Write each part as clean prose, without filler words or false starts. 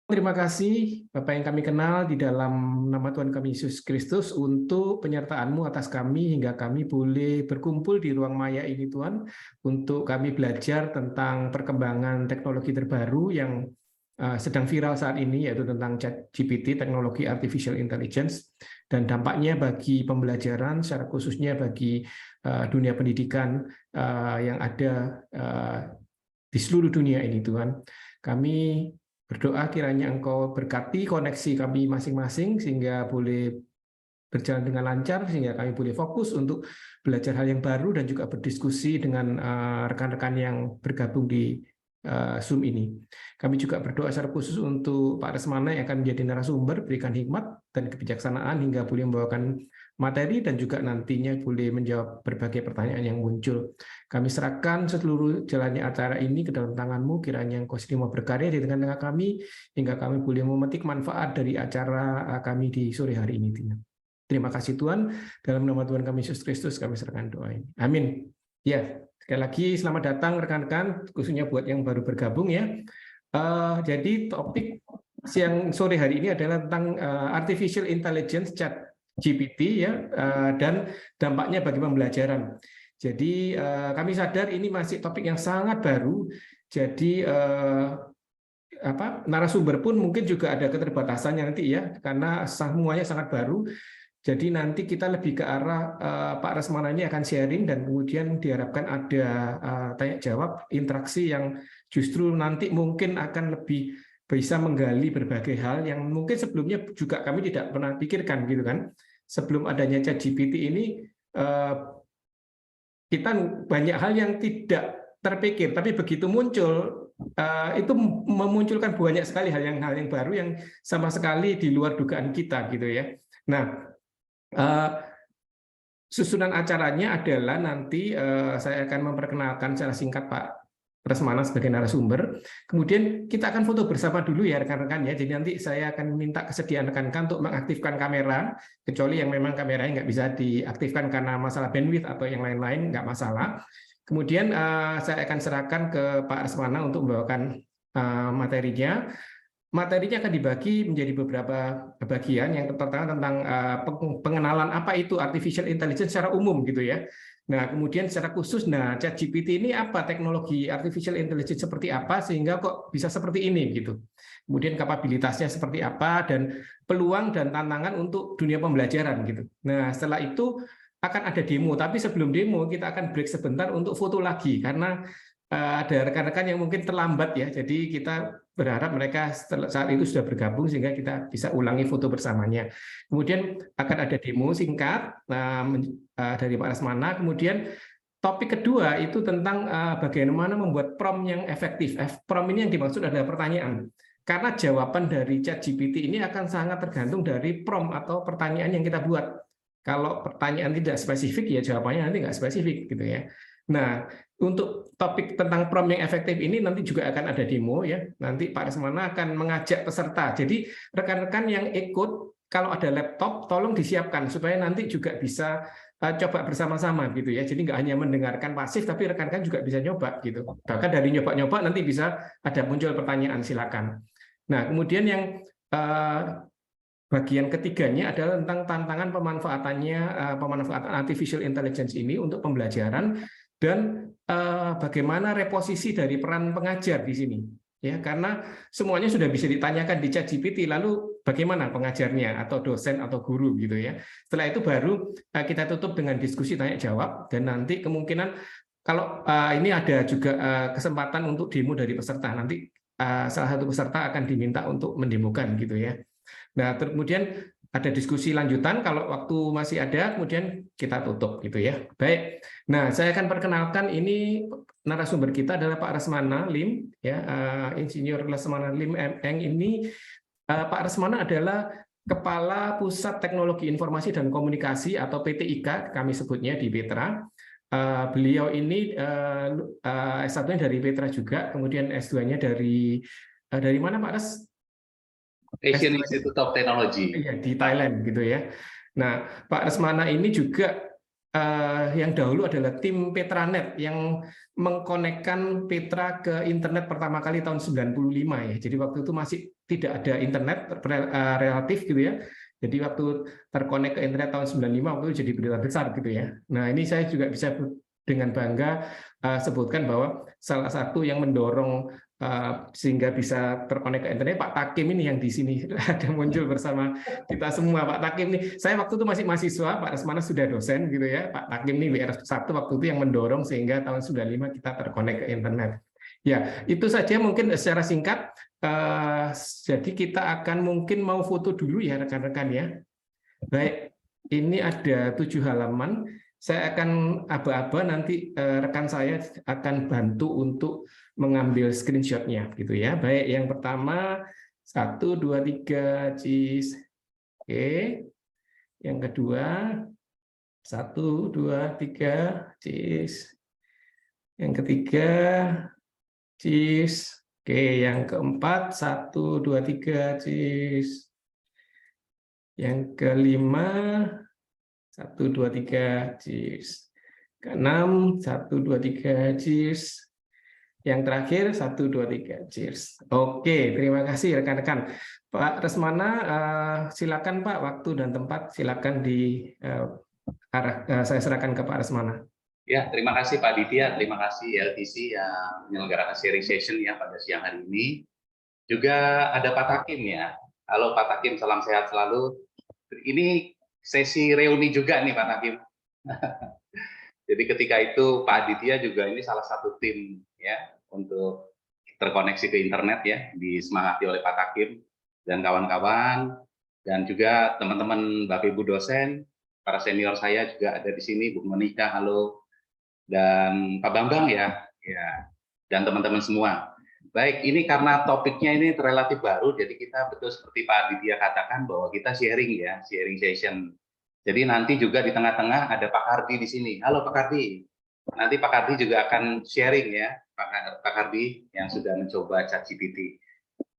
Terima kasih Bapak yang kami kenal di dalam nama Tuhan kami Yesus Kristus untuk penyertaan-Mu atas kami hingga kami boleh berkumpul di ruang maya ini Tuhan untuk kami belajar tentang perkembangan teknologi terbaru yang sedang viral saat ini yaitu tentang ChatGPT, teknologi artificial intelligence dan dampaknya bagi pembelajaran secara khususnya bagi dunia pendidikan yang ada di seluruh dunia ini Tuhan. Kami berdoa kiranya Engkau berkati koneksi kami masing-masing sehingga boleh berjalan dengan lancar, sehingga kami boleh fokus untuk belajar hal yang baru dan juga berdiskusi dengan rekan-rekan yang bergabung di Zoom ini. Kami juga berdoa secara khusus untuk Pak Resmana yang akan menjadi narasumber, berikan hikmat dan kebijaksanaan hingga boleh membawakan materi dan juga nantinya boleh menjawab berbagai pertanyaan yang muncul. Kami serahkan seluruh jalannya acara ini ke dalam tangan-Mu, kiranya Engkau sendiri mau berkarya di tengah-tengah kami, hingga kami boleh memetik manfaat dari acara kami di sore hari ini. Terima kasih Tuhan, dalam nama Tuhan kami Yesus Kristus kami serahkan doa ini. Amin. Ya, sekali lagi selamat datang rekan-rekan, khususnya buat yang baru bergabung ya. Jadi topik siang sore hari ini adalah tentang artificial intelligence ChatGPT ya dan dampaknya bagi pembelajaran. Jadi kami sadar ini masih topik yang sangat baru. Jadi narasumber pun mungkin juga ada keterbatasannya nanti ya, karena semuanya sangat baru. Jadi nanti kita lebih ke arah Pak Resmana ini akan sharing dan kemudian diharapkan ada tanya jawab, interaksi yang justru nanti mungkin akan lebih bisa menggali berbagai hal yang mungkin sebelumnya juga kami tidak pernah pikirkan gitu kan. Sebelum adanya ChatGPT ini kita banyak hal yang tidak terpikir, tapi begitu muncul itu memunculkan banyak sekali hal yang baru yang sama sekali di luar dugaan kita gitu ya. Nah, susunan acaranya adalah nanti saya akan memperkenalkan secara singkat Pak Resmana sebagai narasumber. Kemudian kita akan foto bersama dulu ya rekan-rekan ya. Jadi nanti saya akan minta kesediaan rekan-rekan untuk mengaktifkan kamera, kecuali yang memang kameranya nggak bisa diaktifkan karena masalah bandwidth atau yang lain-lain, nggak masalah. Kemudian saya akan serahkan ke Pak Resmana untuk membawakan materinya. Materinya akan dibagi menjadi beberapa bagian. Yang pertama tentang pengenalan apa itu artificial intelligence secara umum gitu ya. Nah, kemudian secara khusus, ChatGPT ini apa, teknologi artificial intelligence seperti apa sehingga kok bisa seperti ini gitu. Kemudian kapabilitasnya seperti apa dan peluang dan tantangan untuk dunia pembelajaran gitu. Nah, setelah itu akan ada demo, tapi sebelum demo kita akan break sebentar untuk foto lagi karena ada rekan-rekan yang mungkin terlambat ya, jadi kita berharap mereka saat itu sudah bergabung sehingga kita bisa ulangi foto bersamanya. Kemudian akan ada demo singkat dari Pak Resmana. Kemudian topik kedua itu tentang bagaimana membuat prompt yang efektif. Prompt ini yang dimaksud adalah pertanyaan. Karena jawaban dari ChatGPT ini akan sangat tergantung dari prompt atau pertanyaan yang kita buat. Kalau pertanyaan tidak spesifik ya jawabannya nanti nggak spesifik gitu ya. Nah, untuk topik tentang prompt yang efektif ini nanti juga akan ada demo ya. Nanti Pak Resmana akan mengajak peserta. Jadi rekan-rekan yang ikut kalau ada laptop tolong disiapkan supaya nanti juga bisa coba bersama-sama gitu ya. Jadi nggak hanya mendengarkan pasif tapi rekan-rekan juga bisa nyoba gitu. Bahkan dari nyoba-nyoba nanti bisa ada muncul pertanyaan silakan. Nah, kemudian yang bagian ketiganya adalah tentang tantangan pemanfaatan artificial intelligence ini untuk pembelajaran dan bagaimana reposisi dari peran pengajar di sini ya, karena semuanya sudah bisa ditanyakan di ChatGPT, lalu bagaimana pengajarnya atau dosen atau guru gitu ya. Setelah itu baru kita tutup dengan diskusi tanya jawab dan nanti kemungkinan kalau ini ada juga kesempatan untuk demo dari peserta, nanti salah satu peserta akan diminta untuk mendemokan gitu ya. Nah, kemudian ada diskusi lanjutan kalau waktu masih ada, kemudian kita tutup gitu ya. Baik. Nah, saya akan perkenalkan ini narasumber kita adalah Pak Resmana Lim ya, Insinyur Resmana Lim MM ini. Pak Resmana adalah Kepala Pusat Teknologi Informasi dan Komunikasi atau PTIK kami sebutnya di Petra. Beliau ini S1-nya dari Petra juga, kemudian S2-nya dari mana Pak Res? Asian Institute of Technology. Iya, di Thailand gitu ya. Nah, Pak Resmana ini juga yang dahulu adalah tim Petranet yang mengkonekkan Petra ke internet pertama kali tahun 95 ya. Jadi waktu itu masih tidak ada internet relatif gitu ya. Jadi waktu terkonek ke internet tahun 95 waktu itu jadi berita besar gitu ya. Nah, ini saya juga bisa dengan bangga sebutkan bahwa salah satu yang mendorong sehingga bisa terkonek ke internet Pak Takim ini yang di sini ada muncul bersama kita semua. Pak Takim nih, saya waktu itu masih mahasiswa, Pak Resmana sudah dosen gitu ya. Pak Takim nih WR1 waktu itu yang mendorong sehingga tahun 95 kita terkonek ke internet. Ya, itu saja mungkin secara singkat. Jadi kita akan mungkin mau foto dulu ya rekan-rekan ya. Baik, ini ada 7 halaman. Saya akan aba-aba, nanti rekan saya akan bantu untuk mengambil screenshot-nya gitu ya. Baik, yang pertama 1, 2, 3, cheese. Oke. Yang kedua 1, 2, 3, cheese. Yang ketiga cheese. Oke, yang keempat 1, 2, 3, cheese. Yang kelima 1, 2, 3, cheese. Keenam 1, 2, 3, cheese. Yang terakhir 1, 2, 3, cheers. Oke, terima kasih rekan-rekan. Pak Resmana, silakan Pak, waktu dan tempat silakan saya serahkan ke Pak Resmana. Ya, terima kasih Pak Ditya, terima kasih LTC yang menyelenggarakan sharing session ya pada siang hari ini. Juga ada Pak Takim ya. Halo Pak Takim, salam sehat selalu. Ini sesi reuni juga nih Pak Takim. Jadi ketika itu Pak Aditya juga ini salah satu tim ya untuk terkoneksi ke internet ya, disemangati oleh Pak Takim dan kawan-kawan, dan juga teman-teman Bapak Ibu dosen, para senior saya juga ada di sini, Bu Monika, halo, dan Pak Bambang ya, dan teman-teman semua. Baik, ini karena topiknya ini relatif baru, jadi kita betul seperti Pak Aditya katakan bahwa kita sharing ya, sharing session. Jadi nanti juga di tengah-tengah ada Pak Kardi di sini. Halo Pak Kardi. Nanti Pak Kardi juga akan sharing ya, Pak Kardi yang sudah mencoba ChatGPT.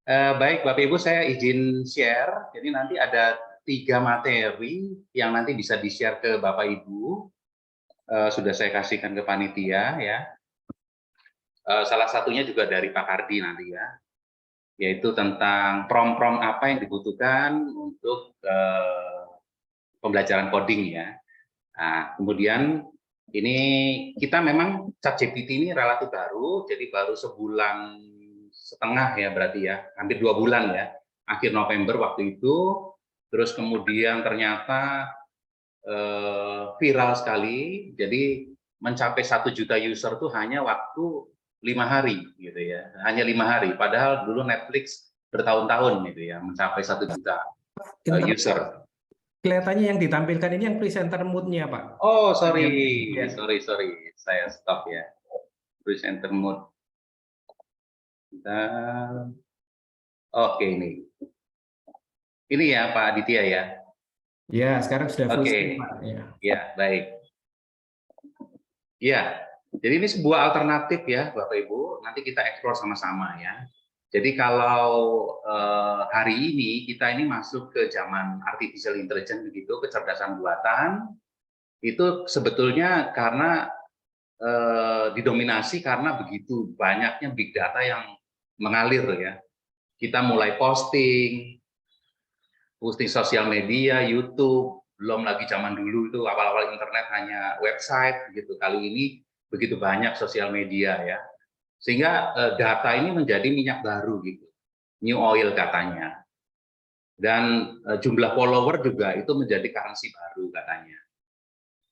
Baik Bapak Ibu, saya izin share. Jadi nanti ada 3 materi yang nanti bisa di-share ke Bapak Ibu. Sudah saya kasihkan ke panitia ya. Salah satunya juga dari Pak Kardi nanti ya, yaitu tentang prom-prom apa yang dibutuhkan untuk pembelajaran coding ya. Nah, kemudian ini kita memang ChatGPT ini relatif baru, jadi baru sebulan setengah ya berarti ya, hampir 2 bulan ya, akhir November waktu itu. Terus kemudian ternyata viral sekali, jadi mencapai 1 juta user tuh hanya waktu 5 hari gitu ya, hanya 5 hari. Padahal dulu Netflix bertahun-tahun gitu ya, mencapai 1 juta user. Kelihatannya yang ditampilkan ini yang presenter mood-nya, Pak. Oh, sorry. Ya. Sorry. Saya stop ya. Presenter mode. Oke, ini. Ini ya, Pak Aditya ya. Ya, sekarang sudah full screen, Pak. Ya, baik. Ya, jadi ini sebuah alternatif ya, Bapak Ibu. Nanti kita eksplor sama-sama ya. Jadi kalau hari ini kita ini masuk ke zaman artificial intelligence begitu, kecerdasan buatan, itu sebetulnya karena didominasi karena begitu banyaknya big data yang mengalir ya. Kita mulai posting sosial media, YouTube, belum lagi zaman dulu itu awal-awal internet hanya website gitu. Kali ini begitu banyak sosial media ya. Sehingga data ini menjadi minyak baru gitu, new oil katanya. Dan jumlah follower juga itu menjadi currency baru katanya.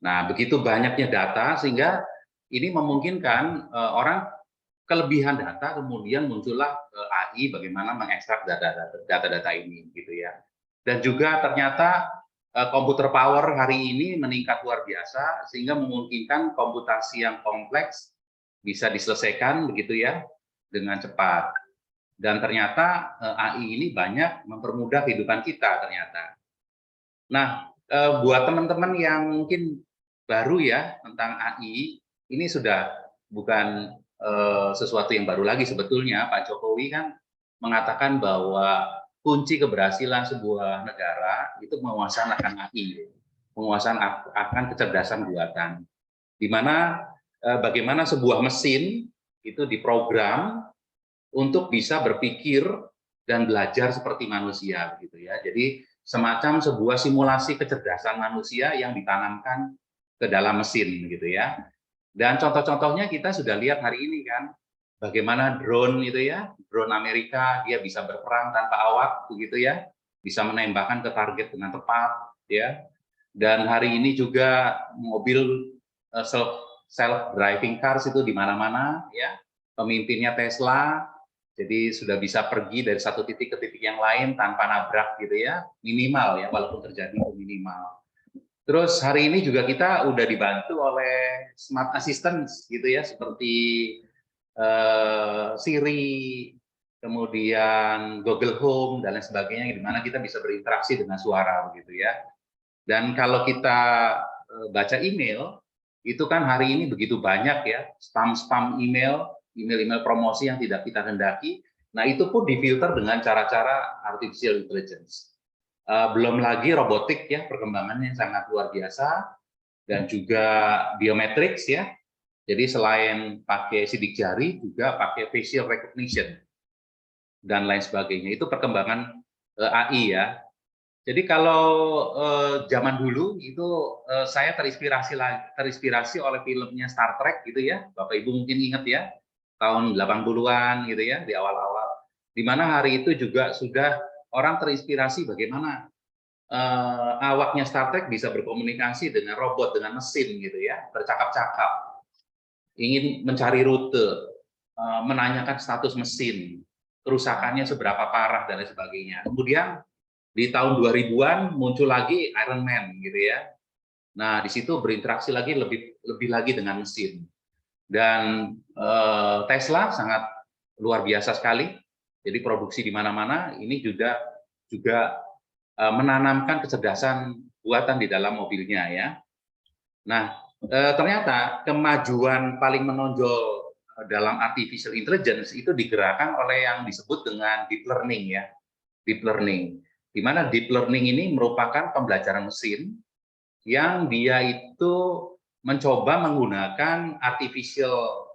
Nah, begitu banyaknya data sehingga ini memungkinkan orang kelebihan data, kemudian muncullah AI bagaimana mengekstrak data-data ini gitu ya. Dan juga ternyata komputer power hari ini meningkat luar biasa sehingga memungkinkan komputasi yang kompleks bisa diselesaikan begitu ya dengan cepat. Dan ternyata AI ini banyak mempermudah kehidupan kita ternyata. Nah, buat teman-teman yang mungkin baru ya tentang AI, ini sudah bukan sesuatu yang baru lagi sebetulnya. Pak Jokowi kan mengatakan bahwa kunci keberhasilan sebuah negara itu mewacanakan AI. penguasaan akan kecerdasan buatan, di mana bagaimana sebuah mesin itu diprogram untuk bisa berpikir dan belajar seperti manusia, gitu ya. Jadi semacam sebuah simulasi kecerdasan manusia yang ditanamkan ke dalam mesin, gitu ya. Dan contoh-contohnya kita sudah lihat hari ini kan, bagaimana drone itu ya, drone Amerika dia bisa berperang tanpa awak, begitu ya, bisa menembakkan ke target dengan tepat, ya. Dan hari ini juga mobil self driving cars itu di mana-mana, ya. Pemimpinnya Tesla, jadi sudah bisa pergi dari satu titik ke titik yang lain tanpa nabrak gitu ya, minimal ya, walaupun terjadi itu minimal. Terus hari ini juga kita udah dibantu oleh smart assistants gitu ya, seperti Siri, kemudian Google Home dan lain sebagainya, di mana kita bisa berinteraksi dengan suara begitu ya. Dan kalau kita baca email, itu kan hari ini begitu banyak ya, spam-spam email, email-email promosi yang tidak kita hendaki. Nah itu pun difilter dengan cara-cara artificial intelligence. Belum lagi robotik ya, perkembangannya sangat luar biasa, dan juga biometrics ya. Jadi selain pakai sidik jari, juga pakai facial recognition dan lain sebagainya. Itu perkembangan AI ya. Jadi kalau zaman dulu itu saya terinspirasi oleh filmnya Star Trek gitu ya. Bapak Ibu mungkin ingat ya, tahun 80-an gitu ya, di awal-awal. Di mana hari itu juga sudah orang terinspirasi bagaimana awaknya Star Trek bisa berkomunikasi dengan robot, dengan mesin gitu ya, bercakap-cakap, ingin mencari rute, menanyakan status mesin, kerusakannya seberapa parah dan lain sebagainya. Kemudian di tahun 2000-an muncul lagi Iron Man gitu ya. Nah, di situ berinteraksi lagi lebih lagi dengan mesin. Dan Tesla sangat luar biasa sekali. Jadi produksi di mana-mana ini juga menanamkan kecerdasan buatan di dalam mobilnya ya. Nah, ternyata kemajuan paling menonjol dalam artificial intelligence itu digerakkan oleh yang disebut dengan deep learning ya. Deep learning, di mana deep learning ini merupakan pembelajaran mesin yang dia itu mencoba menggunakan artificial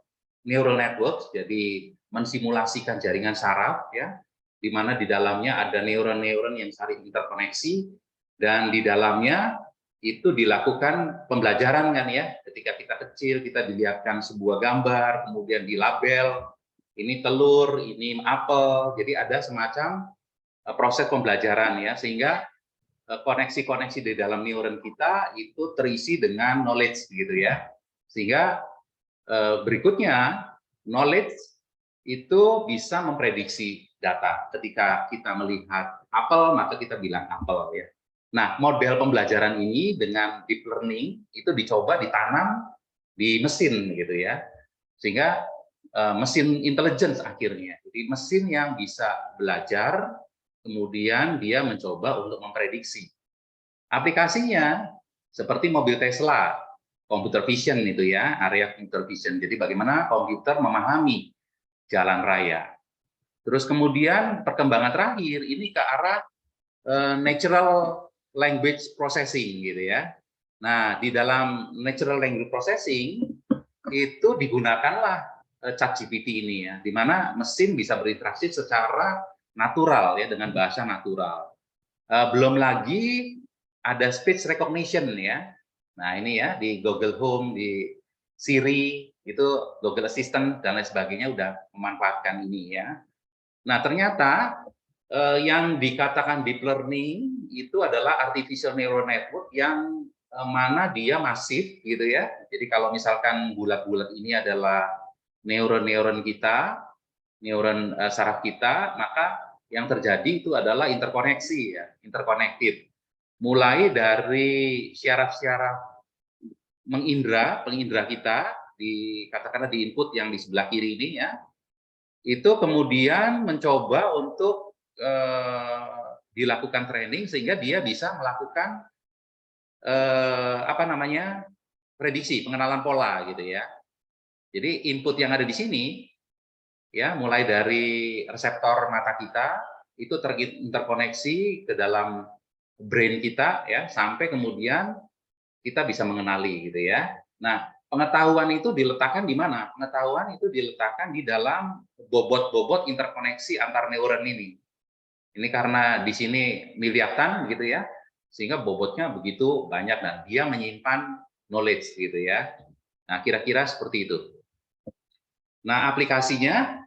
neural networks, jadi mensimulasikan jaringan saraf ya, di mana di dalamnya ada neuron-neuron yang saling interkoneksi, dan di dalamnya itu dilakukan pembelajaran kan ya, ketika kita kecil kita dilihatkan sebuah gambar, kemudian dilabel, ini telur, ini apel, jadi ada semacam proses pembelajaran ya, sehingga koneksi-koneksi di dalam neuron kita itu terisi dengan knowledge gitu ya, sehingga berikutnya knowledge itu bisa memprediksi data. Ketika kita melihat apel, maka kita bilang apel ya. Nah, model pembelajaran ini dengan deep learning itu dicoba ditanam di mesin gitu ya, sehingga mesin intelligence akhirnya. Jadi mesin yang bisa belajar, kemudian dia mencoba untuk memprediksi. Aplikasinya seperti mobil Tesla, computer vision itu ya, area computer vision. Jadi bagaimana komputer memahami jalan raya. Terus kemudian perkembangan terakhir ini ke arah natural language processing gitu ya. Nah, di dalam natural language processing itu digunakanlah ChatGPT ini ya, di mana mesin bisa berinteraksi secara natural ya, dengan bahasa natural. Belum lagi ada speech recognition ya. Nah, ini ya di Google Home, di Siri, itu Google Assistant dan lain sebagainya udah memanfaatkan ini ya. Nah, ternyata yang dikatakan deep learning itu adalah artificial neural network yang mana dia masif gitu ya. Jadi kalau misalkan bulat-bulat ini adalah neuron-neuron kita, neuron saraf kita, maka yang terjadi itu adalah interkoneksi ya, interconnected. Mulai dari syaraf-syaraf pengindra kita, katakanlah di input yang di sebelah kiri ini ya, itu kemudian mencoba untuk dilakukan training sehingga dia bisa melakukan prediksi, pengenalan pola gitu ya. Jadi input yang ada di sini ya, mulai dari reseptor mata kita itu terinterkoneksi ke dalam brain kita ya, sampai kemudian kita bisa mengenali gitu ya. Nah, pengetahuan itu diletakkan di mana? Pengetahuan itu diletakkan di dalam bobot-bobot interkoneksi antar neuron ini. Ini karena di sini miliaran gitu ya, sehingga bobotnya begitu banyak dan dia menyimpan knowledge gitu ya. Nah, kira-kira seperti itu. Nah, aplikasinya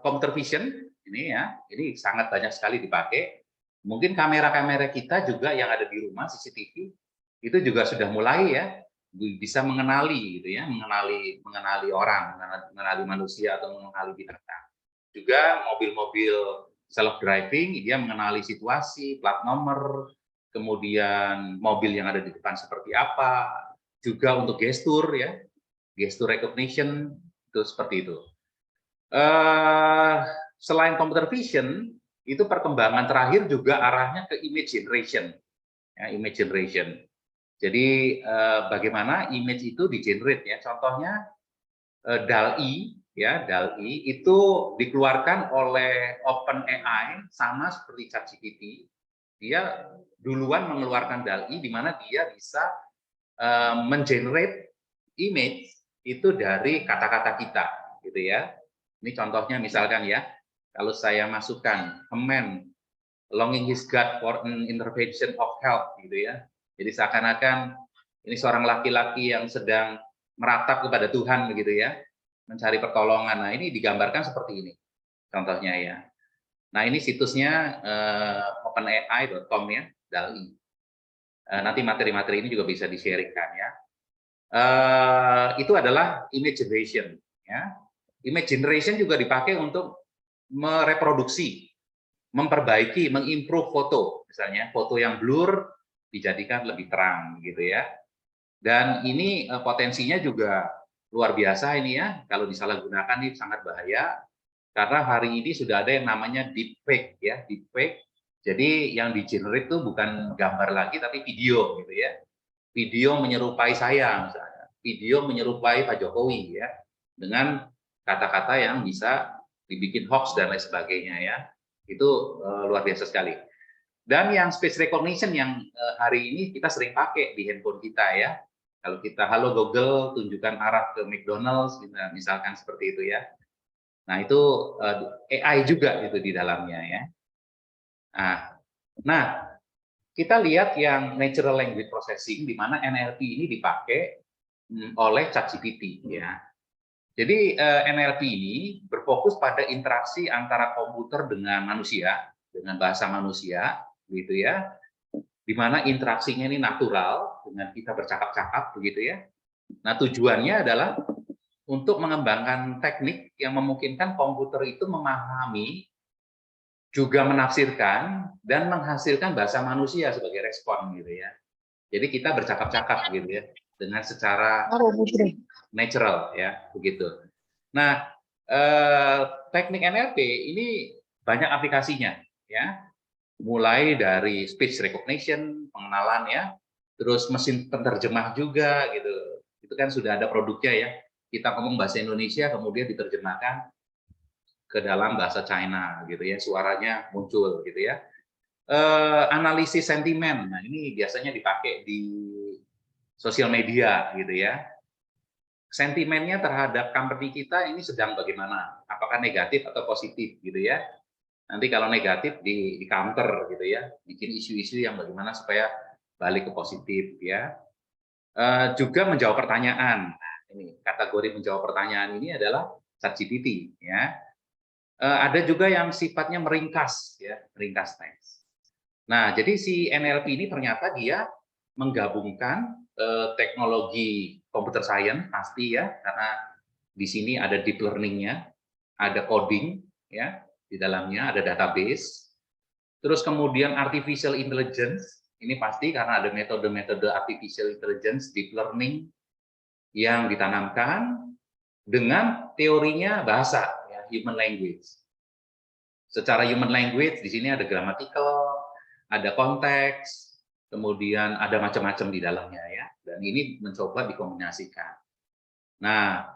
computer vision ini ya, ini sangat banyak sekali dipakai. Mungkin kamera-kamera kita juga yang ada di rumah CCTV itu juga sudah mulai ya bisa mengenali gitu ya, mengenali orang, mengenali manusia atau mengenali binatang. Juga mobil-mobil self driving dia mengenali situasi, plat nomor, kemudian mobil yang ada di depan seperti apa, juga untuk gestur ya, gestur recognition itu seperti itu. Selain computer vision, itu perkembangan terakhir juga arahnya ke image generation. Ya, image generation. Jadi bagaimana image itu di-generate ya. Contohnya DALL-E ya, DALL-E itu dikeluarkan oleh OpenAI sama seperti ChatGPT. Dia duluan mengeluarkan DALL-E di mana dia bisa mengenerate image itu dari kata-kata kita gitu ya. Ini contohnya misalkan ya, kalau saya masukkan command longing his God for an intervention of help gitu ya. Jadi seakan-akan ini seorang laki-laki yang sedang meratap kepada Tuhan begitu ya, mencari pertolongan. Nah, ini digambarkan seperti ini contohnya ya. Nah, ini situsnya openai.com ya, DALL-E. Nanti materi-materi ini juga bisa di-sharingkan ya. Itu adalah image generation ya. Image generation juga dipakai untuk mereproduksi, memperbaiki, mengimprove foto. Misalnya foto yang blur dijadikan lebih terang gitu ya. Dan ini potensinya juga luar biasa ini ya. Kalau disalahgunakan ini sangat bahaya. Karena hari ini sudah ada yang namanya deepfake ya, deepfake. Jadi yang di-generate itu bukan gambar lagi tapi video gitu ya. Video menyerupai saya misalnya. Video menyerupai Pak Jokowi ya. Dengan kata-kata yang bisa dibikin hoax dan lain sebagainya ya. Itu luar biasa sekali. Dan yang speech recognition yang hari ini kita sering pakai di handphone kita ya. Kalau kita halo Google tunjukkan arah ke McDonald's misalkan seperti itu ya. Nah, itu AI juga itu di dalamnya ya. Nah, kita lihat yang natural language processing di mana NLP ini dipakai oleh ChatGPT ya. Jadi NLP ini berfokus pada interaksi antara komputer dengan manusia, dengan bahasa manusia, gitu ya. Di mana interaksinya ini natural dengan kita bercakap-cakap, begitu ya. Nah, tujuannya adalah untuk mengembangkan teknik yang memungkinkan komputer itu memahami, juga menafsirkan dan menghasilkan bahasa manusia sebagai respon, gitu ya. Jadi kita bercakap-cakap, gitu ya, dengan secara natural ya begitu. Nah, teknik NLP ini banyak aplikasinya ya. Mulai dari speech recognition, pengenalan ya, terus mesin penerjemah juga gitu. Itu kan sudah ada produknya ya. Kita ngomong bahasa Indonesia kemudian diterjemahkan ke dalam bahasa China gitu ya, suaranya muncul gitu ya. Analisis sentimen. Nah, ini biasanya dipakai di sosial media gitu ya. Sentimennya terhadap company kita ini sedang bagaimana? Apakah negatif atau positif gitu ya? Nanti kalau negatif di counter gitu ya, bikin isu-isu yang bagaimana supaya balik ke positif ya. Juga menjawab pertanyaan. Nah, ini kategori menjawab pertanyaan ini adalah ChatGPT ya. Ada juga yang sifatnya meringkas ya, meringkas teks. Nah, jadi si NLP ini ternyata dia menggabungkan teknologi computer science pasti ya, karena di sini ada deep learning-nya, ada coding ya, di dalamnya ada database, terus kemudian artificial intelligence, ini pasti karena ada metode-metode artificial intelligence, deep learning yang ditanamkan dengan teorinya bahasa, ya, human language. Secara human language di sini ada grammatical, ada konteks, kemudian ada macam-macam di dalamnya ya, dan ini mencoba dikombinasikan. Nah,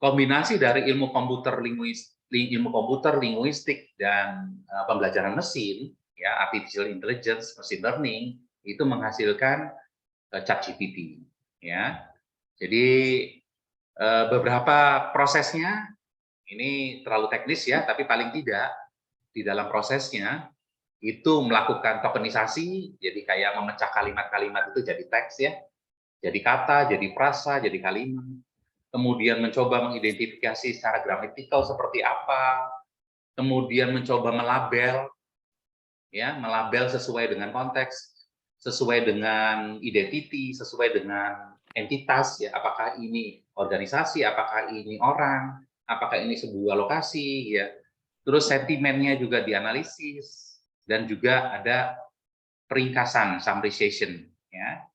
kombinasi dari ilmu komputer linguistik dan pembelajaran mesin ya, artificial intelligence, machine learning itu menghasilkan ChatGPT, ya. Jadi beberapa prosesnya ini terlalu teknis ya, tapi paling tidak di dalam prosesnya itu melakukan tokenisasi, jadi kayak memecah kalimat-kalimat itu jadi teks ya, jadi kata, jadi frasa, jadi kalimat. Kemudian mencoba mengidentifikasi secara gramatikal seperti apa, kemudian mencoba melabel, ya, melabel sesuai dengan konteks, sesuai dengan identity, sesuai dengan entitas, ya, apakah ini organisasi, apakah ini orang, apakah ini sebuah lokasi, ya. Terus sentimennya juga dianalisis, dan juga ada peringkasan, summarization, ya.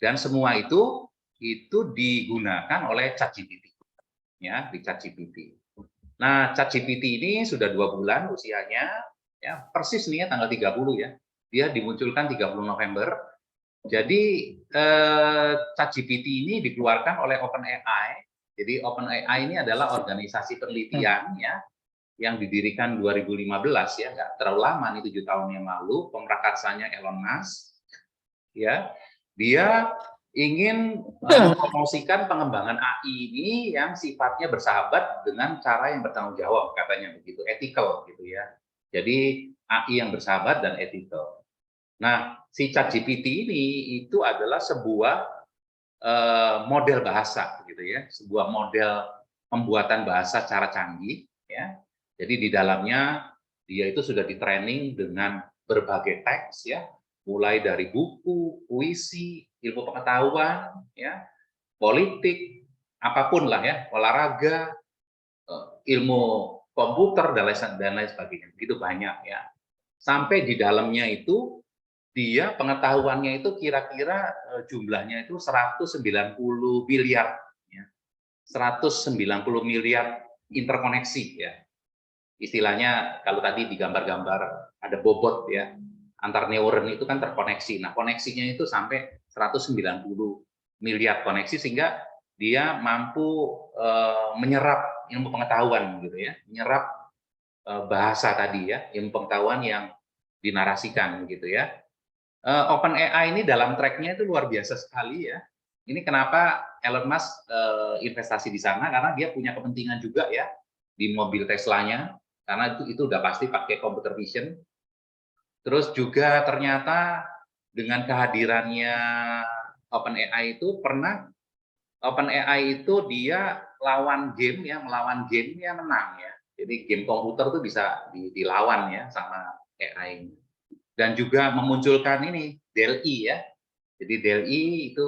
Dan semua itu digunakan oleh ChatGPT, ya, di ChatGPT. Nah, ChatGPT ini sudah 2 bulan usianya, ya, persis nih ya tanggal 30 ya. Dia dimunculkan 30 November. Jadi ChatGPT ini dikeluarkan oleh OpenAI. Jadi OpenAI ini adalah organisasi penelitian ya yang didirikan 2015 ya, nggak terlalu lama nih, 7 tahun yang lalu. Pemrakarsanya Elon Musk. Ya, dia ingin mempromosikan pengembangan AI ini yang sifatnya bersahabat dengan cara yang bertanggung jawab, katanya begitu, ethical gitu ya. Jadi AI yang bersahabat dan ethical. Nah, si ChatGPT ini itu adalah sebuah model bahasa gitu ya, sebuah model pembuatan bahasa secara canggih ya. Jadi di dalamnya dia itu sudah di-training dengan berbagai teks ya, mulai dari buku, puisi, ilmu pengetahuan, ya, politik, apapun lah ya, olahraga, ilmu komputer dan lain sebagainya. Begitu banyak ya. Sampai di dalamnya itu dia pengetahuannya itu kira-kira jumlahnya itu 190 miliar ya. 190 miliar interkoneksi ya. Istilahnya kalau tadi di gambar-gambar ada bobot ya, antar neuron itu kan terkoneksi. Nah, koneksinya itu sampai 190 miliar koneksi sehingga dia mampu menyerap ilmu pengetahuan gitu ya, menyerap bahasa tadi ya, ilmu pengetahuan yang dinarasikan gitu ya. OpenAI ini dalam tracknya itu luar biasa sekali ya. Ini kenapa Elon Musk investasi di sana, karena dia punya kepentingan juga ya di mobil Teslanya, karena itu udah pasti pakai computer vision. Terus juga ternyata dengan kehadirannya OpenAI itu OpenAI itu dia lawan game ya, melawan game ya menang ya. Jadi game komputer tuh bisa dilawan ya sama AI. Dan juga memunculkan ini DALL-E ya. Jadi DALL-E itu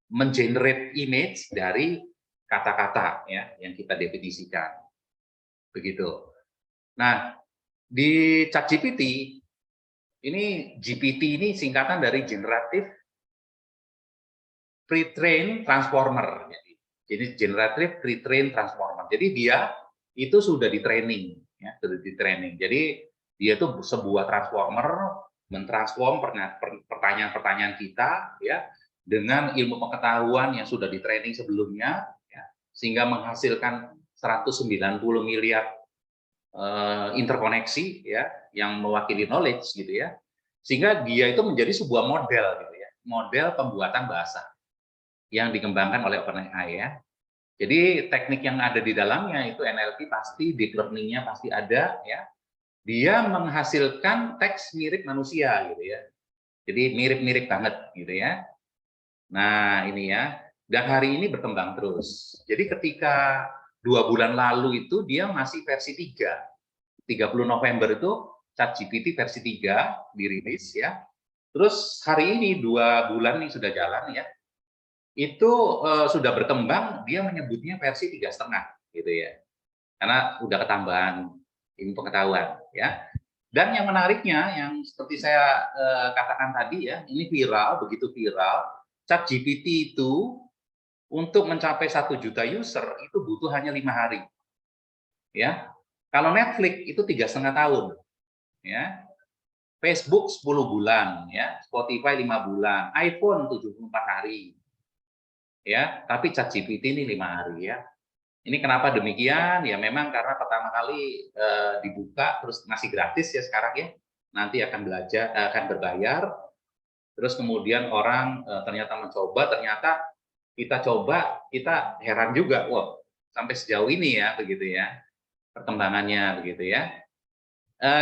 mengenerate image dari kata-kata ya yang kita definisikan. Begitu. Nah, di ChatGPT ini GPT ini singkatan dari Generative Pre-trained Transformer. Jadi Generative Pre-trained Transformer. Jadi dia itu sudah di training ya, sudah di training. Jadi dia itu sebuah transformer mentransform pertanyaan-pertanyaan kita ya dengan ilmu pengetahuan yang sudah di training sebelumnya ya, sehingga menghasilkan 190 miliar interkoneksi ya yang mewakili knowledge gitu ya, sehingga dia itu menjadi sebuah model gitu ya, model pembuatan bahasa yang dikembangkan oleh OpenAI ya. Jadi teknik yang ada di dalamnya itu NLP pasti, deep learning-nya pasti ada ya. Dia menghasilkan teks mirip manusia gitu ya. Jadi mirip-mirip banget gitu ya. Nah, ini ya. Dan hari ini berkembang terus. Jadi ketika 2 bulan lalu itu dia masih versi 3. 30 November itu ChatGPT versi 3 dirilis ya. Terus hari ini 2 bulan nih sudah jalan ya. Itu sudah berkembang, dia menyebutnya versi 3,5 gitu ya. Karena udah ketambahan ilmu pengetahuan ya. Dan yang menariknya yang seperti saya katakan tadi ya, ini viral, begitu viral, ChatGPT itu untuk mencapai 1 juta user itu butuh hanya 5 hari. Ya. Kalau Netflix itu 3,5 tahun. Ya. Facebook 10 bulan ya, Spotify 5 bulan, iPhone 74 hari. Ya, tapi ChatGPT ini 5 hari ya. Ini kenapa demikian? Ya memang karena pertama kali dibuka terus masih gratis ya sekarang ya. Nanti akan berbayar. terus kemudian orang ternyata mencoba, ternyata kita coba, kita heran juga, wah sampai sejauh ini ya, begitu ya, perkembangannya begitu ya.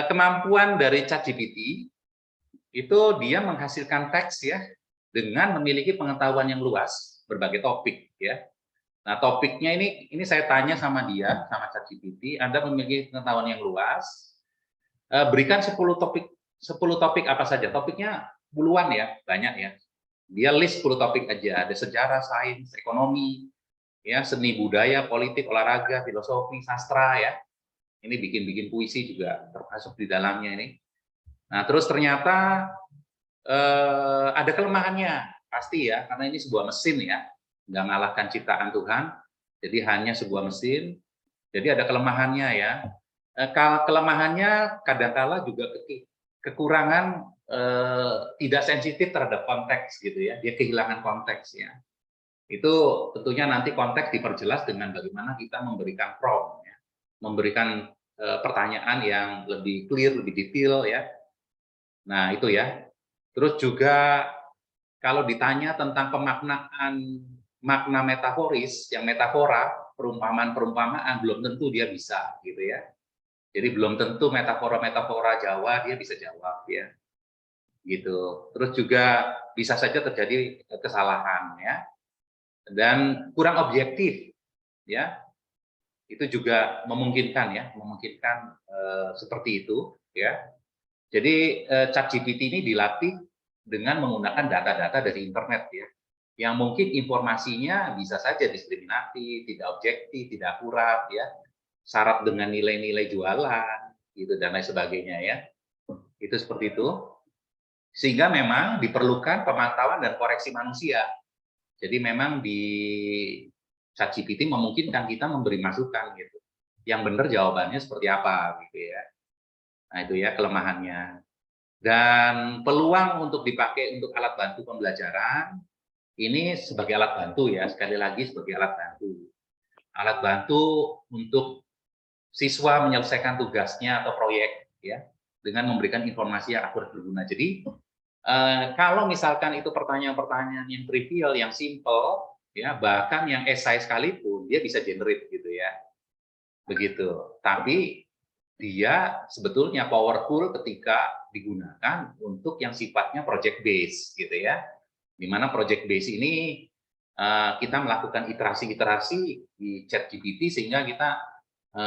Kemampuan dari ChatGPT itu dia menghasilkan teks ya, dengan memiliki pengetahuan yang luas, berbagai topik ya. Nah, topiknya ini saya tanya sama dia, sama ChatGPT, Anda memiliki pengetahuan yang luas, berikan 10 topik apa saja. Topiknya puluhan ya, banyak ya. Dia list 10 topik aja, ada sejarah, sains, ekonomi, ya, seni budaya, politik, olahraga, filosofi, sastra ya. Ini bikin-bikin puisi juga termasuk di dalamnya ini. Nah, terus ternyata ada kelemahannya, pasti ya, karena ini sebuah mesin ya, nggak ngalahkan ciptaan Tuhan, jadi hanya sebuah mesin, jadi ada kelemahannya ya. Kelemahannya kadangkala juga kekurangan tidak sensitif terhadap konteks gitu ya, dia kehilangan konteks ya. Itu tentunya nanti konteks diperjelas dengan bagaimana kita memberikan prompt, ya. Memberikan pertanyaan yang lebih clear, lebih detail ya. Nah itu ya. Terus juga kalau ditanya tentang pemaknaan makna metaforis, yang metafora, perumpamaan-perumpamaan, belum tentu dia bisa gitu ya. Jadi belum tentu metafora-metafora Jawa dia bisa jawab ya. Gitu. Terus juga bisa saja terjadi kesalahan ya. Dan kurang objektif ya. Itu juga memungkinkan ya, memungkinkan seperti itu ya. Jadi ChatGPT ini dilatih dengan menggunakan data-data dari internet ya, yang mungkin informasinya bisa saja diskriminatif, tidak objektif, tidak akurat ya, syarat dengan nilai-nilai jualan gitu dan lain sebagainya ya. Itu seperti itu. Sehingga memang diperlukan pemantauan dan koreksi manusia. Jadi memang di ChatGPT memungkinkan kita memberi masukan gitu. Yang benar jawabannya seperti apa gitu ya. Nah itu ya kelemahannya. Dan peluang untuk dipakai untuk alat bantu pembelajaran, ini sebagai alat bantu ya, sekali lagi sebagai alat bantu. Alat bantu untuk siswa menyelesaikan tugasnya atau proyek ya, dengan memberikan informasi yang akurat berguna. Jadi kalau misalkan itu pertanyaan-pertanyaan yang trivial, yang simple, ya bahkan yang esai sekalipun, dia bisa generate gitu ya. Begitu. Tapi dia sebetulnya powerful ketika digunakan untuk yang sifatnya project base gitu ya, di mana project base ini kita melakukan iterasi-iterasi di ChatGPT sehingga kita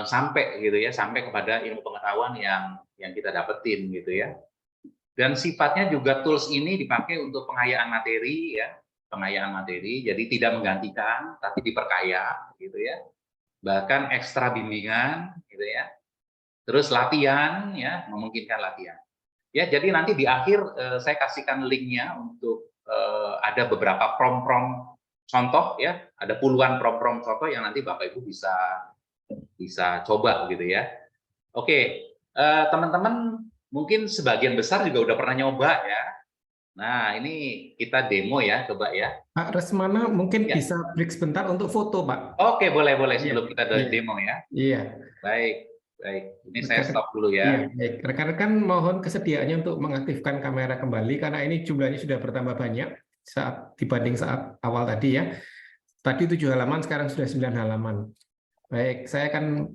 sampai gitu ya, sampai kepada ilmu pengetahuan yang kita dapetin gitu ya. Dan sifatnya juga tools ini dipakai untuk pengayaan materi ya, pengayaan materi, jadi tidak menggantikan tapi diperkaya gitu ya, bahkan ekstra bimbingan gitu ya. Terus latihan ya, memungkinkan latihan. Ya, jadi nanti di akhir saya kasihkan linknya untuk ada beberapa prompt-prompt contoh ya, ada puluhan prompt-prompt contoh yang nanti Bapak Ibu bisa coba gitu ya. Oke, teman-teman mungkin sebagian besar juga udah pernah nyoba ya. Nah, ini kita demo ya, coba ya. Pak Resmana mungkin Ya. bisa break sebentar untuk foto, Pak. Oke, boleh Iya, sebelum kita iya, demo ya. iya. Baik. Ini saya stop dulu ya. Baik. Rekan-rekan mohon kesediaannya untuk mengaktifkan kamera kembali karena ini jumlahnya sudah bertambah banyak dibanding saat awal tadi ya. Tadi 7 halaman, sekarang sudah 9 halaman. Baik, saya akan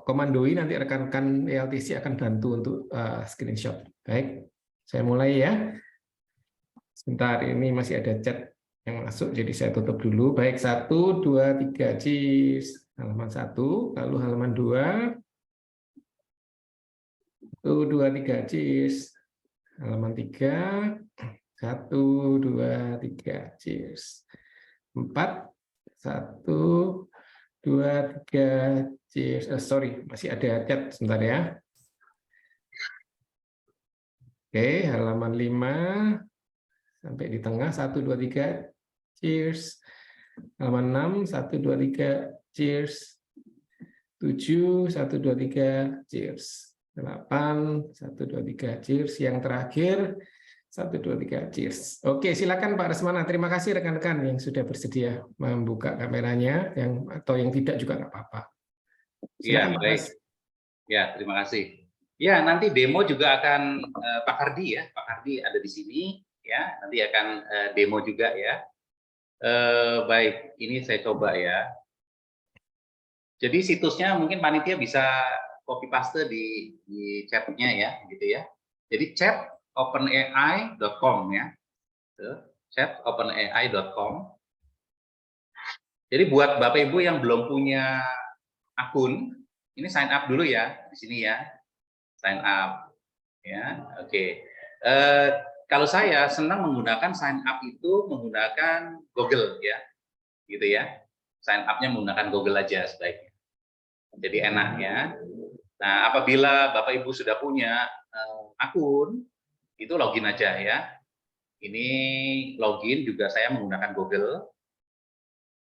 komandoi, nanti rekan-rekan ELTC akan bantu untuk screenshot. Baik, saya mulai ya. Sebentar, ini masih ada chat yang masuk, jadi saya tutup dulu. Baik, 1, 2, 3, cheers. Halaman 1, lalu halaman 2. 1, 2, 3, cheers. Halaman 3. 1, 2, 3, cheers. 4, 1, 2, 3, cheers. Sorry, masih ada chat, sebentar ya. Oke, halaman 5. Sampai di tengah, 1, 2, 3, cheers. Halaman 6, 1, 2, 3, cheers. 7, 1, 2, 3, cheers. 8, 1, 2, 3, cheers. Yang terakhir, 1, 2, 3, cheers. Oke, silakan Pak Resmana. Terima kasih rekan-rekan yang sudah bersedia membuka kameranya, atau yang tidak juga nggak apa-apa. Iya, Silakan Pak baik. Res. Ya, terima kasih. Ya, nanti demo juga akan Pak Hardi ya. Pak Hardi ada di sini. ya. Nanti akan demo juga ya. Baik, ini saya coba ya. Jadi situsnya mungkin panitia bisa copy paste di chatnya ya, gitu ya. Jadi chat openai.com ya, chat openai.com. Jadi buat Bapak Ibu yang belum punya akun, ini sign up dulu ya di sini ya, sign up ya. Oke. Kalau saya senang menggunakan sign up itu menggunakan Google ya, gitu ya. Sign up-nya menggunakan Google aja sebaiknya. Jadi enak ya. Nah, apabila Bapak Ibu sudah punya akun, itu login aja ya. Ini login juga saya menggunakan Google.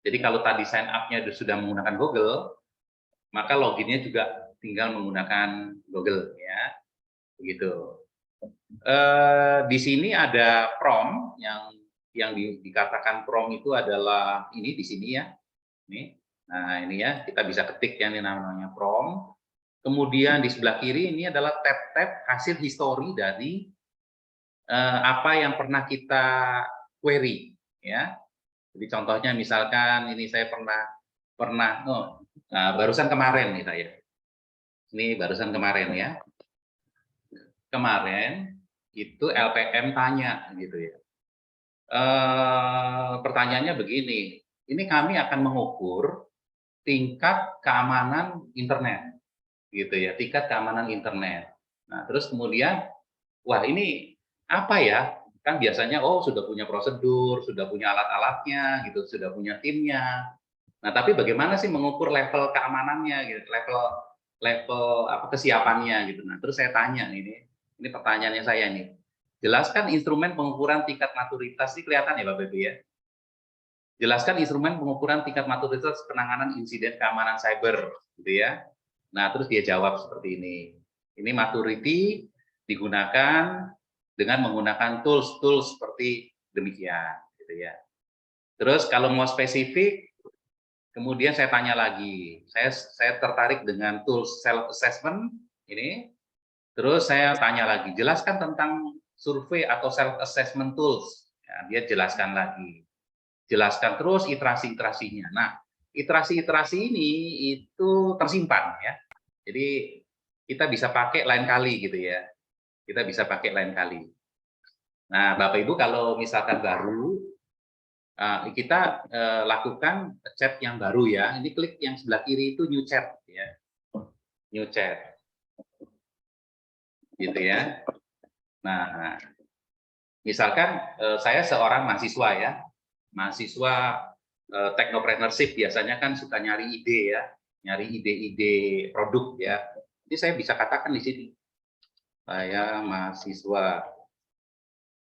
Jadi kalau tadi sign up-nya sudah menggunakan Google, maka loginnya juga tinggal menggunakan Google ya. Begitu. Di sini ada prompt yang dikatakan prompt itu adalah ini di sini ya. Ini. Nah, ini ya, kita bisa ketik ya, ini namanya prompt. Kemudian di sebelah kiri ini adalah tab-tab hasil histori dari apa yang pernah kita query ya. Jadi contohnya misalkan ini saya pernah nah, barusan kemarin nih saya. Ini barusan kemarin ya. Kemarin itu LPM tanya gitu ya. Pertanyaannya begini, ini kami akan mengukur tingkat keamanan internet gitu ya, tingkat keamanan internet. Nah, terus kemudian wah ini apa ya? Kan biasanya oh sudah punya prosedur, sudah punya alat-alatnya gitu, sudah punya timnya. Nah, tapi bagaimana sih mengukur level keamanannya gitu, level apa kesiapannya gitu. Nah, terus saya tanya ini pertanyaannya saya nih. Jelaskan instrumen pengukuran tingkat maturitas, ini kelihatan ya Bapak Ibu ya. Jelaskan instrumen pengukuran tingkat maturitas penanganan insiden keamanan cyber gitu ya. Nah, terus dia jawab seperti ini. Ini maturity digunakan dengan menggunakan tools seperti demikian gitu ya. Terus kalau mau spesifik, kemudian saya tanya lagi. Saya tertarik dengan tools self assessment ini. Terus saya tanya lagi, jelaskan tentang survei atau self assessment tools. Ya, dia jelaskan lagi. Jelaskan terus iterasi-iterasinya. Nah, iterasi-iterasi ini itu tersimpan ya. Jadi kita bisa pakai lain kali gitu ya. Kita bisa pakai lain kali. Nah, Bapak Ibu kalau misalkan baru, kita lakukan chat yang baru ya. Ini klik yang sebelah kiri itu new chat ya. New chat. Gitu ya. Nah, misalkan saya seorang mahasiswa ya. Mahasiswa technopreneurship biasanya kan suka nyari ide ya. Nyari ide-ide produk ya. Jadi saya bisa katakan di sini. Saya mahasiswa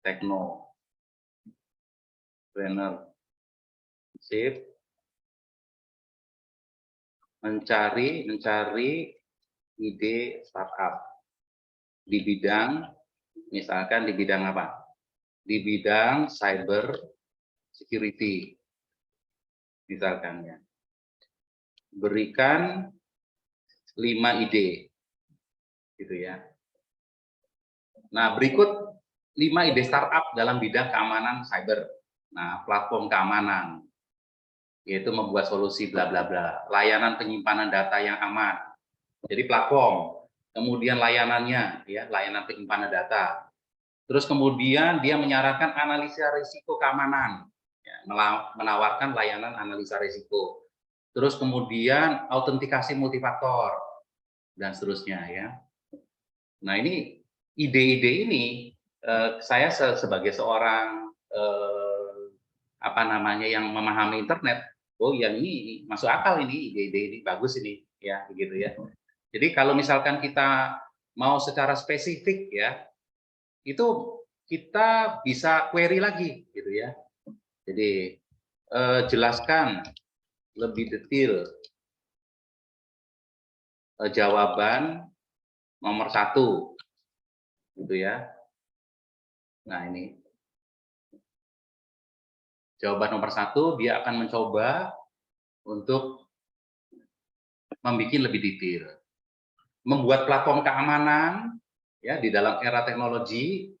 technopreneurship mencari ide startup di bidang, misalkan di bidang apa? Di bidang cyber security, misalkan ya. Berikan 5 ide, gitu ya. Nah, berikut 5 ide startup dalam bidang keamanan cyber. Nah, platform keamanan, yaitu membuat solusi bla bla bla, layanan penyimpanan data yang aman. Jadi platform, kemudian layanannya, ya, layanan penyimpanan data. Terus kemudian dia menyarankan analisa risiko keamanan, ya, menawarkan layanan analisa risiko. Terus kemudian autentikasi multifaktor dan seterusnya ya. Nah ini ide-ide ini saya sebagai seorang apa namanya yang memahami internet, oh ya ini masuk akal ini ide-ide ini bagus ini ya begitu ya. Jadi kalau misalkan kita mau secara spesifik ya, itu kita bisa query lagi gitu ya. Jadi jelaskan lebih detail jawaban nomor 1 gitu ya. Nah ini jawaban nomor 1 dia akan mencoba untuk membuat lebih detail, membuat platform keamanan ya di dalam era teknologi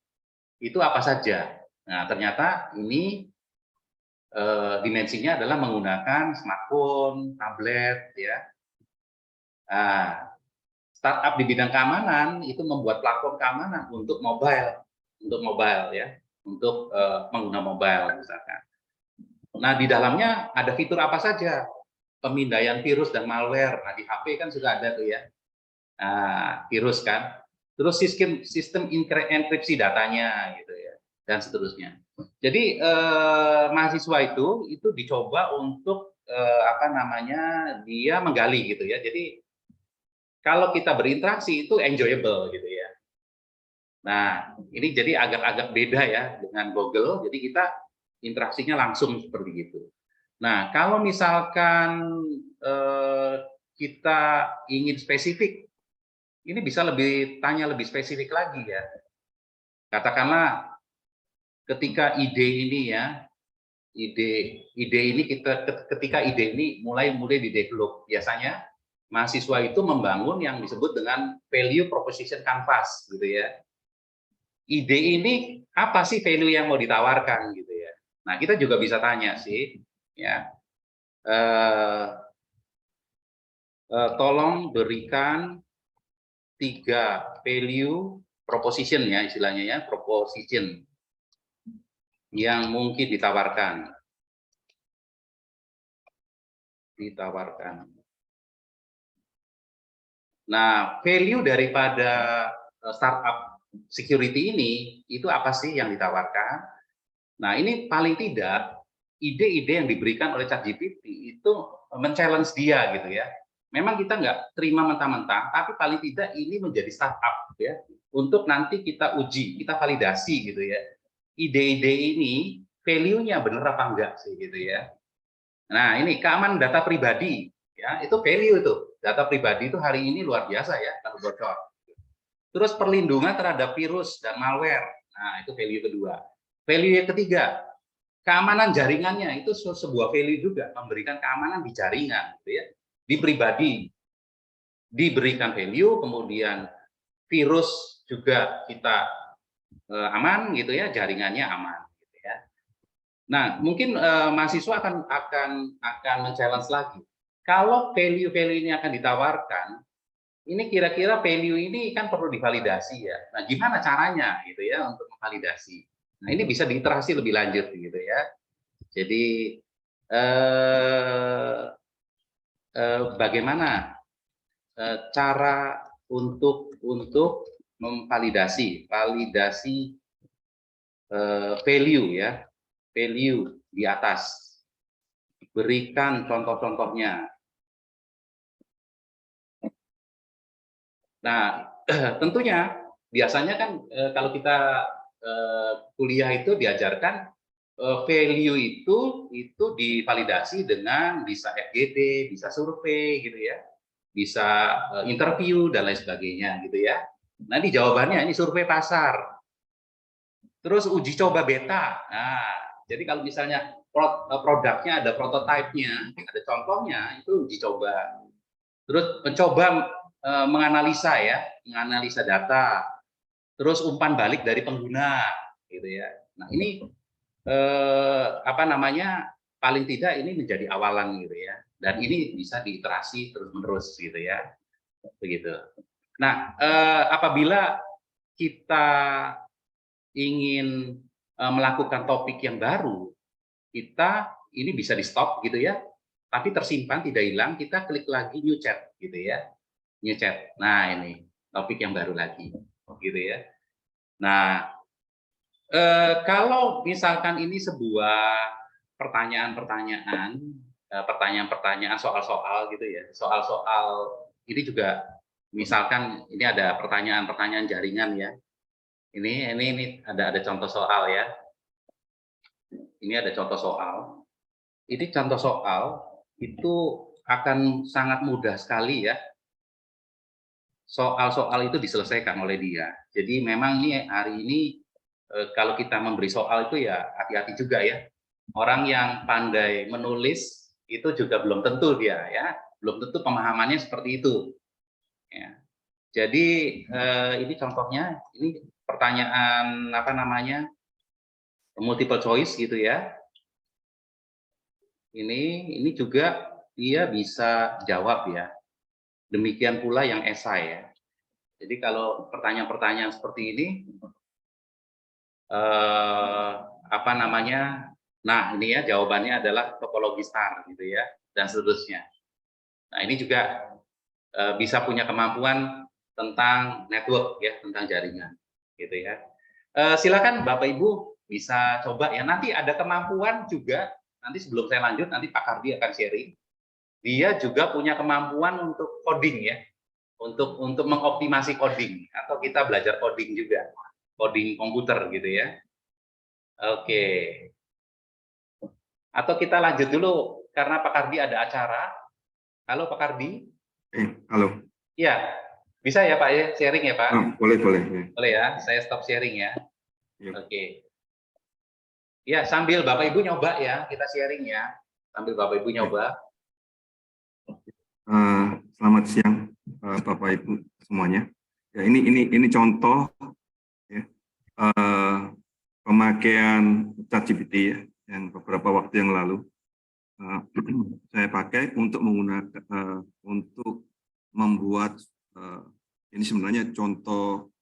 itu apa saja Nah, ternyata ini dimensinya adalah menggunakan smartphone, tablet, ya. Nah, startup di bidang keamanan itu membuat platform keamanan untuk mobile ya, untuk pengguna mobile misalkan. Nah, di dalamnya ada fitur apa saja? Pemindaian virus dan malware. Nah, di HP kan sudah ada tuh ya. Nah, virus kan. Terus sistem enkripsi datanya gitu ya, dan seterusnya. Jadi mahasiswa itu dicoba untuk apa namanya, dia menggali gitu ya. Jadi kalau kita berinteraksi itu enjoyable gitu ya. Nah, ini jadi agak-agak beda ya dengan Google. Jadi kita interaksinya langsung seperti itu. Nah, kalau misalkan kita ingin spesifik, ini bisa tanya lebih spesifik lagi ya. Katakanlah ketika ide ini ya, ide ini ketika ide ini mulai di-develop, biasanya mahasiswa itu membangun yang disebut dengan value proposition canvas gitu ya. Ide ini apa sih value yang mau ditawarkan gitu ya. Nah, kita juga bisa tanya sih ya. Tolong berikan 3 value proposition ya istilahnya ya, proposition yang mungkin ditawarkan. Nah, value daripada startup security ini itu apa sih yang ditawarkan? Nah, ini paling tidak ide-ide yang diberikan oleh ChatGPT itu men-challenge dia gitu ya. Memang kita nggak terima mentah-mentah, tapi paling tidak ini menjadi startup ya, untuk nanti kita uji, kita validasi gitu ya. Ide-ide ini value-nya benar apa enggak sih gitu ya. Nah, ini keamanan data pribadi ya, itu value itu. Data pribadi itu hari ini luar biasa ya kalau bocor. Terus perlindungan terhadap virus dan malware. Nah, itu value kedua. Value yang ketiga, keamanan jaringannya itu sebuah value juga, memberikan keamanan di jaringan gitu ya. Di pribadi diberikan value, kemudian virus juga kita aman gitu ya, jaringannya aman gitu ya. Nah, mungkin mahasiswa akan men-challenge lagi. Kalau value-value ini akan ditawarkan, ini kira-kira value ini kan perlu divalidasi ya. Nah, gimana caranya gitu ya untuk memvalidasi? Nah, ini bisa diiterasi lebih lanjut gitu ya. Jadi bagaimana cara untuk memvalidasi value ya, value di atas. Berikan contoh-contohnya. Nah, tentunya biasanya kan kalau kita kuliah itu diajarkan value itu divalidasi dengan bisa FGD, bisa survei gitu ya, bisa interview dan lain sebagainya gitu ya. Nanti jawabannya ini survei pasar. Terus uji coba beta. Nah, jadi kalau misalnya produknya ada prototipenya, ada contohnya, itu uji coba. Terus mencoba menganalisa ya, menganalisa data. Terus umpan balik dari pengguna, gitu ya. Nah, ini apa namanya? Paling tidak ini menjadi awalan gitu ya. Dan ini bisa diiterasi terus-menerus gitu ya. Begitu. Nah, apabila kita ingin melakukan topik yang baru, kita ini bisa di-stop gitu ya, tapi tersimpan tidak hilang, kita klik lagi new chat gitu ya. New chat. Nah, ini topik yang baru lagi gitu ya. Nah, kalau misalkan ini sebuah pertanyaan-pertanyaan, pertanyaan-pertanyaan soal-soal gitu ya, soal-soal ini juga misalkan ini ada pertanyaan-pertanyaan jaringan ya. Ini ada contoh soal ya. Ini ada contoh soal. Ini contoh soal itu akan sangat mudah sekali ya. Soal-soal itu diselesaikan oleh dia. Jadi memang nih hari ini kalau kita memberi soal itu ya hati-hati juga ya. Orang yang pandai menulis itu juga belum tentu dia ya, belum tentu pemahamannya seperti itu. Ya. Jadi ini contohnya, ini pertanyaan apa namanya? multiple choice gitu ya. Ini juga dia bisa jawab ya. Demikian pula yang esai ya. Jadi kalau pertanyaan-pertanyaan seperti ini, apa namanya? Nah ini ya jawabannya adalah topologi star gitu ya, dan seterusnya. Nah ini juga bisa punya kemampuan tentang network ya, tentang jaringan, gitu ya. Silakan Bapak Ibu bisa coba ya. Nanti ada kemampuan juga. Nanti sebelum saya lanjut, nanti Pak Kardi akan sharing. Dia juga punya kemampuan untuk coding ya, untuk mengoptimasi coding atau kita belajar coding juga, coding komputer gitu ya. Oke. Atau kita lanjut dulu karena Pak Kardi ada acara. Halo Pak Kardi. Halo. Ya, bisa ya Pak ya sharing ya Pak? Boleh. Boleh ya, saya stop sharing ya. Ya. Oke. Ya, sambil Bapak Ibu nyoba ya, kita sharing ya. Sambil Bapak Ibu nyoba. Selamat siang Bapak Ibu semuanya. Ya, ini contoh ya, pemakaian ChatGPT ya, yang beberapa waktu yang lalu saya pakai untuk menggunakan untuk membuat ini sebenarnya contoh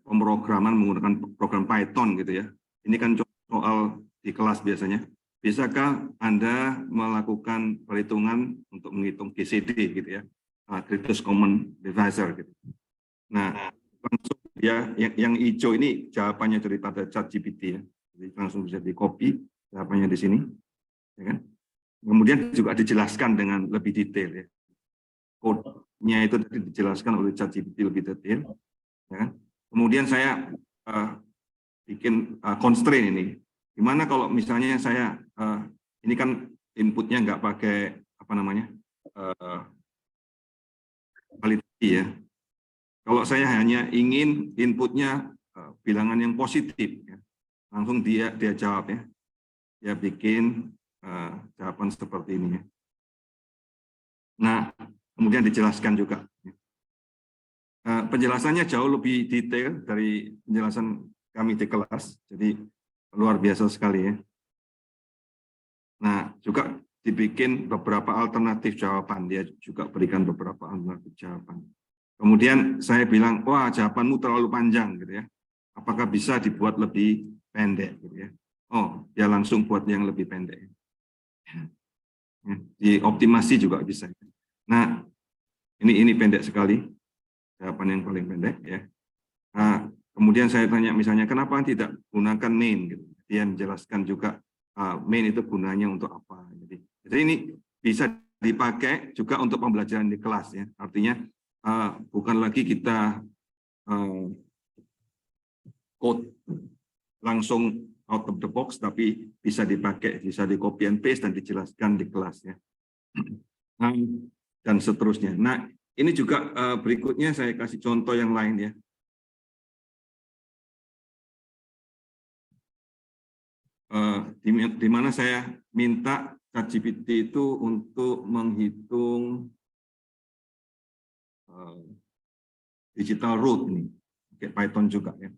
pemrograman menggunakan program Python gitu ya. Ini kan soal di kelas biasanya. Bisakah Anda melakukan perhitungan untuk menghitung GCD gitu ya, Greatest Common Divisor gitu. Nah, langsung ya yang hijau ini jawabannya daripada ChatGPT ya. Jadi langsung bisa di-copy jawabannya di sini, ya kan? Kemudian juga dijelaskan dengan lebih detail ya. Code-nya itu dijelaskan oleh ChatGPT lebih detail, ya kan? Kemudian saya bikin constraint ini. Gimana kalau misalnya saya ini kan inputnya nggak pakai apa namanya validity ya. Kalau saya hanya ingin inputnya bilangan yang positif, ya, langsung dia jawab ya. Dia bikin jawaban seperti ini ya. Nah, kemudian dijelaskan juga. Penjelasannya jauh lebih detail dari penjelasan kami di kelas, jadi luar biasa sekali ya. Nah, juga dibikin beberapa alternatif jawaban, dia juga berikan beberapa alternatif jawaban. Kemudian saya bilang, wah jawabanmu terlalu panjang gitu ya. Apakah bisa dibuat lebih pendek gitu ya? Oh, dia langsung buat yang lebih pendek. Dioptimasi juga bisa. Nah, ini pendek sekali, jawaban yang paling pendek ya. Nah, kemudian saya tanya misalnya, kenapa tidak gunakan main? Gitu. Dia menjelaskan juga main itu gunanya untuk apa. Jadi ini bisa dipakai juga untuk pembelajaran di kelas ya. Artinya bukan lagi kita code langsung out of the box, tapi bisa dipakai, bisa di copy and paste dan dijelaskan di kelas ya. Dan seterusnya. Nah, ini juga berikutnya saya kasih contoh yang lain ya. Di mana saya minta ChatGPT itu untuk menghitung digital root nih, pakai Python juga ya.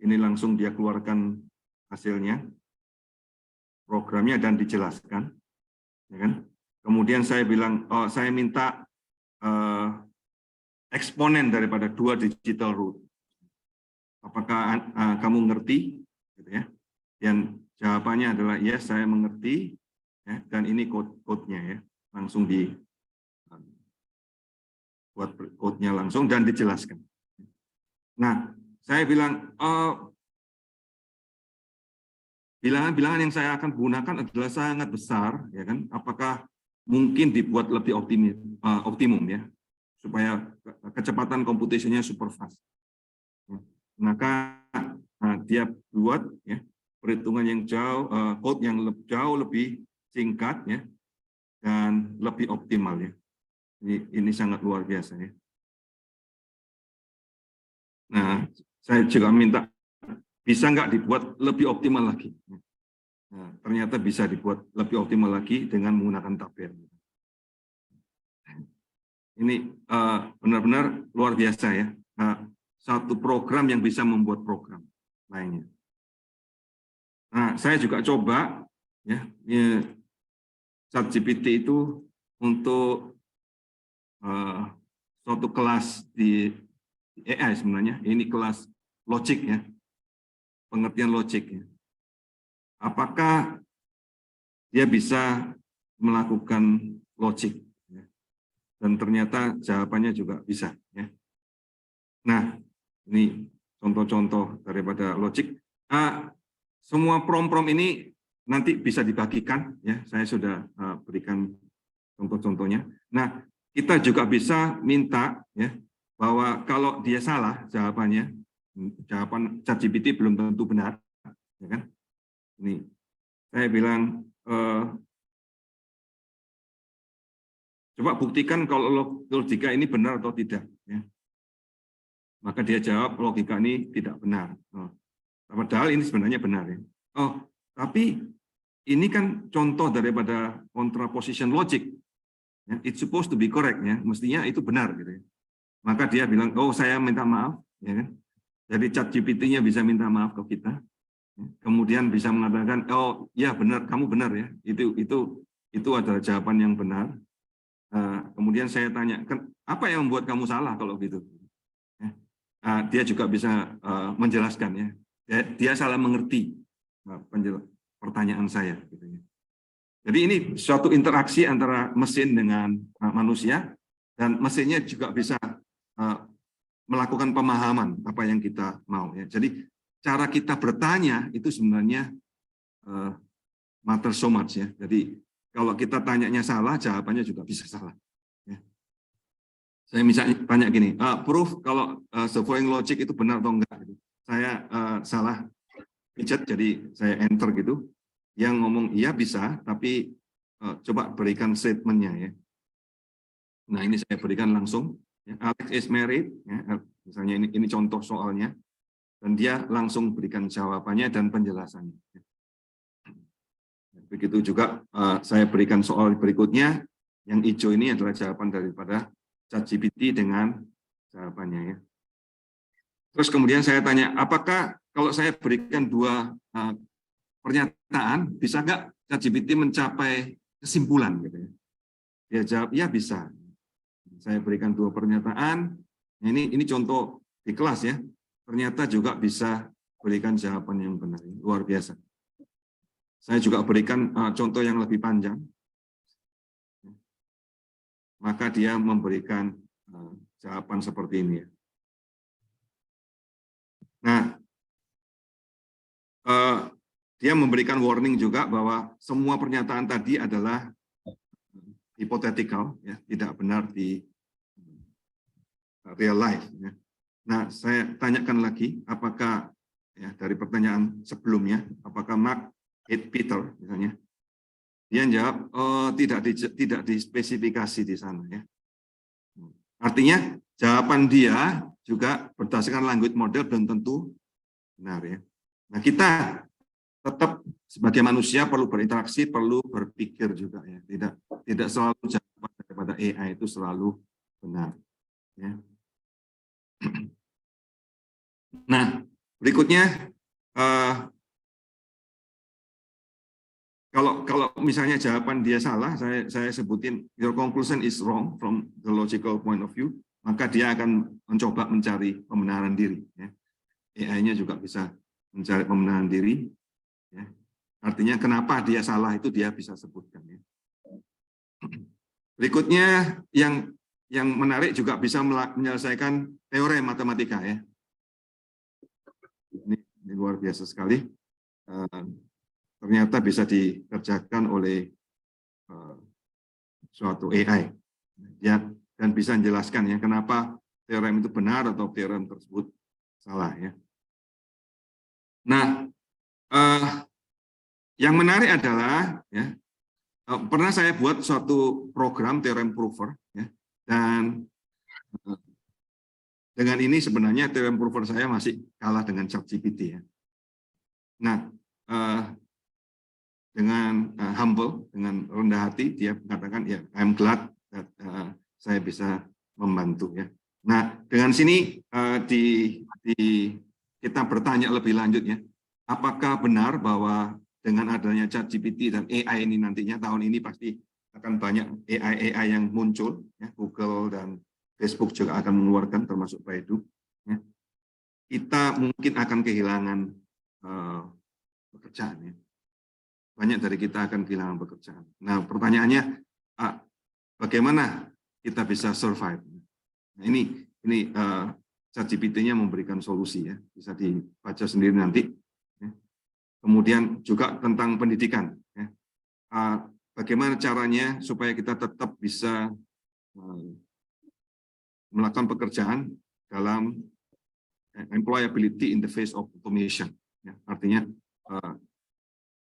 Ini langsung dia keluarkan hasilnya, programnya dan dijelaskan, ya kan? Kemudian saya bilang, oh, saya minta eksponen daripada 2 digital root. Apakah kamu ngerti? Gitu ya. Dan jawabannya adalah yes, saya mengerti, ya, dan ini code-nya ya, langsung buat code-nya langsung dan dijelaskan. Nah, saya bilang bilangan-bilangan yang saya akan gunakan adalah sangat besar, ya kan? Apakah mungkin dibuat lebih optimum ya, supaya kecepatan computationnya super fast. Maka dia buat ya perhitungan yang jauh, code yang jauh lebih singkat ya, dan lebih optimal ya. Ini sangat luar biasa ya. Nah, saya juga minta bisa nggak dibuat lebih optimal lagi. Nah, ternyata bisa dibuat lebih optimal lagi dengan menggunakan tabel. Ini benar-benar luar biasa ya. Satu program yang bisa membuat program lainnya. Nah, saya juga coba ya, ChatGPT itu untuk suatu kelas di AI sebenarnya. Ini kelas logik ya, pengertian logik ya. Apakah dia bisa melakukan logik? Ya. Dan ternyata jawabannya juga bisa. Ya. Nah, ini contoh-contoh daripada logik. Semua prom-prom ini nanti bisa dibagikan, ya. Saya sudah berikan contoh-contohnya. Nah, kita juga bisa minta, ya, bahwa kalau dia salah jawabannya, jawaban ChatGPT belum tentu benar, ya kan? Ini saya bilang, coba buktikan kalau logika ini benar atau tidak. Ya. Maka dia jawab logika ini tidak benar. Padahal ini sebenarnya benar. Ya. Oh, tapi ini kan contoh daripada contraposition logic. Ya, it's supposed to be correct, ya. Mestinya itu benar, gitu. Ya. Maka dia bilang, oh saya minta maaf, ya kan? Jadi ChatGPT-nya bisa minta maaf ke kita. Kemudian bisa mengatakan, oh ya benar, kamu benar ya. Itu adalah jawaban yang benar. Kemudian saya tanya, apa yang membuat kamu salah kalau gitu? Dia juga bisa menjelaskan ya. Dia salah mengerti pertanyaan saya. Gitu ya. Jadi ini suatu interaksi antara mesin dengan manusia, dan mesinnya juga bisa melakukan pemahaman apa yang kita mau. Ya. Jadi cara kita bertanya itu sebenarnya matter so much ya. Jadi kalau kita tanyanya salah, jawabannya juga bisa salah. Ya. Saya misalnya tanya gini, proof kalau the following logic itu benar atau enggak? Gitu. Saya salah pijat, jadi saya enter gitu. Yang ngomong iya bisa, tapi coba berikan statementnya ya. Nah ini saya berikan langsung. Ya, Alex is married, ya, misalnya ini contoh soalnya, dan dia langsung berikan jawabannya dan penjelasannya. Begitu juga saya berikan soal berikutnya, yang hijau ini adalah jawaban daripada ChatGPT dengan jawabannya ya. Terus kemudian saya tanya, apakah kalau saya berikan dua pernyataan, bisa nggak ChatGPT mencapai kesimpulan gitu ya? Dia jawab, ya bisa. Saya berikan dua pernyataan, ini contoh di kelas ya, ternyata juga bisa berikan jawaban yang benar, luar biasa. Saya juga berikan contoh yang lebih panjang, maka dia memberikan jawaban seperti ini. Nah, dia memberikan warning juga bahwa semua pernyataan tadi adalah hipothetical, ya, tidak benar di real life. Ya. Nah, saya tanyakan lagi, apakah ya, dari pertanyaan sebelumnya, apakah Mark hate Peter, misalnya, dia jawab, oh, tidak dispesifikasi di sana. Ya. Artinya, jawaban dia juga berdasarkan language model belum tentu benar. Ya. Nah, kita tetap sebagai manusia perlu berinteraksi, perlu berpikir juga. Ya. Tidak selalu jawaban daripada AI itu selalu benar. Ya. Nah, berikutnya, kalau misalnya jawaban dia salah, saya sebutin your conclusion is wrong from the logical point of view, maka dia akan mencoba mencari pembenaran diri. Ya. AI-nya juga bisa mencari pembenaran diri. Ya. Artinya kenapa dia salah itu dia bisa sebutkan. Ya. Berikutnya yang menarik juga bisa menyelesaikan teorem matematika. Ya. Ini luar biasa sekali. Ternyata bisa dikerjakan oleh suatu AI. Ya, dan bisa menjelaskan ya kenapa teorem itu benar atau teorem tersebut salah. Ya. Nah, yang menarik adalah ya, pernah saya buat suatu program theorem prover ya, dan dengan ini sebenarnya theorem prover saya masih kalah dengan ChatGPT ya. Nah, dengan humble, dengan rendah hati dia mengatakan ya I'm glad that saya bisa membantu ya. Nah, dengan sini kita bertanya lebih lanjut ya. apakah benar bahwa dengan adanya ChatGPT dan AI ini nantinya tahun ini pasti akan banyak AI yang muncul, ya, Google dan Facebook juga akan mengeluarkan, termasuk Baidu. Ya. Kita mungkin akan kehilangan pekerjaan. Ya. Banyak dari kita akan kehilangan pekerjaan. Nah, pertanyaannya, bagaimana kita bisa survive? Nah, ini ChatGPT-nya memberikan solusi, ya, bisa dibaca sendiri nanti. Ya. Kemudian juga tentang pendidikan. Ya. Bagaimana caranya supaya kita tetap bisa melakukan pekerjaan dalam employability in the face of automation. Ya, artinya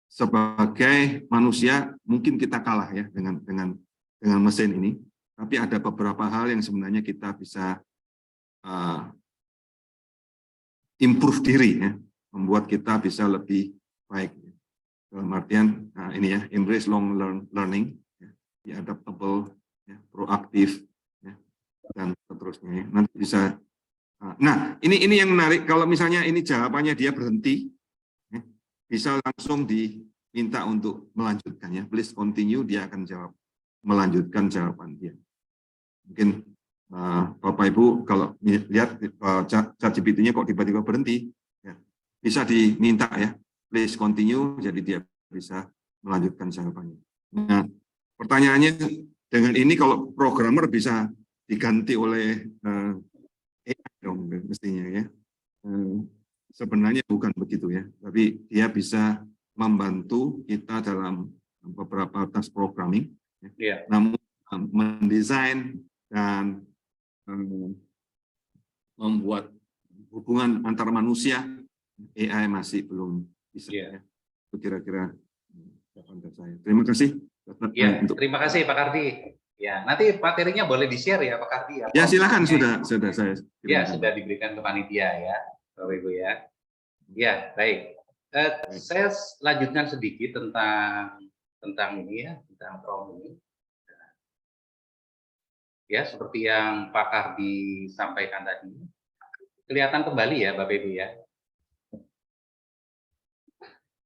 sebagai manusia mungkin kita kalah, ya, dengan mesin ini, tapi ada beberapa hal yang sebenarnya kita bisa improve diri, ya, membuat kita bisa lebih baik. Dalam artian ini, ya, embrace long learning, ya, be adaptable, ya, proaktif, ya, dan seterusnya. Ya. Nanti bisa. Nah, ini yang menarik. Kalau misalnya ini jawabannya dia berhenti, ya, bisa langsung diminta untuk melanjutkan, ya. Please continue, dia akan jawab, melanjutkan jawaban dia. Mungkin Bapak Ibu kalau lihat ChatGPT-nya kok tiba-tiba berhenti, ya, bisa diminta, ya, please continue, jadi dia bisa melanjutkan jawabannya. Nah, pertanyaannya dengan ini kalau programmer bisa diganti oleh AI dong mestinya, ya. Sebenarnya bukan begitu, ya, tapi dia bisa membantu kita dalam beberapa task programming, ya. Namun mendesain dan membuat hubungan antar manusia, AI masih belum bisa. Ya. Itu kira-kira jawaban dari saya. Terima kasih. Ya, terima kasih Pak Kardi. Ya, nanti materinya boleh di-share ya Pak Kardi. Ya, ya silakan, sudah saya. Ya, sudah diberikan ke panitia, ya, Bapak Ibu, ya. Ya, baik. Saya lanjutkan sedikit tentang ini, ya, tentang prom ini. Ya, seperti yang Pak Kardi sampaikan tadi. Kelihatan kembali ya Bapak Ibu, ya.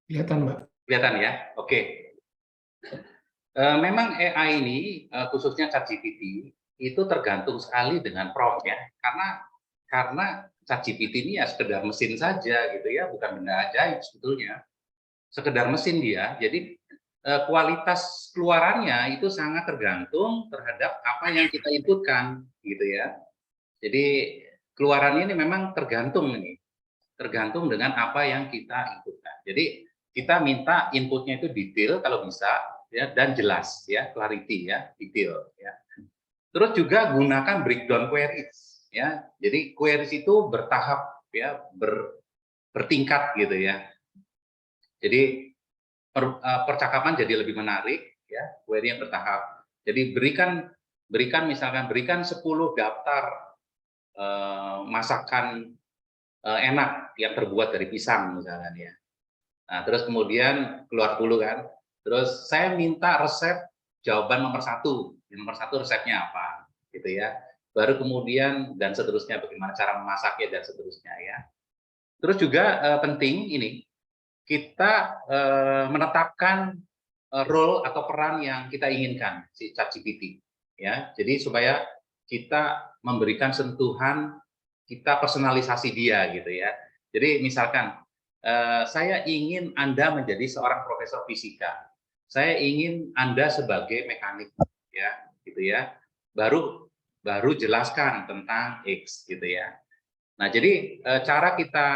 Kelihatan, Mbak. Kelihatan, ya. Oke. Memang AI ini, khususnya ChatGPT, itu tergantung sekali dengan prompt, ya. Karena ChatGPT ini ya sekedar mesin saja gitu, ya, bukan benda ajaib sebetulnya. Sekedar mesin dia. Jadi kualitas keluarannya itu sangat tergantung terhadap apa yang kita inputkan, gitu, ya. Jadi keluarannya ini memang tergantung dengan apa yang kita inputkan. Jadi kita minta inputnya itu detail kalau bisa, ya, dan jelas, ya, clarity, ya, detail, ya. Terus juga gunakan breakdown queries, ya. Jadi queries itu bertahap, ya, bertingkat gitu, ya. Jadi percakapan jadi lebih menarik, ya, query yang bertahap. Jadi berikan 10 daftar masakan enak yang terbuat dari pisang misalnya, ya. Nah, terus kemudian keluar dulu kan. Terus saya minta resep jawaban nomor 1. Nomor 1 resepnya apa, gitu, ya. Baru kemudian dan seterusnya bagaimana cara memasaknya dan seterusnya, ya. Terus juga penting ini kita menetapkan role atau peran yang kita inginkan si ChatGPT, ya. Jadi supaya kita memberikan sentuhan, kita personalisasi dia gitu, ya. Jadi misalkan saya ingin Anda menjadi seorang profesor fisika. Saya ingin Anda sebagai mekanik, ya, gitu, ya. Baru jelaskan tentang X, gitu, ya. Nah, jadi cara kita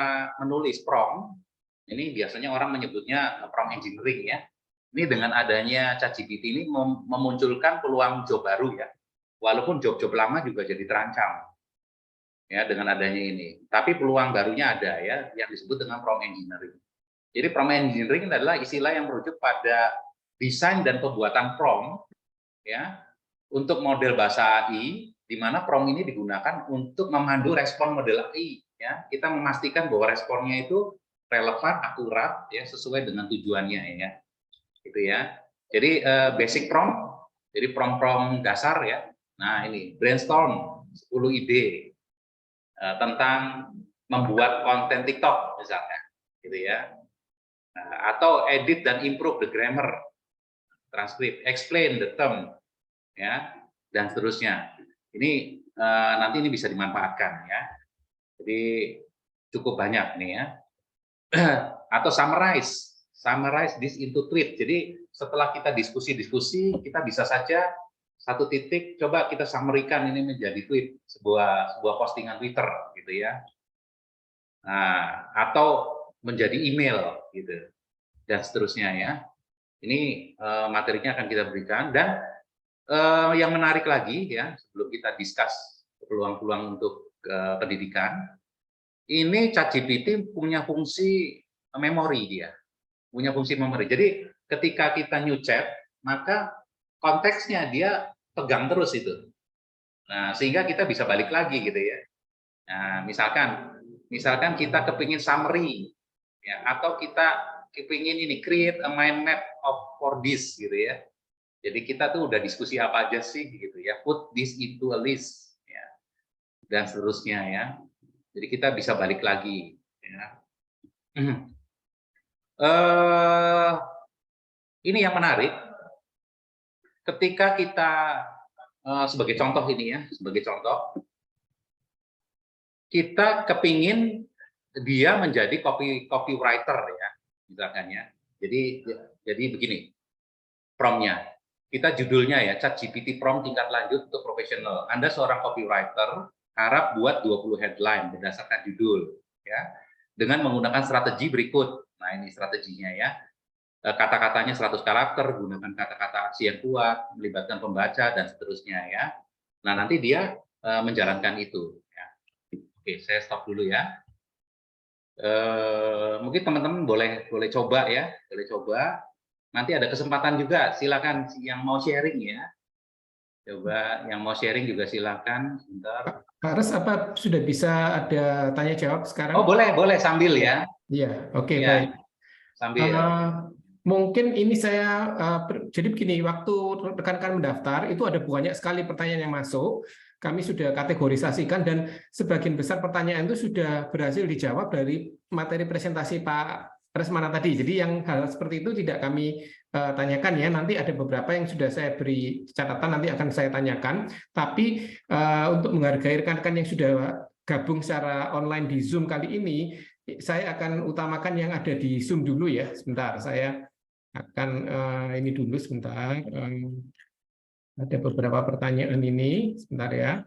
menulis prompt ini biasanya orang menyebutnya prompt engineering, ya. Ini dengan adanya ChatGPT ini memunculkan peluang job baru, ya. Walaupun job-job lama juga jadi terancam, ya, dengan adanya ini. Tapi peluang barunya ada, ya, yang disebut dengan prompt engineering. Jadi prompt engineering adalah istilah yang merujuk pada desain dan pembuatan prompt, ya, untuk model bahasa AI, di mana prompt ini digunakan untuk memandu respon model AI, ya. Kita memastikan bahwa responnya itu relevan, akurat, ya, sesuai dengan tujuannya, ya. Gitu, ya. Jadi basic prompt, jadi prompt dasar, ya. Nah, ini brainstorm 10 ide tentang membuat konten TikTok misalnya. gitu ya. Nah, atau edit dan improve the grammar, transcript, explain the term, ya, dan seterusnya. Ini nanti ini bisa dimanfaatkan ya. Jadi cukup banyak nih ya. Atau summarize this into tweet. Jadi setelah kita diskusi-diskusi, kita bisa saja satu titik coba kita summary-kan ini menjadi tweet, sebuah postingan Twitter gitu ya. Nah, atau menjadi email gitu dan seterusnya ya. Ini materinya akan kita berikan, dan yang menarik lagi ya, sebelum kita discuss peluang-peluang untuk pendidikan, ini ChatGPT punya fungsi memori dia. Punya fungsi memori. Jadi ketika kita new chat, maka konteksnya dia pegang terus itu. Nah, sehingga kita bisa balik lagi gitu ya. Nah, misalkan kita kepingin summary ya, atau kita kepingin ini create a mind map for this gitu ya. Jadi kita tuh udah diskusi apa aja sih gitu ya, put this into a list ya, dan seterusnya ya. Jadi kita bisa balik lagi ya. Ini yang menarik ketika kita sebagai contoh ini ya, sebagai contoh kita kepingin dia menjadi copywriter ya, misalkan ya. Jadi begini promptnya, kita judulnya ya ChatGPT prompt tingkat lanjut untuk profesional. Anda seorang copywriter, harap buat 20 headline berdasarkan judul ya, dengan menggunakan strategi berikut. Nah, ini strateginya ya. Kata-katanya 100 karakter, gunakan kata-kata aksi yang kuat, melibatkan pembaca dan seterusnya ya. Nah, nanti dia menjalankan itu ya. Oke, saya stop dulu ya. Mungkin teman-teman boleh coba ya, boleh coba. Nanti ada kesempatan juga, silakan yang mau sharing ya. Coba yang mau sharing juga silakan. Sebentar. Pak Ares, apa sudah bisa ada tanya jawab sekarang? Oh, boleh sambil ya. Iya, oke, ya, baik. Sambil. Mungkin ini saya jadi begini, waktu rekan-rekan mendaftar itu ada banyak sekali pertanyaan yang masuk. Kami sudah kategorisasikan dan sebagian besar pertanyaan itu sudah berhasil dijawab dari materi presentasi Pak Resmana tadi. Jadi yang hal seperti itu tidak kami tanyakan ya. Nanti ada beberapa yang sudah saya beri catatan, nanti akan saya tanyakan. Tapi untuk menghargai rekan-rekan yang sudah gabung secara online di Zoom kali ini, saya akan utamakan yang ada di Zoom dulu ya. Sebentar, saya akan ini dulu sebentar. Ada beberapa pertanyaan ini, sebentar ya.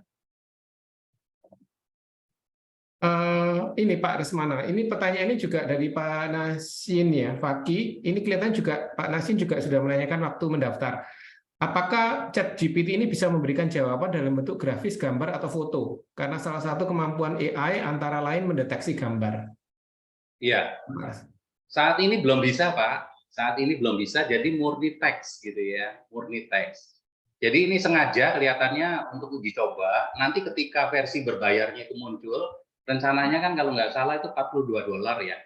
Ini Pak Resmana, ini pertanyaannya juga dari Pak Nasin ya, Faki. Ini kelihatan juga Pak Nasin juga sudah menanyakan waktu mendaftar. Apakah ChatGPT ini bisa memberikan jawaban dalam bentuk grafis, gambar, atau foto? Karena salah satu kemampuan AI antara lain mendeteksi gambar. Iya. Saat ini belum bisa, Pak. Saat ini belum bisa, jadi murni teks gitu ya, murni teks. Jadi ini sengaja kelihatannya untuk uji coba. Nanti ketika versi berbayarnya itu muncul, rencananya kan kalau nggak salah itu $42 ya.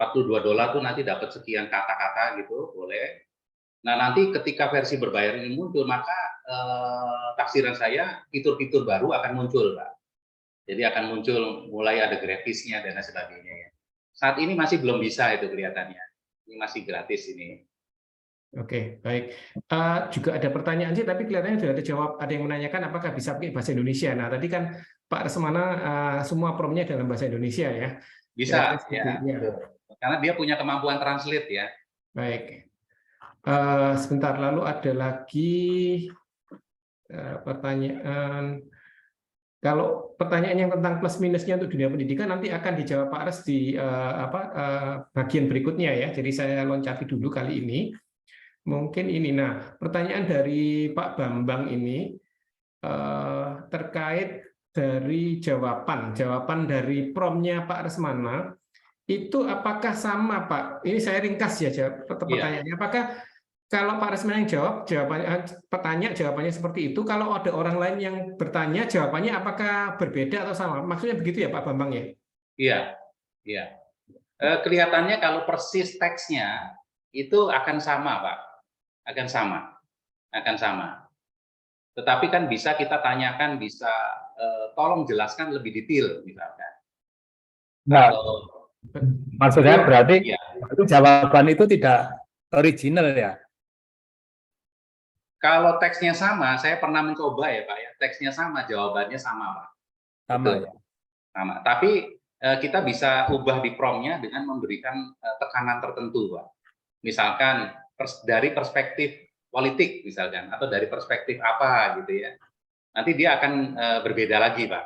$42 tuh nanti dapat sekian kata-kata gitu, boleh. Nah, nanti ketika versi berbayar ini muncul, maka taksiran saya fitur-fitur baru akan muncul, Pak. Jadi akan muncul mulai ada grafisnya dan lain sebagainya ya. Saat ini masih belum bisa itu kelihatannya. Ini masih gratis ini. Oke, baik. Juga ada pertanyaan sih, tapi kelihatannya sudah ada jawab. Ada yang menanyakan apakah bisa pakai bahasa Indonesia. Nah, tadi kan Pak Resmana semua promnya dalam bahasa Indonesia ya. Bisa, ya. Karena dia punya kemampuan translate ya. Baik. Sebentar, lalu ada lagi pertanyaan. Kalau pertanyaan yang tentang plus minusnya untuk dunia pendidikan nanti akan dijawab Pak Ares di bagian berikutnya ya. Jadi saya loncati dulu kali ini. Mungkin ini. Nah, pertanyaan dari Pak Bambang ini terkait dari jawaban dari promnya Pak Resmana itu apakah sama Pak? Ini saya ringkas ya pertanyaannya. Apakah kalau Pak Resmana yang jawab, jawabannya seperti itu. Kalau ada orang lain yang bertanya, jawabannya apakah berbeda atau sama? Maksudnya begitu ya Pak Bambang ya? Iya, iya. Kelihatannya kalau persis teksnya itu akan sama, Pak. Akan sama. Tetapi kan bisa kita tanyakan, bisa tolong jelaskan lebih detail, misalkan. Maksudnya berarti Ya, jawaban itu tidak original ya? kalau teksnya sama, saya pernah mencoba ya Pak ya, teksnya sama, jawabannya sama Pak. Sama Betul, ya. sama. Tapi kita bisa ubah di prompt-nya dengan memberikan tekanan tertentu Pak. Misalkan dari perspektif politik misalkan, atau dari perspektif apa gitu ya. Nanti dia akan berbeda lagi Pak.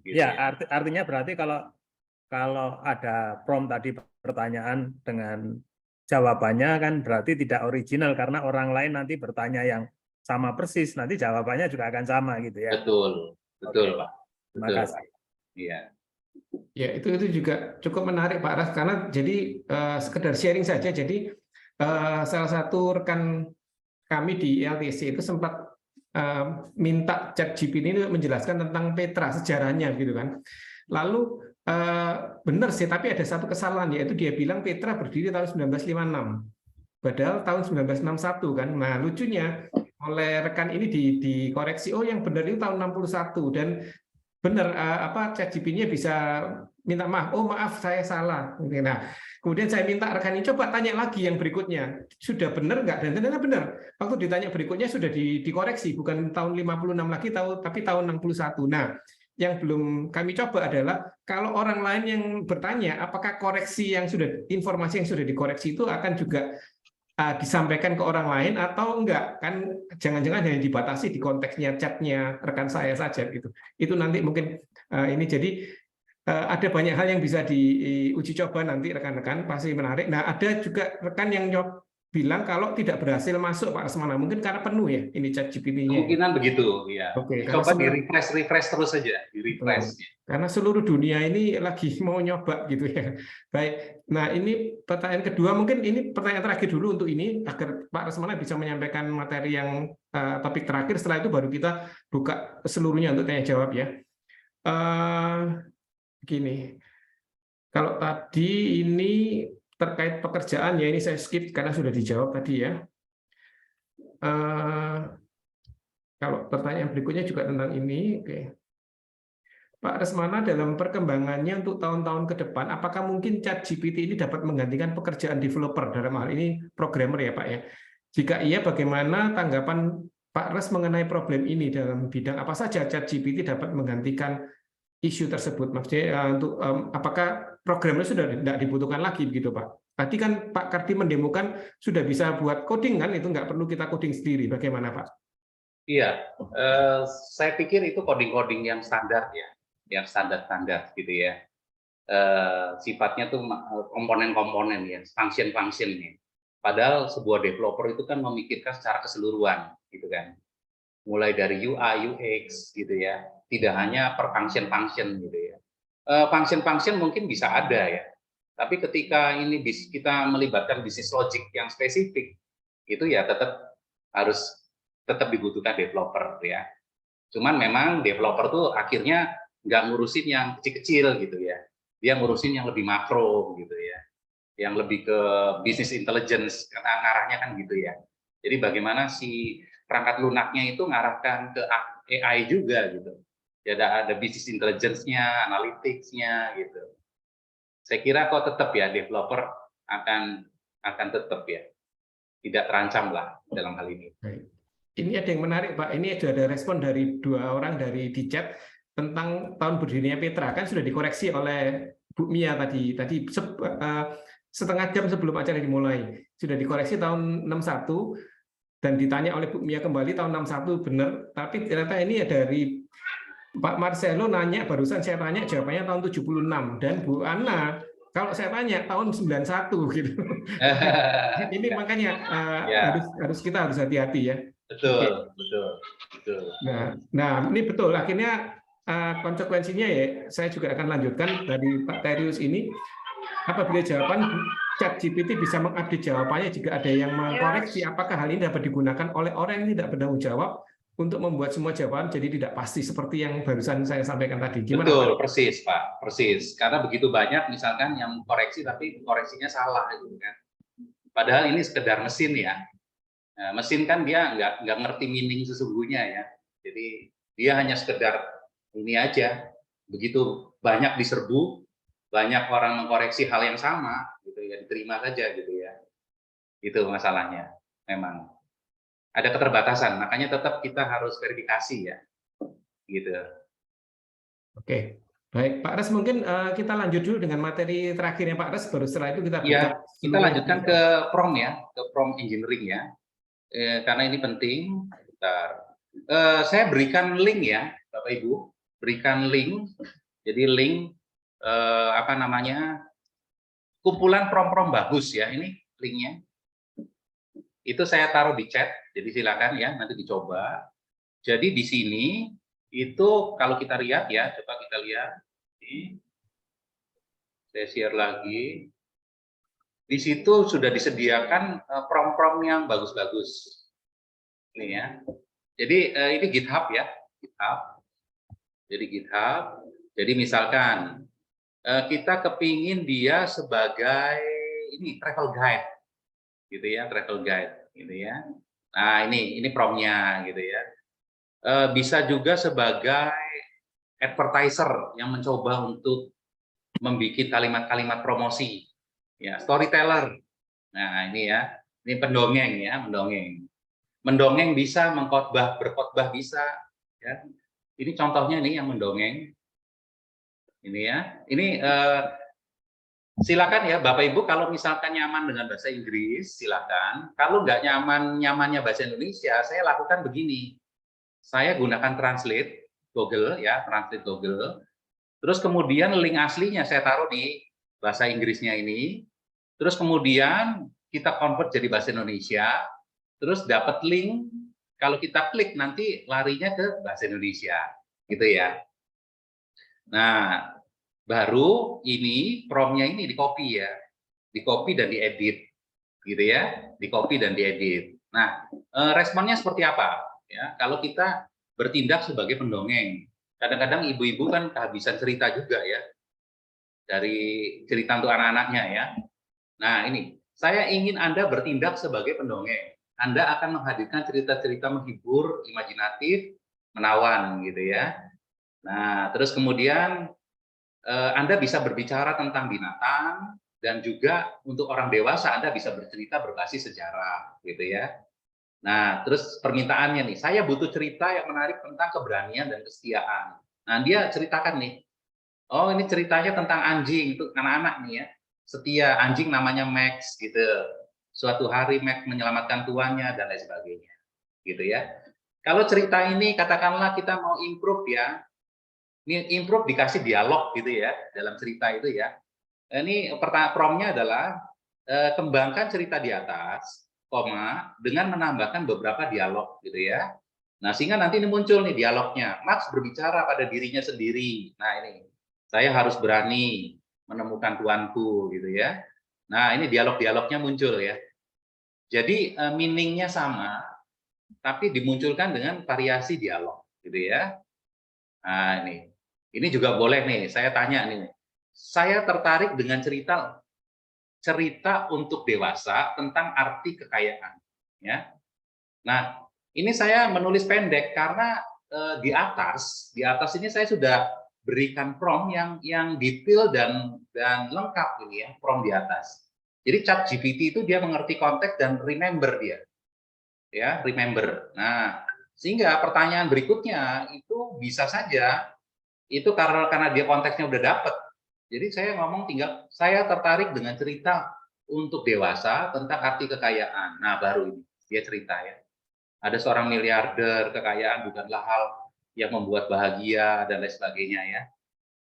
Gitu Ya, ya. artinya berarti kalau ada prompt tadi pertanyaan dengan jawabannya kan berarti tidak original karena orang lain nanti bertanya yang sama persis, nanti jawabannya juga akan sama gitu ya. Betul, betul Oke. Pak. Terima Betul kasih. Pak. Iya. Ya, itu juga cukup menarik Pak Ras, karena jadi sekedar sharing saja. Jadi salah satu rekan kami di LTC itu sempat minta ChatGPT ini menjelaskan tentang Petra, sejarahnya gitu kan. Lalu benar sih, tapi ada satu kesalahan, yaitu dia bilang Petra berdiri tahun 1956. Padahal tahun 1961 kan. Nah, lucunya oleh rekan ini dikoreksi, oh yang benar itu tahun 61, dan benar ChatGPT-nya bisa minta maaf, oh maaf saya salah. Nah, kemudian saya minta rekan ini coba tanya lagi yang berikutnya, sudah benar nggak? Dan ternyata benar. Waktu ditanya berikutnya sudah dikoreksi, bukan tahun 56 lagi, tapi tahun 61. Nah, yang belum kami coba adalah kalau orang lain yang bertanya, apakah informasi yang sudah dikoreksi itu akan juga disampaikan ke orang lain atau enggak, kan jangan-jangan hanya dibatasi di konteksnya chatnya rekan saya saja gitu. Itu nanti mungkin ini jadi ada banyak hal yang bisa diuji coba nanti rekan-rekan, pasti menarik. Nah, ada juga rekan yang bilang kalau tidak berhasil masuk Pak Asmana, mungkin karena penuh ya ini ChatGPT-nya. Kemungkinan begitu, ya. Oke, Coba di refresh terus saja, di refresh. Karena seluruh dunia ini lagi mau nyoba gitu ya. Baik, nah ini pertanyaan kedua, mungkin ini pertanyaan terakhir dulu untuk ini, agar Pak Rasmana bisa menyampaikan materi yang topik terakhir, setelah itu baru kita buka seluruhnya untuk tanya jawab ya. Gini, kalau tadi ini terkait pekerjaan ya, ini saya skip karena sudah dijawab tadi ya. Kalau pertanyaan berikutnya juga tentang ini, oke. Pak Resmana, dalam perkembangannya untuk tahun-tahun ke depan, apakah mungkin ChatGPT ini dapat menggantikan pekerjaan developer dalam hal ini programmer ya Pak ya? Jika iya, bagaimana tanggapan Pak Res mengenai problem ini, dalam bidang apa saja ChatGPT dapat menggantikan isu tersebut? Maksudnya untuk apakah programmer sudah tidak dibutuhkan lagi begitu Pak? Tadi kan Pak Kardi mendemokan sudah bisa buat coding kan, itu nggak perlu kita coding sendiri. Bagaimana Pak? Iya, saya pikir itu coding-coding yang standar ya, yang standar-standar gitu ya. Sifatnya tuh komponen-komponen ya, function-function ya. Padahal sebuah developer itu kan memikirkan secara keseluruhan gitu kan. Mulai dari UI, UX gitu ya. Tidak hanya per function-function gitu ya. Function-function mungkin bisa ada ya. Tapi ketika ini kita melibatkan bisnis logic yang spesifik, itu ya harus tetap dibutuhkan developer ya. Cuman memang developer tuh akhirnya nggak ngurusin yang kecil-kecil gitu ya. Dia ngurusin yang lebih makro gitu ya. Yang lebih ke business intelligence, karena ngarahnya kan gitu ya. Jadi bagaimana si perangkat lunaknya itu ngarahkan ke AI juga gitu. Ya ada business intelligence-nya, analytics-nya gitu. Saya kira kok tetap ya developer akan tetap ya. Tidak terancam lah dalam hal ini. Ini ada yang menarik Pak, ini ada respon dari dua orang dari di chat tentang tahun berdirinya Petra, kan sudah dikoreksi oleh Bu Mia tadi setengah jam sebelum acara dimulai, sudah dikoreksi tahun 61 dan ditanya oleh Bu Mia kembali tahun 61 benar, tapi ternyata ini dari Pak Marcelo nanya, barusan saya tanya jawabannya tahun 76, dan Bu Ana kalau saya tanya tahun 91 gitu. Ini makanya kita harus hati-hati ya. Betul. Nah, ini betul. Akhirnya konsekuensinya ya, saya juga akan lanjutkan dari Pak Terius ini. Apabila jawaban ChatGPT bisa mengupdate jawabannya jika ada yang mengkoreksi, apakah hal ini dapat digunakan oleh orang yang tidak bertanggung jawab untuk membuat semua jawaban jadi tidak pasti seperti yang barusan saya sampaikan tadi. Gimana, betul, Pak? persis Pak, persis. Karena begitu banyak misalkan yang koreksi tapi koreksinya salah gitu kan. Padahal ini sekedar mesin ya. Nah, mesin kan dia nggak ngerti meaning sesungguhnya ya. Jadi dia hanya sekedar ini aja. Begitu banyak diserbu, banyak orang mengkoreksi hal yang sama, gitu ya, diterima saja gitu ya. Itu masalahnya. Memang ada keterbatasan, makanya tetap kita harus verifikasi ya, gitu. Oke, baik Pak Res, mungkin kita lanjut dulu dengan materi terakhirnya Pak Res, baru setelah itu kita buka Ya, kita seluruh lanjutkan ke prompt ya, ke prompt engineering ya, karena ini penting. Bentar. Saya berikan link ya, Bapak Ibu, berikan link. Jadi link apa namanya, kumpulan prompt-prompt bagus ya, ini linknya. Itu saya taruh di chat, jadi silakan ya, nanti dicoba. Jadi di sini itu kalau kita lihat ya, coba kita lihat. Ini, saya share lagi. Di situ sudah disediakan prompt-prompt yang bagus-bagus. Ini ya. Jadi ini GitHub ya, GitHub. Jadi GitHub. Jadi misalkan kita kepingin dia sebagai ini travel guide, gitu ya, travel guide, gitu ya. Nah ini promptnya, gitu ya. Bisa juga sebagai advertiser yang mencoba untuk membuat kalimat-kalimat promosi, ya, storyteller. Nah ini ya, ini pendongeng ya, mendongeng bisa, berkhotbah bisa, ya. Ini contohnya nih yang mendongeng, ini ya, ini silakan ya Bapak Ibu, kalau misalkan nyaman dengan bahasa Inggris silakan, kalau nggak nyamannya bahasa Indonesia, saya lakukan begini, saya gunakan translate Google ya, translate Google, terus kemudian link aslinya saya taruh di bahasa Inggrisnya ini, terus kemudian kita convert jadi bahasa Indonesia, terus dapat link, kalau kita klik nanti larinya ke bahasa Indonesia, gitu ya. Nah, baru ini prompt-nya ini di-copy ya, di-copy dan diedit, gitu ya, di-copy dan diedit. Nah, responnya seperti apa? Ya, kalau kita bertindak sebagai pendongeng, kadang-kadang ibu-ibu kan kehabisan cerita juga ya, dari cerita untuk anak-anaknya ya. Nah, ini saya ingin Anda bertindak sebagai pendongeng. Anda akan menghadirkan cerita-cerita menghibur, imajinatif, menawan, gitu ya. Nah, terus kemudian Anda bisa berbicara tentang binatang, dan juga untuk orang dewasa Anda bisa bercerita berbasis sejarah, gitu ya. Nah, terus permintaannya nih, saya butuh cerita yang menarik tentang keberanian dan kesetiaan. Nah, dia ceritakan nih, oh ini ceritanya tentang anjing, itu anak-anak nih ya, setia, anjing namanya Max, gitu. Suatu hari Max menyelamatkan tuannya, dan lain sebagainya, gitu ya. Kalau cerita ini, katakanlah kita mau improve ya, ini improve dikasih dialog gitu ya dalam cerita itu ya. Ini prompt-nya adalah kembangkan cerita di atas, koma, dengan menambahkan beberapa dialog gitu ya. Nah sehingga nanti ini muncul nih dialognya. Max berbicara pada dirinya sendiri. Nah ini saya harus berani menemukan tuanku gitu ya. Nah ini dialog-dialognya muncul ya. Jadi meaning-nya sama, tapi dimunculkan dengan variasi dialog gitu ya. Nah ini juga boleh nih, saya tanya nih, saya tertarik dengan cerita untuk dewasa tentang arti kekayaan, ya. Nah, ini saya menulis pendek karena di atas ini saya sudah berikan prompt yang detail dan lengkap ini ya, prompt di atas. Jadi ChatGPT itu dia mengerti konteks dan remember dia, ya, remember. Nah, sehingga pertanyaan berikutnya itu bisa saja itu karena dia konteksnya udah dapet. Jadi saya ngomong tinggal saya tertarik dengan cerita untuk dewasa tentang arti kekayaan. Nah baru ini dia cerita ya. Ada seorang miliarder, kekayaan bukanlah hal yang membuat bahagia dan lain sebagainya ya,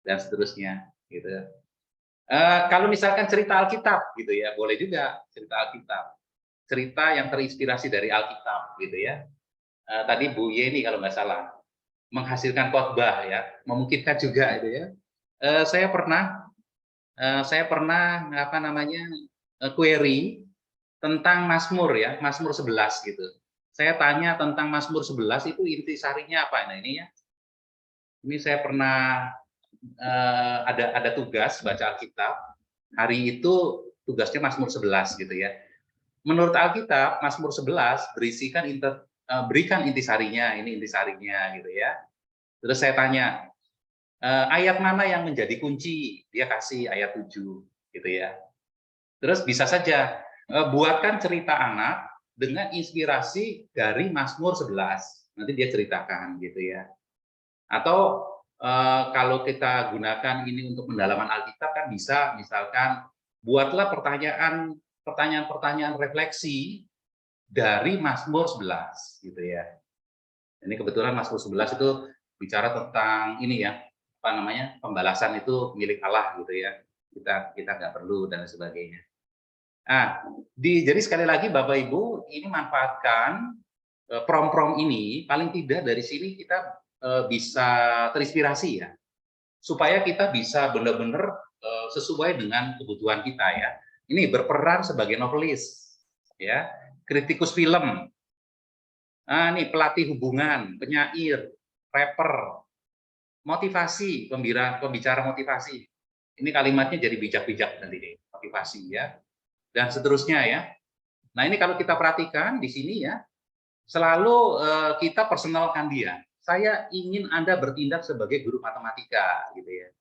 dan seterusnya gitu. Kalau misalkan cerita Alkitab gitu ya, boleh juga cerita Alkitab, cerita yang terinspirasi dari Alkitab gitu ya. Tadi Bu Yeni kalau nggak salah menghasilkan khotbah ya, memungkinkan juga itu ya. Saya pernah apa namanya query tentang Mazmur ya, Mazmur 11 gitu. Saya tanya tentang Mazmur 11 itu intisarinya apa? Nah ini ya, ini saya pernah ada tugas baca Alkitab. Hari itu tugasnya Mazmur 11 gitu ya. Menurut Alkitab Mazmur 11 berikan intisarinya, ini intisarinya gitu ya. Terus saya tanya, ayat mana yang menjadi kunci, dia kasih ayat 7 gitu ya. Terus bisa saja buatkan cerita anak dengan inspirasi dari Mazmur 11, nanti dia ceritakan gitu ya. Atau kalau kita gunakan ini untuk pendalaman Alkitab kan bisa, misalkan buatlah pertanyaan-pertanyaan refleksi dari Mazmur 11 gitu ya. Ini kebetulan Mazmur 11 itu bicara tentang ini ya, apa namanya, pembalasan itu milik Allah gitu ya. Kita nggak perlu dan sebagainya. Nah, jadi sekali lagi Bapak Ibu, ini manfaatkan prom-prom ini, paling tidak dari sini kita bisa terinspirasi ya, supaya kita bisa benar-benar sesuai dengan kebutuhan kita ya. Ini berperan sebagai novelis, ya, kritikus film, nih pelatih hubungan, penyair, rapper, motivasi, pembicara motivasi. Ini kalimatnya jadi bijak-bijak nanti deh, motivasi ya, dan seterusnya ya. Nah ini kalau kita perhatikan di sini ya, selalu kita personalkan dia. Saya ingin Anda bertindak sebagai guru matematika, gitu ya.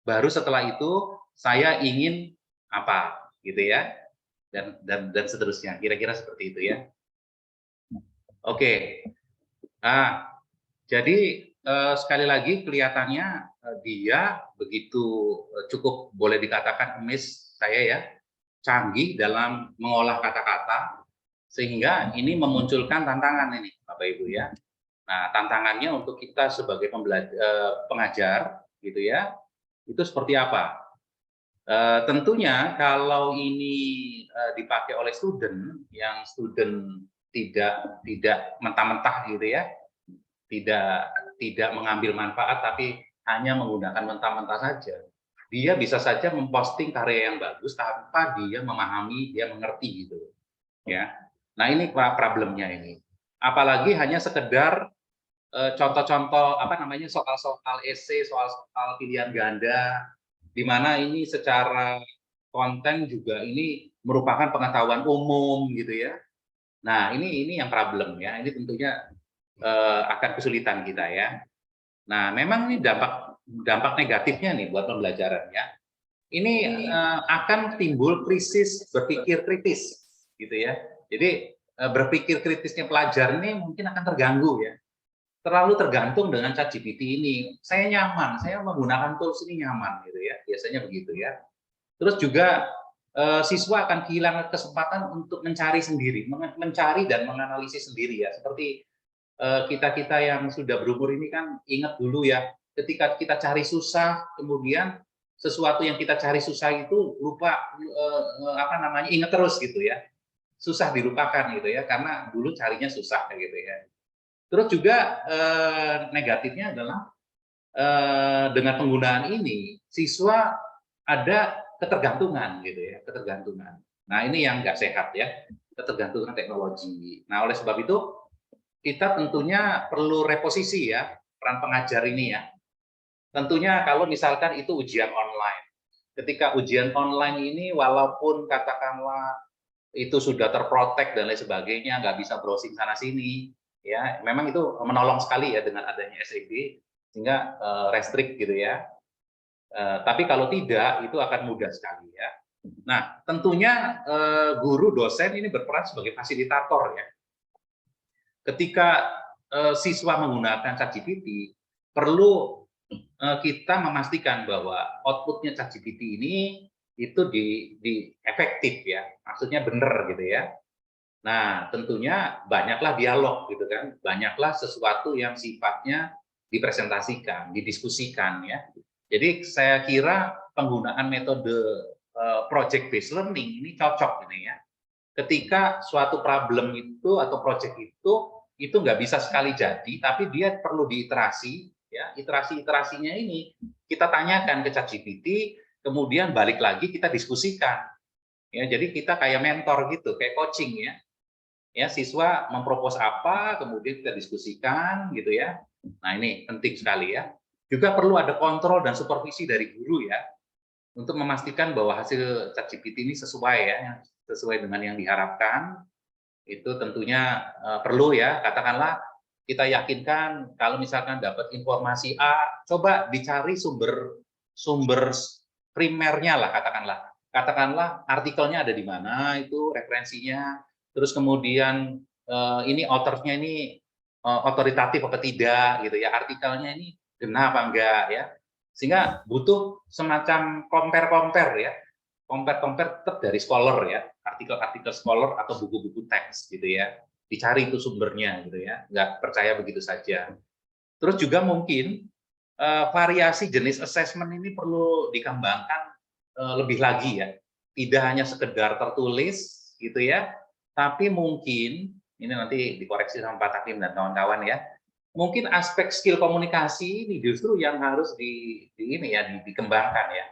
Baru setelah itu saya ingin apa, gitu ya, dan seterusnya. Kira-kira seperti itu ya. Oke. Nah, jadi sekali lagi kelihatannya dia begitu cukup boleh dikatakan emis saya ya, canggih dalam mengolah kata-kata, sehingga ini memunculkan tantangan ini, Bapak Ibu ya. Nah, tantangannya untuk kita sebagai pengajar, gitu ya, itu seperti apa? Tentunya kalau ini dipakai oleh student, yang student tidak mentah-mentah gitu ya, tidak mengambil manfaat, tapi hanya menggunakan mentah-mentah saja. Dia bisa saja memposting karya yang bagus tanpa dia memahami, dia mengerti gitu, ya. Nah ini problemnya ini. Apalagi hanya sekedar contoh-contoh apa namanya soal-soal esai, soal-soal pilihan ganda, di mana ini secara konten juga ini merupakan pengetahuan umum gitu ya. Nah ini yang problem ya. Ini tentunya akan kesulitan kita ya. Nah memang ini dampak negatifnya nih buat pembelajaran ya. Ini akan timbul krisis berpikir kritis gitu ya. Jadi berpikir kritisnya pelajar ini mungkin akan terganggu ya. Terlalu tergantung dengan ChatGPT ini. Saya nyaman, saya menggunakan tools ini nyaman gitu ya, biasanya begitu ya. Terus juga siswa akan kehilangan kesempatan untuk mencari sendiri, mencari dan menganalisis sendiri ya. Seperti kita-kita yang sudah berumur ini kan ingat dulu ya, ketika kita cari susah, kemudian sesuatu yang kita cari susah itu lupa apa namanya, ingat terus gitu ya. Susah dilupakan gitu ya, karena dulu carinya susah gitu ya. Terus juga negatifnya adalah dengan penggunaan ini siswa ada ketergantungan gitu ya, ketergantungan. Nah ini yang nggak sehat ya, ketergantungan teknologi. Nah oleh sebab itu kita tentunya perlu reposisi ya peran pengajar ini ya. Tentunya kalau misalkan itu ujian online, ketika ujian online ini walaupun katakanlah itu sudah terprotek dan lain sebagainya, nggak bisa browsing sana sini, ya memang itu menolong sekali ya dengan adanya SEB sehingga restrict gitu ya. Tapi kalau tidak itu akan mudah sekali ya. Nah tentunya guru dosen ini berperan sebagai fasilitator ya. Ketika siswa menggunakan ChatGPT perlu kita memastikan bahwa outputnya ChatGPT ini itu di efektif ya, maksudnya benar gitu ya. Nah, tentunya banyaklah dialog gitu kan, banyaklah sesuatu yang sifatnya dipresentasikan, didiskusikan ya. Jadi saya kira penggunaan metode project based learning ini cocok gitu ya. Ketika suatu problem itu atau project itu nggak bisa sekali jadi, tapi dia perlu diiterasi ya. Iterasi-iterasinya ini kita tanyakan ke ChatGPT, kemudian balik lagi kita diskusikan. Ya, jadi kita kayak mentor gitu, kayak coaching ya. Ya, siswa mempropos apa, kemudian kita diskusikan gitu ya. Nah, ini penting sekali ya. Juga perlu ada kontrol dan supervisi dari guru ya, untuk memastikan bahwa hasil ChatGPT ini sesuai ya, sesuai dengan yang diharapkan. Itu tentunya perlu ya, katakanlah kita yakinkan kalau misalkan dapat informasi A, coba dicari sumber primernya lah, katakanlah artikelnya ada di mana, itu referensinya, terus kemudian ini author-nya ini otoritatif apa tidak gitu ya, artikelnya ini benar apa enggak ya, sehingga butuh semacam compare ya, compare tetap dari scholar ya, artikel-artikel scholar atau buku-buku teks gitu ya, dicari itu sumbernya gitu ya, nggak percaya begitu saja. Terus juga mungkin variasi jenis assessment ini perlu dikembangkan lebih lagi ya, tidak hanya sekedar tertulis gitu ya, tapi mungkin ini nanti dikoreksi sama Pak Takim dan kawan-kawan ya, mungkin aspek skill komunikasi ini justru yang harus dikembangkan ya.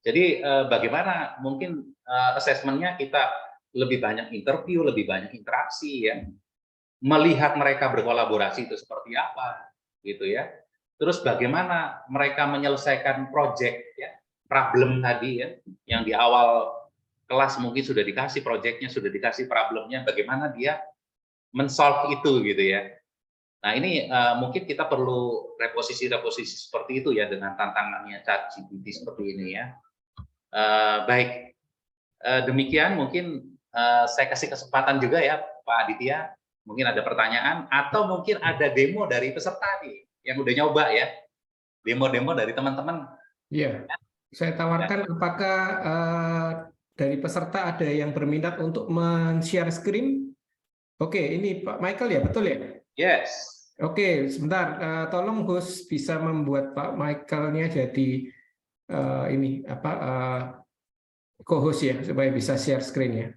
Jadi bagaimana mungkin assessment-nya kita lebih banyak interview, lebih banyak interaksi ya, melihat mereka berkolaborasi itu seperti apa gitu ya. Terus bagaimana mereka menyelesaikan project ya, problem tadi ya, yang di awal kelas mungkin sudah dikasih projectnya, sudah dikasih problemnya, bagaimana dia men-solve itu gitu ya. Nah ini mungkin kita perlu reposisi seperti itu ya, dengan tantangannya ChatGPT seperti ini ya. Baik, demikian mungkin saya kasih kesempatan juga ya Pak Aditya, mungkin ada pertanyaan atau mungkin ada demo dari peserta nih yang udah nyoba ya, demo-demo dari teman-teman. Iya, saya tawarkan apakah dari peserta ada yang berminat untuk men-share screen? Oke, ini Pak Michael ya, betul ya? Yes. Oke, sebentar, tolong host bisa membuat Pak Michael-nya jadi ini apa co-host ya, supaya bisa share screen-nya.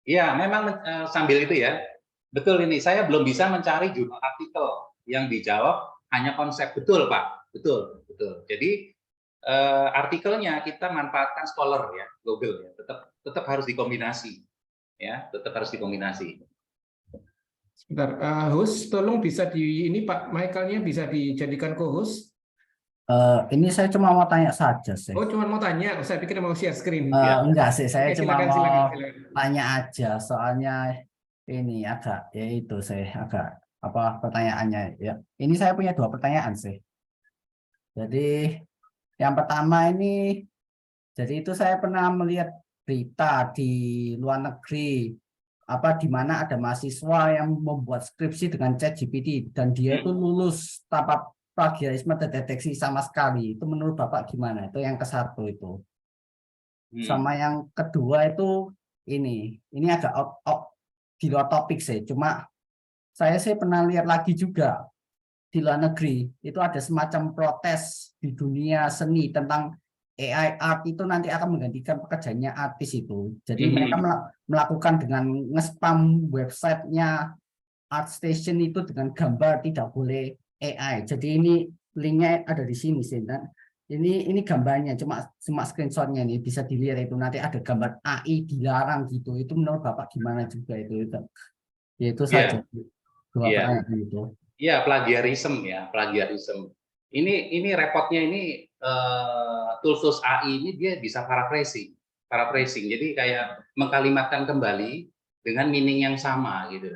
Iya, memang sambil itu ya, betul ini, saya belum bisa mencari jurnal artikel yang dijawab hanya konsep, betul Pak, betul. Jadi artikelnya kita manfaatkan Scholar ya, Google ya, tetap harus dikombinasi, ya, tetap harus dikombinasi. Sebentar, host, tolong bisa ini Pak Michael-nya bisa dijadikan co-host. Ini saya cuma mau tanya saja sih. Oh, cuma mau tanya, saya pikir mau share screen. Enggak sih, saya Oke, cuma silakan, mau silakan. tanya aja, soalnya ini agak, ya itu saya agak apa pertanyaannya ya. Ini saya punya 2 pertanyaan sih. Jadi yang pertama ini, jadi itu saya pernah melihat berita di luar negeri, apa di mana ada mahasiswa yang membuat skripsi dengan ChatGPT dan dia itu lulus tanpa plagiarisme terdeteksi sama sekali. Itu menurut Bapak gimana? Itu yang ke-1 itu. Sama yang kedua itu ini agak di luar topik sih. Cuma saya sih pernah lihat lagi juga di luar negeri itu ada semacam protes di dunia seni tentang AI art itu nanti akan menggantikan pekerjaannya artis itu. Jadi mereka melakukan dengan nge-spam websitenya ArtStation itu dengan gambar tidak boleh AI. Jadi ini linknya ada di sini sih. Ini gambarnya cuma screenshotnya nih, bisa dilihat itu nanti ada gambar AI dilarang gitu. Itu menurut Bapak gimana juga itu? Ya itu saja. 2 pertanyaan itu. Iya, plagiarisme ya, plagiarisme. Ini repotnya ini tools AI ini dia bisa paraphrasing. Jadi kayak mengkalimatkan kembali dengan meaning yang sama gitu.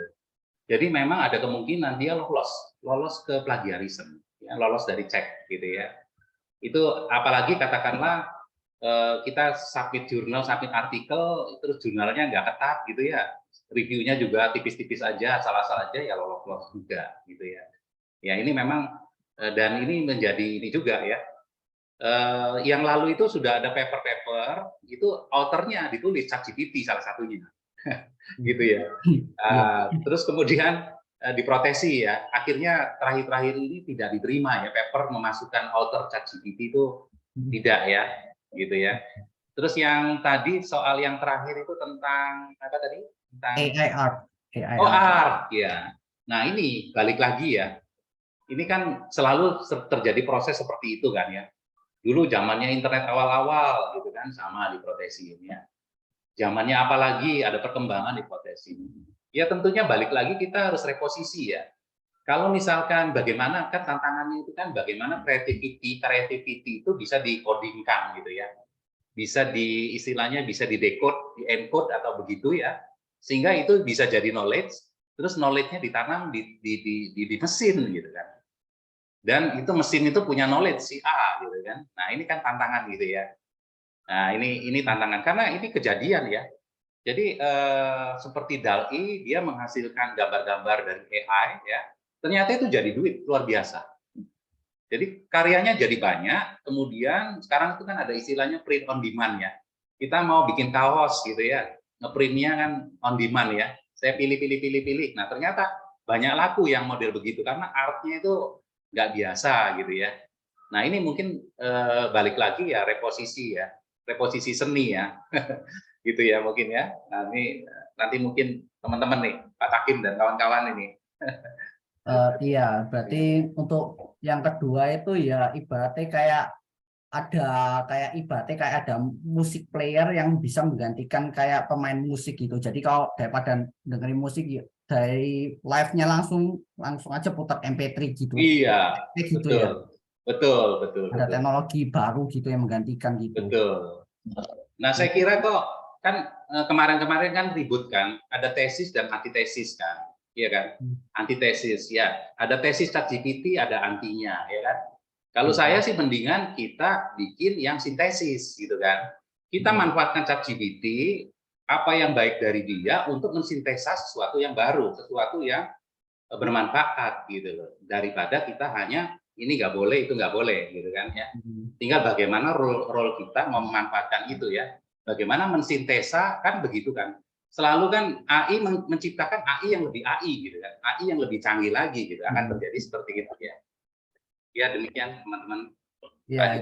Jadi memang ada kemungkinan dia lolos ke plagiarisme, ya, lolos dari cek gitu ya. Itu apalagi katakanlah kita submit jurnal, submit artikel, terus jurnalnya nggak ketat gitu ya, reviewnya juga tipis-tipis aja, salah-salah aja ya lolos juga gitu ya. Ya ini memang dan ini menjadi ini juga ya. Yang lalu itu sudah ada paper-paper itu authornya ditulis ChatGPT salah satunya, gitu ya. Terus kemudian diprotesi ya. Akhirnya terakhir-terakhir ini tidak diterima ya, paper memasukkan author ChatGPT itu tidak ya, gitu ya. Terus yang tadi soal yang terakhir itu tentang apa tadi? Tentang AI art. art ya. Nah ini balik lagi ya. Ini kan selalu terjadi proses seperti itu kan ya. Dulu zamannya internet awal-awal gitu kan sama diprotesi ya. Zamannya apalagi ada perkembangan diprotesi. Ya tentunya balik lagi kita harus reposisi ya. Kalau misalkan bagaimana kan tantangannya itu kan bagaimana creativity itu bisa dikodingkan gitu ya. Bisa istilahnya bisa di-decode, di-encode atau begitu ya. Sehingga itu bisa jadi knowledge, terus knowledge-nya ditanam di mesin gitu kan. Dan itu mesin itu punya knowledge si A gitu kan. Nah, ini kan tantangan gitu ya. Nah, ini tantangan karena ini kejadian ya. Jadi seperti DALL-E dia menghasilkan gambar-gambar dari AI ya. Ternyata itu jadi duit luar biasa. Jadi karyanya jadi banyak, kemudian sekarang itu kan ada istilahnya print on demand ya. Kita mau bikin kaos gitu ya, ngeprintnya kan on demand ya. Saya pilih. Nah, ternyata banyak laku yang model begitu karena artnya itu nggak biasa gitu ya. Nah, ini mungkin balik lagi ya reposisi seni ya, gitu ya mungkin ya. Nah, ini nanti mungkin teman-teman nih, Pak Takim dan kawan-kawan ini. Iya, berarti untuk yang kedua itu ya ibaratnya kayak ada musik player yang bisa menggantikan kayak pemain musik gitu. Jadi kalau daripada dengerin musik dari live-nya langsung aja putar MP3 gitu. Iya, Gitu betul, ya. betul. Ada teknologi baru gitu yang menggantikan gitu. Betul. Nah, saya kira kok kan kemarin-kemarin kan ribut kan, ada tesis dan antitesis kan, iya kan? Antitesis ya, ada tesis ChatGPT, ada antinya, ya kan? Kalau saya sih mendingan kita bikin yang sintesis gitu kan. Kita manfaatkan ChatGPT apa yang baik dari dia untuk mensintesa sesuatu yang baru, sesuatu yang bermanfaat gitu loh. Daripada kita hanya ini nggak boleh, itu nggak boleh gitu kan ya. Tinggal bagaimana role kita memanfaatkan itu ya. Bagaimana mensintesa kan begitu kan. Selalu kan AI menciptakan AI yang lebih AI gitu kan. AI yang lebih canggih lagi gitu. Akan terjadi seperti itu ya. Ya demikian teman-teman. Ya,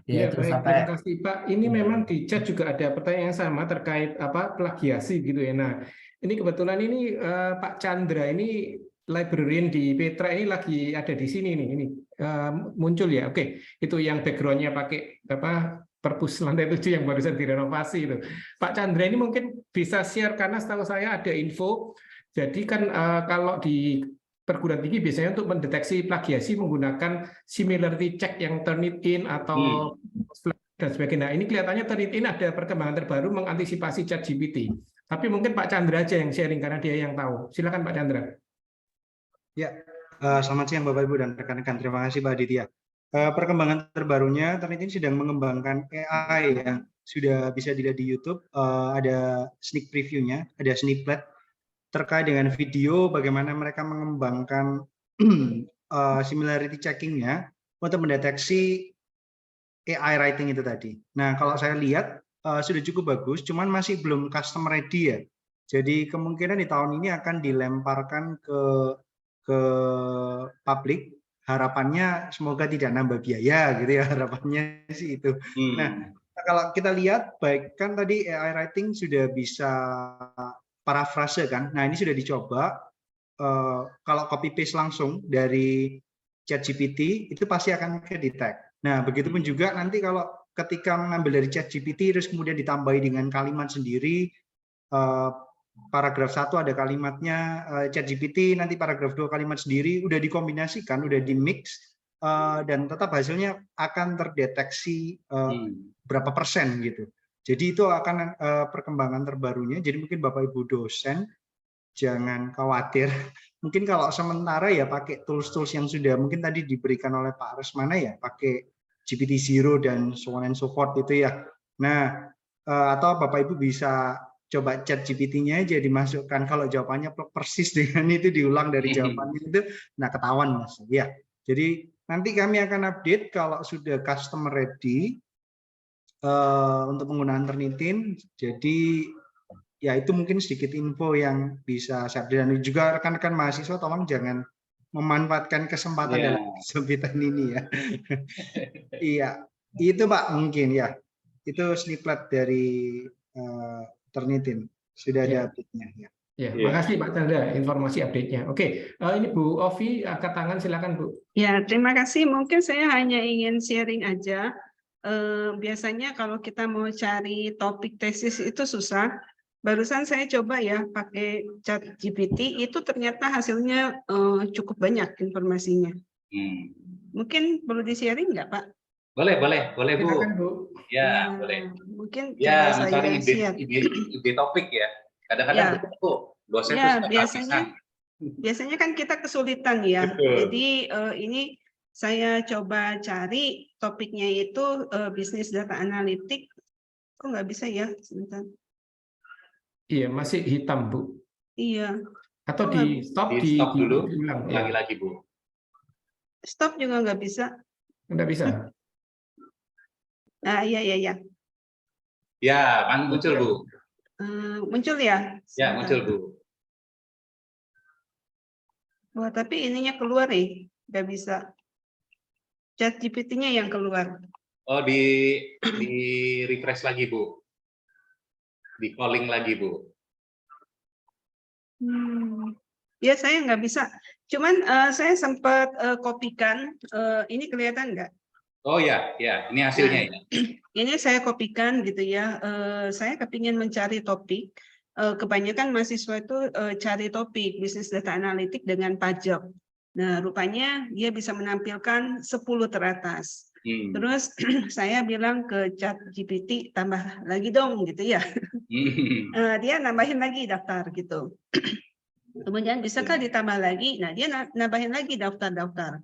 Ya, itu baik, sampai terima kasih Pak. Ini memang di chat juga ada pertanyaan yang sama terkait plagiasi gitu ya. Nah, ini kebetulan ini Pak Chandra ini librarian di Petra ini lagi ada di sini nih. Ini muncul ya. Oke, itu yang backgroundnya pakai perpus lantai 7 yang barusan direnovasi itu. Pak Chandra ini mungkin bisa share karena setahu saya ada info. Jadi kan kalau di perguruan tinggi biasanya untuk mendeteksi plagiasi menggunakan similarity check yang Turnitin atau dan sebagainya. Nah, ini kelihatannya Turnitin ada perkembangan terbaru mengantisipasi ChatGPT. Tapi mungkin Pak Chandra aja yang sharing karena dia yang tahu. Silakan Pak Chandra. Ya, selamat siang Bapak Ibu dan rekan-rekan. Terima kasih Pak Aditya. Perkembangan terbarunya Turnitin sedang mengembangkan AI yang sudah bisa dilihat di YouTube. Ada sneak previewnya, ada snippet terkait dengan video bagaimana mereka mengembangkan similarity checking-nya untuk mendeteksi AI writing itu tadi. Nah, kalau saya lihat sudah cukup bagus, cuman masih belum custom ready ya. Jadi kemungkinan di tahun ini akan dilemparkan ke publik. Harapannya semoga tidak nambah biaya gitu ya, harapannya sih itu. Nah, kalau kita lihat baik kan tadi AI writing sudah bisa parafrase kan. Nah, ini sudah dicoba. Kalau copy paste langsung dari ChatGPT itu pasti akan ke-detect. Nah, begitupun juga nanti kalau ketika mengambil dari ChatGPT terus kemudian ditambahi dengan kalimat sendiri, paragraf 1 ada kalimatnya ChatGPT, nanti paragraf 2 kalimat sendiri, udah dikombinasikan, udah di-mix, dan tetap hasilnya akan terdeteksi berapa persen gitu. Jadi itu akan perkembangan terbarunya. Jadi mungkin Bapak Ibu dosen jangan khawatir. Mungkin kalau sementara ya pakai tools-tools yang sudah mungkin tadi diberikan oleh Pak Resmana ya, pakai GPT-0 dan so on and so forth itu ya. Nah, atau Bapak Ibu bisa coba chat GPT-nya aja dimasukkan, kalau jawabannya persis dengan itu diulang dari jawabannya itu, nah ketahuan Mas. Ya. Jadi nanti kami akan update kalau sudah customer ready untuk penggunaan Turnitin. Jadi ya itu mungkin sedikit info yang bisa saya beri, dan juga rekan-rekan mahasiswa tolong jangan memanfaatkan kesempatan dalam kesempitan ini ya. Iya, itu Pak mungkin ya. Itu snippet dari Turnitin. Sudah ada update-nya ya. Ya, makasih Pak Chandra informasi update-nya. Oke, ini Bu Ovi angkat tangan, silakan Bu. Ya, terima kasih. Mungkin saya hanya ingin sharing aja. Biasanya kalau kita mau cari topik tesis itu susah. Barusan saya coba ya pakai ChatGPT, itu ternyata hasilnya cukup banyak informasinya. Mungkin perlu di-sharing nggak Pak? Boleh Bu. Silakan Bu. Ya, boleh. Mungkin Ya, coba mencari saya share. ide topik ya. Kadang-kadang betul dosen Ya, tuh biasanya Biasanya kan kita kesulitan ya. Betul. Jadi ini saya coba cari topiknya itu bisnis data analitik. Kok nggak bisa ya? Sebentar. Iya, masih hitam, Bu. Iya. Atau Oh, di stop, Di stop dulu, diulang. Ya, lagi-lagi Bu. Stop juga nggak bisa. nggak bisa. Nah, iya, iya, iya. Ya, muncul Bu. Muncul ya? Ya, Sebentar. muncul Bu. Wah, tapi ininya keluar nih. Nggak bisa. Chat GPT-nya yang keluar. Oh, di refresh lagi Bu. Di calling lagi Bu. Ya, saya nggak bisa. Cuman saya sempat kopikan. Ini kelihatan nggak? Oh ya, ya, ini hasilnya ya. Ini saya kopikan gitu ya. Saya kepingin mencari topik. Kebanyakan mahasiswa itu cari topik bisnis data analitik dengan pajak. Nah, rupanya dia bisa menampilkan 10 teratas. Terus saya bilang ke Chat GPT, tambah lagi dong gitu ya. Dia nambahin lagi daftar gitu. Kemudian bisakah ditambah lagi? Nah, dia nambahin lagi daftar-daftar.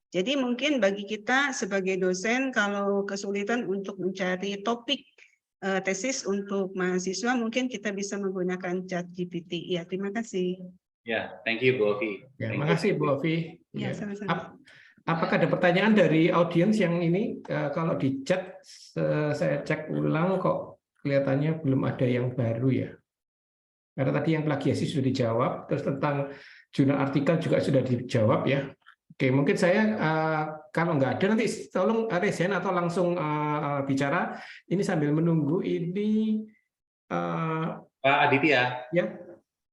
Jadi mungkin bagi kita sebagai dosen kalau kesulitan untuk mencari topik tesis untuk mahasiswa, mungkin kita bisa menggunakan Chat GPT. Ya, terima kasih. Ya, thank you Bu Ovi. Ya, Thank makasih you. Bu Ovi. Ya, Ya. sama-sama. Apakah ada pertanyaan dari audiens yang ini? Kalau di chat saya cek ulang kok kelihatannya belum ada yang baru ya. Karena tadi yang plagiasi sudah dijawab, terus tentang jurnal artikel juga sudah dijawab ya. Oke, mungkin saya kalau nggak ada nanti tolong resign atau langsung bicara. Ini sambil menunggu ini. Pak Aditya. Ya.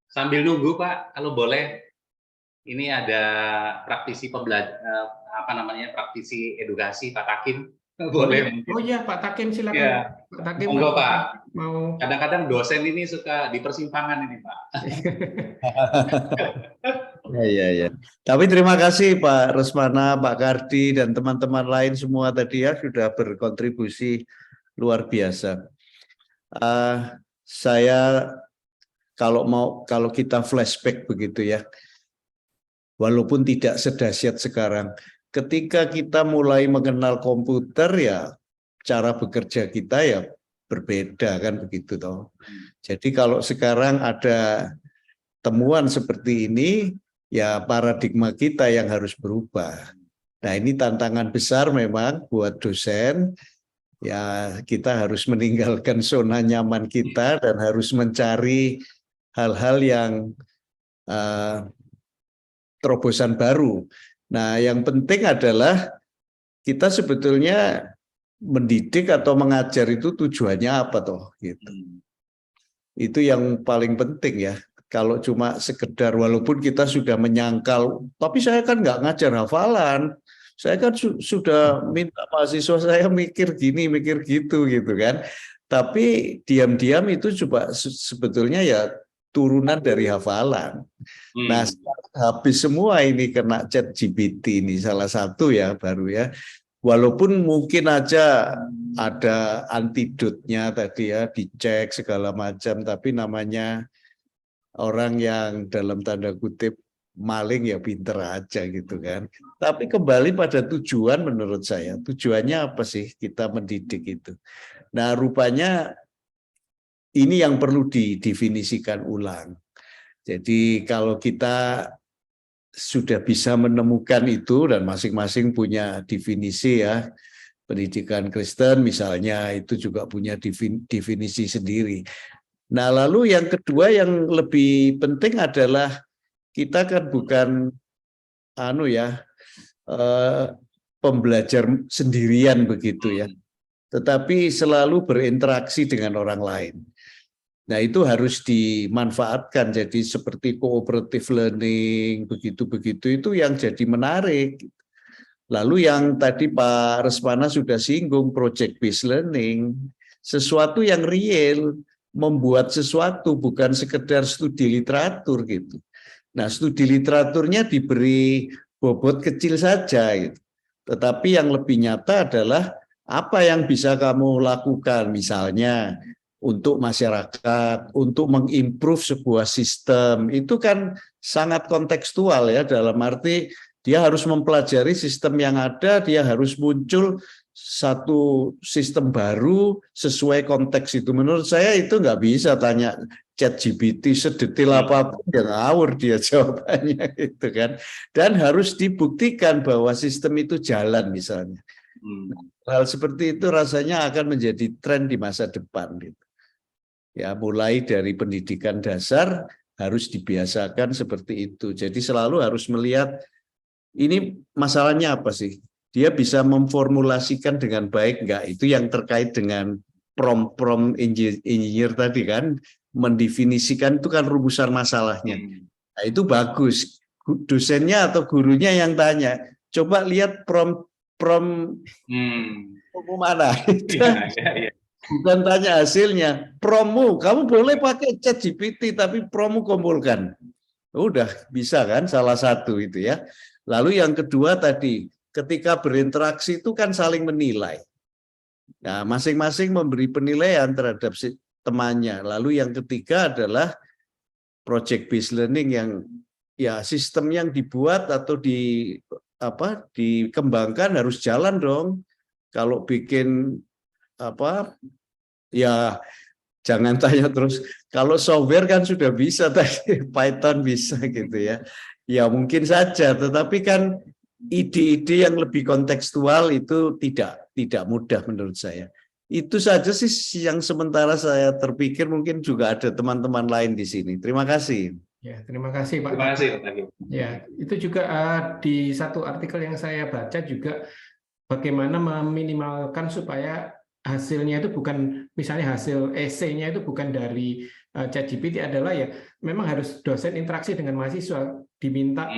Sambil nunggu Pak, kalau boleh, ini ada praktisi praktisi edukasi Pak Takim. Boleh mungkin. Oh iya Pak Takim, silakan. Ya. Pak Takim, monggo Pak. Mau. Kadang-kadang dosen ini suka di persimpangan ini Pak. Ya. Tapi terima kasih Pak Resmana, Pak Kardi, dan teman-teman lain semua tadi ya sudah berkontribusi luar biasa. Saya kalau kita flashback begitu ya, walaupun tidak sedahsyat sekarang, ketika kita mulai mengenal komputer ya cara bekerja kita ya berbeda kan begitu toh. Jadi kalau sekarang ada temuan seperti ini ya paradigma kita yang harus berubah. Nah ini tantangan besar memang buat dosen. Ya kita harus meninggalkan zona nyaman kita dan harus mencari hal-hal yang terobosan baru. Nah, yang penting adalah kita sebetulnya mendidik atau mengajar itu tujuannya apa toh gitu. Itu yang paling penting ya. Kalau cuma sekedar walaupun kita sudah menyangkal, tapi saya kan nggak ngajar hafalan. Saya kan sudah minta mahasiswa saya mikir gini, mikir gitu kan. Tapi diam-diam itu coba sebetulnya ya turunan dari hafalan. Nah, habis semua ini kena Chat GPT ini salah satu ya baru ya. Walaupun mungkin aja ada antidotnya tadi ya dicek segala macam, tapi namanya orang yang dalam tanda kutip maling ya pinter aja gitu kan. Tapi kembali pada tujuan menurut saya. Tujuannya apa sih kita mendidik itu? Nah, rupanya ini yang perlu didefinisikan ulang. Jadi kalau kita sudah bisa menemukan itu dan masing-masing punya definisi ya, pendidikan Kristen misalnya itu juga punya definisi sendiri. Nah lalu yang kedua yang lebih penting adalah kita kan bukan pembelajar sendirian begitu ya, tetapi selalu berinteraksi dengan orang lain. Nah itu harus dimanfaatkan jadi seperti cooperative learning begitu-begitu itu yang jadi menarik. Lalu yang tadi Pak Resmana sudah singgung project based learning, sesuatu yang real, membuat sesuatu bukan sekedar studi literatur gitu. Nah studi literaturnya diberi bobot kecil saja gitu. Tetapi yang lebih nyata adalah apa yang bisa kamu lakukan misalnya untuk masyarakat, untuk mengimprove sebuah sistem. Itu kan sangat kontekstual ya, dalam arti dia harus mempelajari sistem yang ada, dia harus muncul satu sistem baru sesuai konteks itu. Menurut saya itu nggak bisa tanya ChatGPT sedetil apapun, yang ngawur dia jawabannya gitu kan. Dan harus dibuktikan bahwa sistem itu jalan misalnya. Hal seperti itu rasanya akan menjadi tren di masa depan gitu. Ya, mulai dari pendidikan dasar harus dibiasakan seperti itu. Jadi selalu harus melihat ini masalahnya apa sih? Dia bisa memformulasikan dengan baik nggak? Itu yang terkait dengan prompt engineer tadi kan, mendefinisikan itu kan rumusan masalahnya. Nah, itu bagus. Dosennya atau gurunya yang tanya, coba lihat prompt mana? Bukan tanya hasilnya. Promu, kamu boleh pakai ChatGPT, tapi promu kumpulkan. Udah bisa kan, salah satu itu ya. Lalu yang kedua tadi, ketika berinteraksi itu kan saling menilai. Nah, masing-masing memberi penilaian terhadap temannya. Lalu yang ketiga adalah project based learning, yang ya sistem yang dibuat atau dikembangkan harus jalan dong. Kalau bikin ya jangan tanya terus. Kalau software kan sudah bisa tadi, Python bisa gitu ya. Ya mungkin saja, tetapi kan ide-ide yang lebih kontekstual itu tidak mudah menurut saya. Itu saja sih yang sementara saya terpikir, mungkin juga ada teman-teman lain di sini. Terima kasih. Ya, terima kasih Pak. Terima kasih Pak Takim. Ya, itu juga di satu artikel yang saya baca juga bagaimana meminimalkan supaya hasilnya itu bukan, misalnya hasil esainya itu bukan dari ChatGPT, adalah ya memang harus dosen interaksi dengan mahasiswa, diminta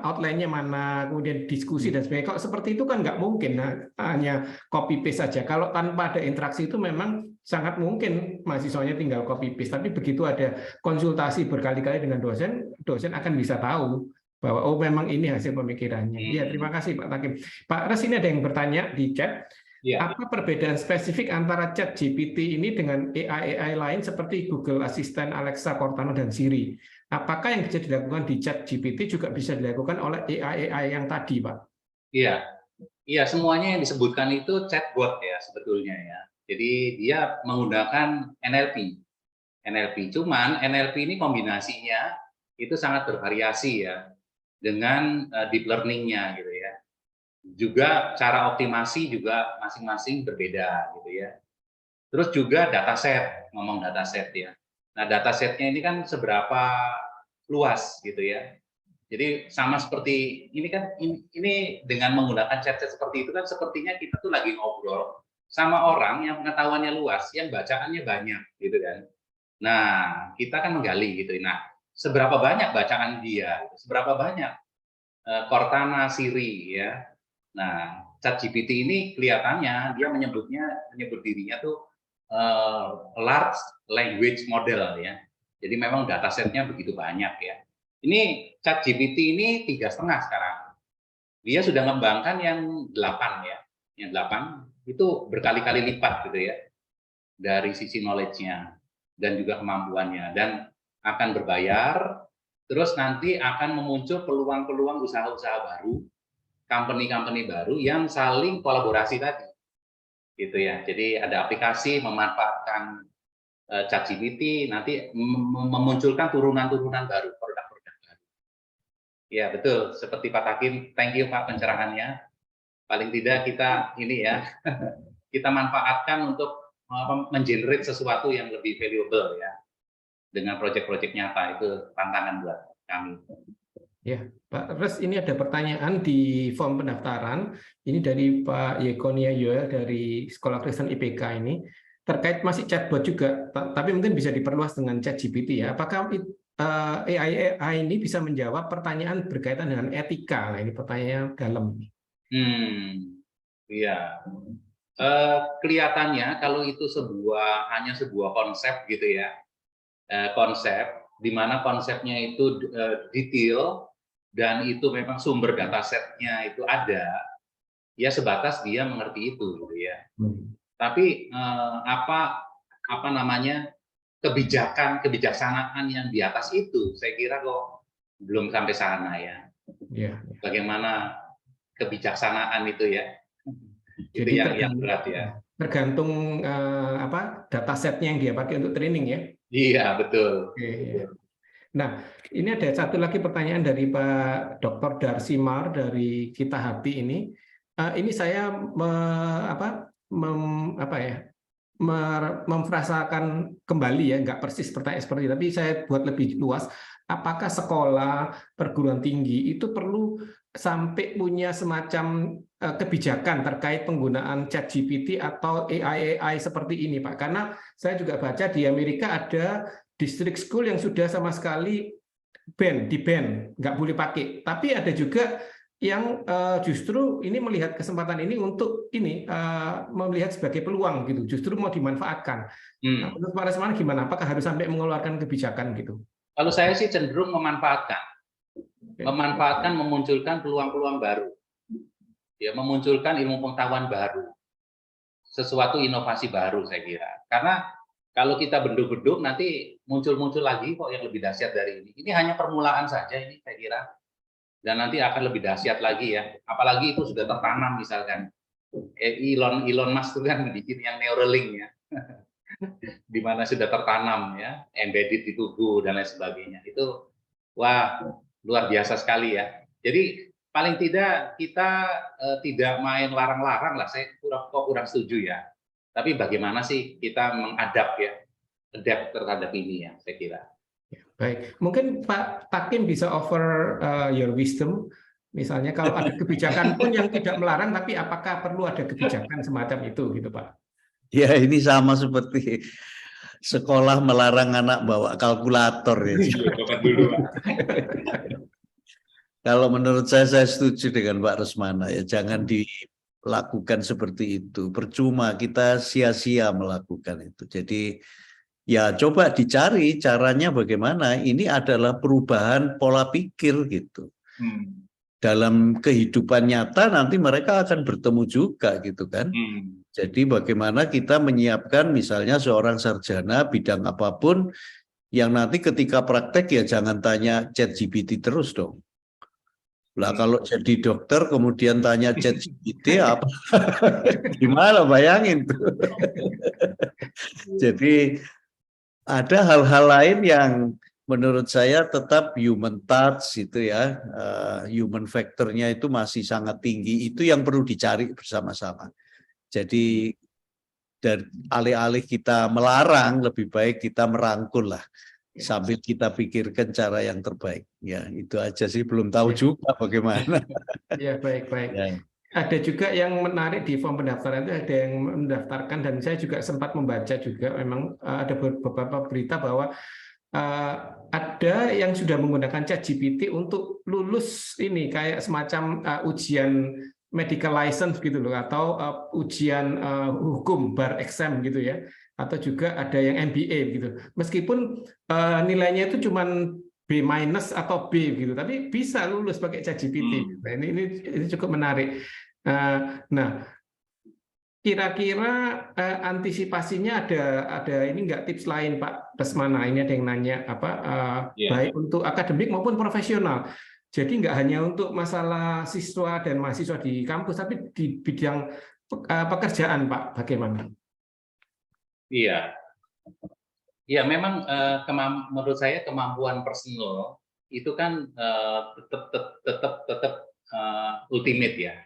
outline-nya mana, kemudian diskusi dan sebagainya. Kalau seperti itu kan nggak mungkin, hanya copy paste saja. Kalau tanpa ada interaksi itu memang sangat mungkin mahasiswanya tinggal copy paste, tapi begitu ada konsultasi berkali-kali dengan dosen, dosen akan bisa tahu bahwa oh memang ini hasil pemikirannya. Iya, terima kasih Pak Takim. Pak Res, ini ada yang bertanya di chat. Ya. Apa perbedaan spesifik antara ChatGPT ini dengan AI lain seperti Google Assistant, Alexa, Cortana, dan Siri? Apakah yang bisa dilakukan di ChatGPT juga bisa dilakukan oleh AI yang tadi, Pak? Iya, semuanya yang disebutkan itu chatbot ya sebetulnya ya. Jadi dia menggunakan NLP. Cuman NLP ini kombinasinya itu sangat bervariasi ya dengan deep learning-nya gitu ya. Juga cara optimasi juga masing-masing berbeda gitu ya. Terus juga dataset, ngomong dataset ya. Nah, datasetnya ini kan seberapa luas gitu ya. Jadi sama seperti ini kan, ini dengan menggunakan chat seperti itu kan sepertinya kita tuh lagi ngobrol sama orang yang pengetahuannya luas, yang bacaannya banyak gitu kan. Nah, kita kan menggali gitu. Nah, seberapa banyak bacaan dia, seberapa banyak Cortana, Siri ya. Nah, ChatGPT ini kelihatannya dia menyebut dirinya tuh large language model ya. Jadi memang datasetnya begitu banyak ya. Ini ChatGPT ini 3,5 sekarang. Dia sudah mengembangkan yang 8 ya. Yang 8 itu berkali-kali lipat gitu ya. Dari sisi knowledge-nya dan juga kemampuannya, dan akan berbayar. Terus nanti akan memuncul peluang-peluang usaha-usaha baru, company-company baru yang saling kolaborasi tadi, gitu ya. Jadi ada aplikasi memanfaatkan ChatGPT, nanti memunculkan turunan-turunan baru, produk-produk baru. Ya betul, seperti Pak Takim, thank you Pak pencerahannya. Paling tidak kita ini ya, kita manfaatkan untuk mengenerate sesuatu yang lebih valuable ya, dengan proyek-proyek nyata. Itu tantangan buat kami. Ya, Pak Res, ini ada pertanyaan di form pendaftaran. Ini dari Pak Yekonia Yoel dari Sekolah Kristen IPK ini. Terkait masih chatbot juga, tapi mungkin bisa diperluas dengan ChatGPT ya. Apakah AI ini bisa menjawab pertanyaan berkaitan dengan etika? Nah, ini pertanyaannya dalam. Iya. Kelihatannya kalau itu hanya sebuah konsep gitu ya. Konsep di mana konsepnya itu detail dan itu memang sumber datasetnya itu ada, ya sebatas dia mengerti itu gitu ya. Tapi apa namanya, kebijaksanaan yang di atas itu, saya kira kok belum sampai sana ya. Ya. Bagaimana kebijaksanaan itu ya? Itu Jadi yang berat ya. tergantung datasetnya yang dia pakai untuk training ya. Iya, betul. Oke, ya. Nah, ini ada satu lagi pertanyaan dari Pak Dr. Darsimar dari Kita Hati ini. Ini saya memfrasakan kembali ya, nggak persis pertanyaan seperti itu, tapi saya buat lebih luas. Apakah sekolah perguruan tinggi itu perlu sampai punya semacam kebijakan terkait penggunaan ChatGPT atau AI seperti ini, Pak? Karena saya juga baca di Amerika ada district school yang sudah sama sekali di-ban, nggak boleh pakai. Tapi ada juga yang justru ini melihat kesempatan ini untuk melihat sebagai peluang gitu, justru mau dimanfaatkan. Nah, menurut Pak Resmana gimana? Apakah harus sampai mengeluarkan kebijakan gitu? Kalau saya sih cenderung memanfaatkan, memunculkan peluang-peluang baru, ya, memunculkan ilmu pengetahuan baru, sesuatu inovasi baru saya kira. Karena kalau kita bendung-bendung nanti muncul-muncul lagi kok yang lebih dahsyat dari ini. Ini hanya permulaan saja ini saya kira. Dan nanti akan lebih dahsyat lagi ya. Apalagi itu sudah tertanam misalkan. Elon Musk itu kan bikin yang Neuralink ya. Di mana sudah tertanam ya, embedded di tubuh dan lain sebagainya. Itu wah, luar biasa sekali ya. Jadi paling tidak kita tidak main larang-larang lah. Saya kurang setuju ya. Tapi bagaimana sih kita adapt terhadap ini ya, saya kira. Baik, mungkin Pak Takim bisa offer your wisdom, misalnya kalau ada kebijakan pun yang tidak melarang, tapi apakah perlu ada kebijakan semacam itu, gitu Pak? Ya, ini sama seperti sekolah melarang anak bawa kalkulator ya. Kalau menurut saya setuju dengan Pak Resmana ya, jangan dilakukan seperti itu. Percuma kita sia-sia melakukan itu. Jadi ya coba dicari caranya bagaimana. Ini adalah perubahan pola pikir gitu. Dalam kehidupan nyata nanti mereka akan bertemu juga gitu kan. Jadi bagaimana kita menyiapkan misalnya seorang sarjana bidang apapun yang nanti ketika praktek ya jangan tanya ChatGPT terus dong. Lah kalau jadi dokter kemudian tanya ChatGPT apa? Gimana bayangin tuh. Jadi ada hal-hal lain yang menurut saya tetap human touch itu ya, human factor-nya itu masih sangat tinggi. Itu yang perlu dicari bersama-sama. Jadi dari alih-alih kita melarang, lebih baik kita merangkul lah. Sambil kita pikirkan cara yang terbaik. Ya itu aja sih, belum tahu juga bagaimana. Ya baik-baik. Ya. Ada juga yang menarik di form pendaftaran itu, ada yang mendaftarkan, dan saya juga sempat membaca juga, memang ada beberapa berita bahwa ada yang sudah menggunakan ChatGPT untuk lulus ini kayak semacam ujian medical license gitu loh, atau ujian hukum bar exam gitu ya, atau juga ada yang MBA gitu. Meskipun nilainya itu cuman B- atau B gitu, tapi bisa lulus pakai ChatGPT. Nah, ini cukup menarik. Nah, kira-kira antisipasinya ada ini nggak tips lain Pak Resmana? Ini ada yang nanya baik untuk akademik maupun profesional. Jadi nggak hanya untuk masalah siswa dan mahasiswa di kampus, tapi di bidang pekerjaan Pak, bagaimana? Iya. Ya memang menurut saya kemampuan personal itu kan tetap ultimate ya.